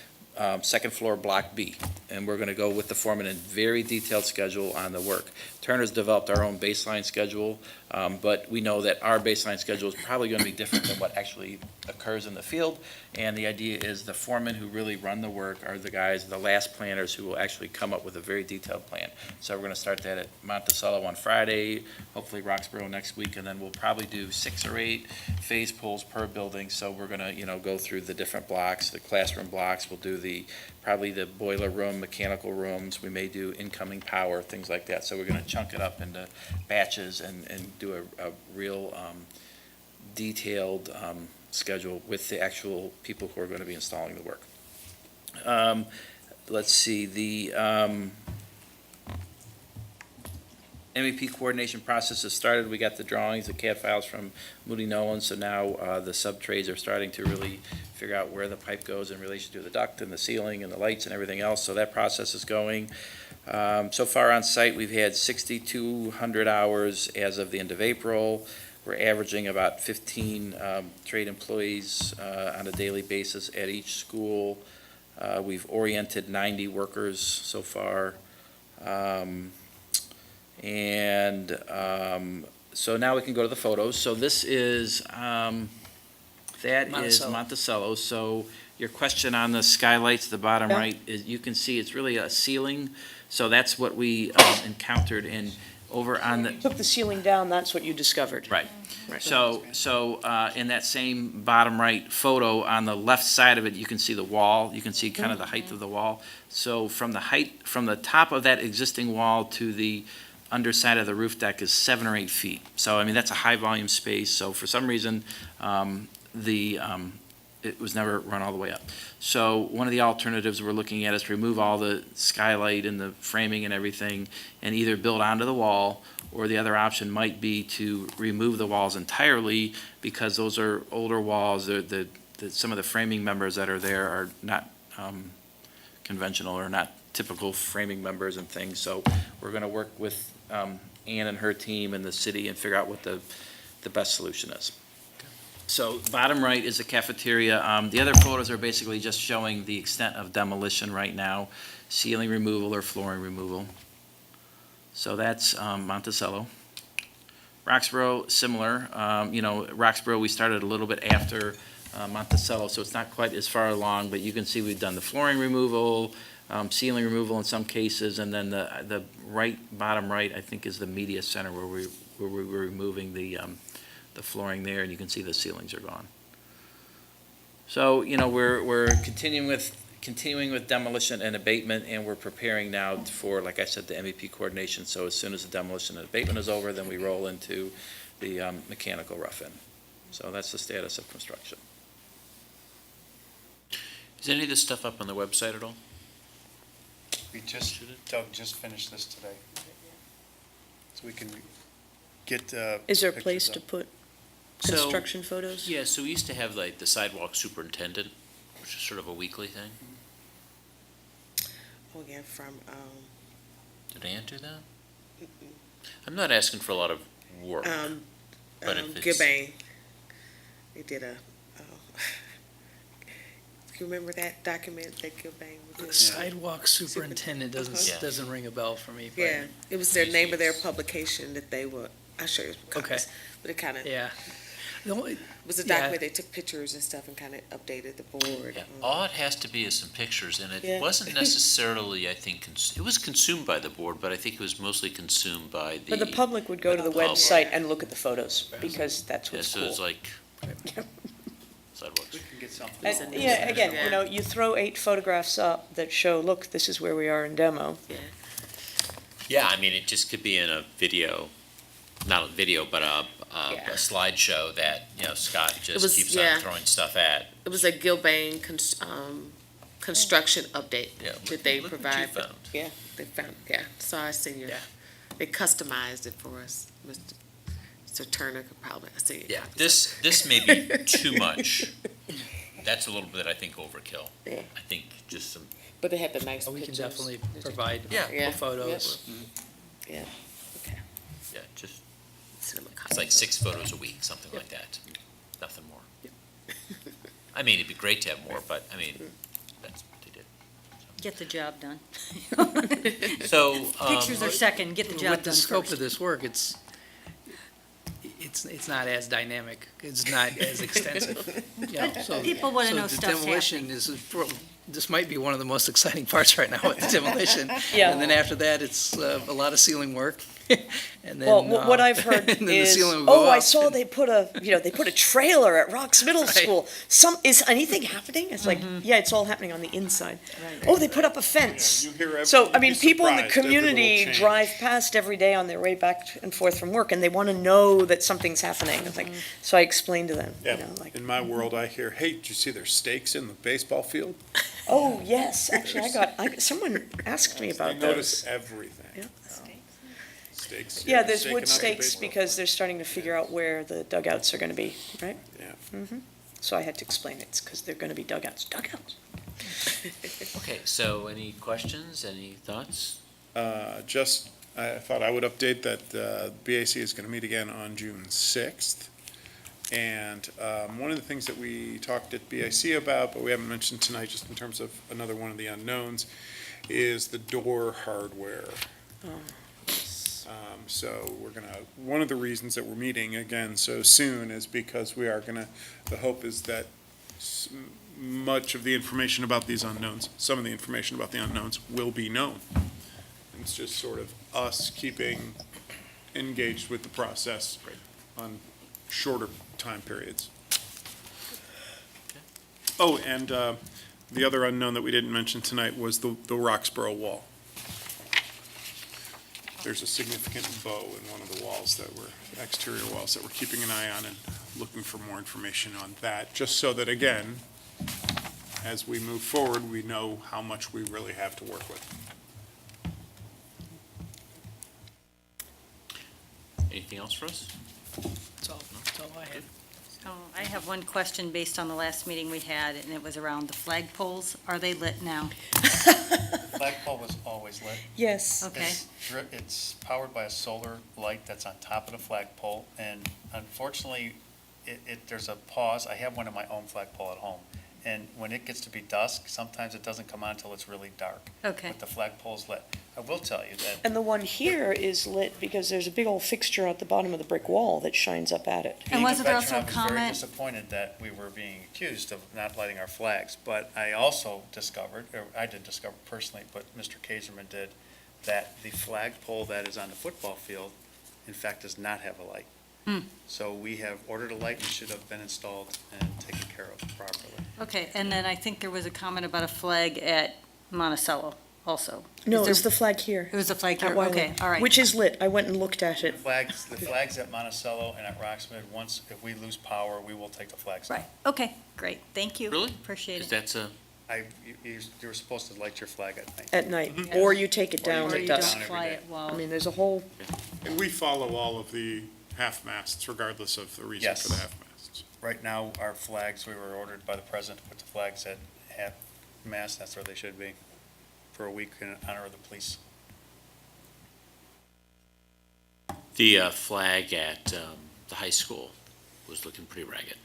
second floor, Block B. And we're gonna go with the foreman in very detailed schedule on the work. Turner's developed our own baseline schedule, but we know that our baseline schedule is probably gonna be different than what actually occurs in the field. And the idea is the foremen who really run the work are the guys, the last planners, who will actually come up with a very detailed plan. So we're gonna start that at Monticello on Friday, hopefully Roxborough next week, and then we'll probably do 6 or 8 phase pulls per building. So we're gonna, go through the different blocks, the classroom blocks. We'll do probably the boiler room, mechanical rooms. We may do incoming power, things like that. So we're gonna chunk it up into batches and do a real detailed schedule with the actual people who are going to be installing the work. Let's see, the MEP coordination process has started. We got the drawings, the CAD files from Moody Nolan, so now the sub-trades are starting to really figure out where the pipe goes in relation to the duct and the ceiling and the lights and everything else, so that process is going. So far on site, we've had 6,200 hours as of the end of April. We're averaging about 15 trade employees on a daily basis at each school. We've oriented 90 workers so far. So now we can go to the photos. So this is, Monticello. So your question on the skylights, the bottom Yeah. right, is you can see it's really a ceiling. So that's what we encountered over on the. Took the ceiling down, that's what you discovered. Right. Right. So in that same bottom right photo, on the left side of it, you can see the wall. You can see kind of the height of the wall. So from the top of that existing wall to the underside of the roof deck is 7 or 8 feet. So, I mean, that's a high-volume space. So for some reason, it was never run all the way up. So one of the alternatives we're looking at is to remove all the skylight and the framing and everything and either build onto the wall, or the other option might be to remove the walls entirely, because those are older walls. Some of the framing members that are there are not conventional or not typical framing members and things. So we're going to work with Ann and her team and the city and figure out what the best solution is. So bottom right is the cafeteria. The other photos are basically just showing the extent of demolition right now, ceiling removal or flooring removal. So that's Monticello. Roxborough, similar. Roxborough, we started a little bit after Monticello, so it's not quite as far along, but you can see we've done the flooring removal, ceiling removal in some cases, and then the bottom right, I think, is the media center where we were removing the flooring there, and you can see the ceilings are gone. So, we're continuing with demolition and abatement, and we're preparing now for, like I said, the MEP coordination. So as soon as the demolition and abatement is over, then we roll into the mechanical rough-in. So that's the status of construction. Is any of this stuff up on the website at all? Doug just finished this today. So we can get Is there a pictures place up. to put So- construction photos? Yeah, so we used to have like the sidewalk superintendent, which is sort of a weekly thing. Oh, yeah, from, Did Ann do that? I'm not asking for a lot of work, but if it's. Gilbane. They did a, you remember that document that Gilbane was in? Sidewalk superintendent Yeah. doesn't ring a bell for me. But Yeah, it was their name of their publication that they were, I'll show you some Okay. copies. But it kind of, Yeah. The only- it was a yeah. document, they took pictures and stuff and kind of updated the board. Yeah, all it has to be is some pictures, and Yeah. it wasn't necessarily, I think, it was consumed by the board, but I think it was mostly consumed by the. But the public would go to the public. website and look at the photos, because that's Yeah, what's so it's cool. like sidewalks. We can get something. And, yeah, again, you throw 8 photographs up that show, look, this is where we are in demo. Yeah, I mean, it just could be in a video, not a video, but a slideshow that, Scott just was- keeps yeah. on throwing stuff at. It was a Gilbane construction update Yeah, that they look what you provide. found. Yeah, they found, so our senior, Yeah. they customized it for us. Mr. Turner could probably, I see. Yeah, this may be too much. That's a little bit, I think, overkill. Yeah. I think just some, But they had the nice We can pictures. definitely provide Yeah. the photos. Yeah, okay. yeah, just, Cinema it's like 6 photos a week, something like that. Nothing more. I mean, it'd be great to have more, but, I mean, that's what they did. Get the job done. So, Pictures are second, get the job With the done scope first. of this work, it's not as dynamic, it's not as extensive. You know, so- People wanna so know the stuff's demolition this might be one of the most exciting parts right now with the demolition. Yeah. And then after that, it's a lot of ceiling work. And then, Well, what I've heard and then the is, ceiling will go I up. saw they put a trailer at Rocks Middle School. Is anything happening? It's like, yeah, it's all happening on the inside. Oh, they put up a fence. You hear So, you'd I mean, be people in the surprised every little community change. drive past every day on their way back and forth from work, and they want to know that something's happening. It's like, so I explained to them, Yeah, in my world, I hear, hey, did you see there's stakes in the baseball field? oh, yes, actually, someone asked me They about notice those. everything. Yeah. Stakes. Yeah, there's staking wood out the stakes baseball because they're starting to figure out where the dugouts are going to be, right? Yeah. Mm-hmm. So I had to explain it's because they're going to be dugouts. okay, so any questions, any thoughts? I thought I would update that BAC is going to meet again on June 6th. And one of the things that we talked at BIC about, but we haven't mentioned tonight, just in terms of another one of the unknowns, is the door hardware. So one of the reasons that we're meeting again so soon is because we are the hope is that much of the information about these unknowns, some of the information about the unknowns will be known. It's just sort of us keeping engaged with the process on shorter time periods. Oh, and the other unknown that we didn't mention tonight was the Roxborough wall. There's a significant bow in one of the walls exterior walls that we're keeping an eye on and looking for more information on that, just so that, again, as we move forward, we know how much we really have to work with. Anything else for us? That's all I had. So I have one question based on the last meeting we had, and it was around the flagpoles. Are they lit now? The flagpole was always lit. Yes. Okay. It's powered by a solar light that's on top of the flagpole, and unfortunately, there's a pause. I have one of my own flagpole at home, and when it gets to be dusk, sometimes it doesn't come on until it's really dark. Okay. But the flagpole's lit. I will tell you that And the one here is lit because there's a big old fixture at the bottom of the brick wall that shines up at it. And wasn't there being a also a veteran, I was very comment? disappointed that we were being accused of not lighting our flags, but I also discovered, or I didn't discover personally, but Mr. Kaiserman did, that the flagpole that is on the football field, in fact, does not have a light. So we have ordered a light and should have been installed and taken care of properly. Okay, and then I think there was a comment about a flag at Monticello also. No, Is it was there- the flag here. It was a flag At here, Oyler, okay, all right. Which is lit. I went and looked at it. The flags at Monticello and at Roxmid, if we lose power, we will take the flags down. Right, okay, great, thank you. Really? Appreciate Because it. that's a, You were supposed to light your flag at night. At night, or you take it Or you down take at it dusk. down every Fly day. it while. I mean, there's a whole, And we follow all of the half-masts regardless of the reason Yes. for the half-masts. Right now, our flags, we were ordered by the president to put the flags at half-mast, that's where they should be, for a week in honor of the police. the flag at the high school was looking pretty ragged.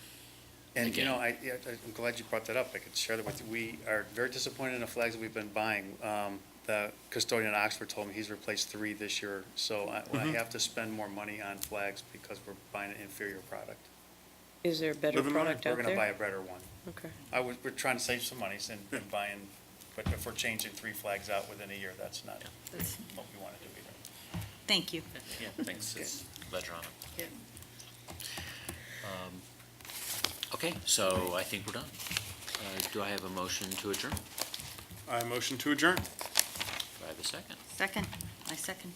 And, you Again. know, I'm glad you brought that up. I could share that with you. We are very disappointed in the flags that we've been buying. The custodian at Oxford told me he's replaced 3 this year, so I have to spend more money on flags because we're buying an inferior product. is there a better Live in product We're out gonna buy there? a better one. Okay. We're trying to save some money and buying, but if we're changing 3 flags out within a year, that's not That's- what we want to do either. Thank you. Yeah, thanks, it's ledger on it. Okay, so I think we're done. Do I have a motion to adjourn? I motion to adjourn. Do I have a second? Second, I second.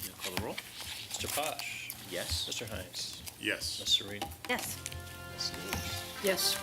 You call the roll? Mr. Posh, Yes? Mr. Hines, Yes. Ms. Serene, Yes. Ms. Lewis. Yes.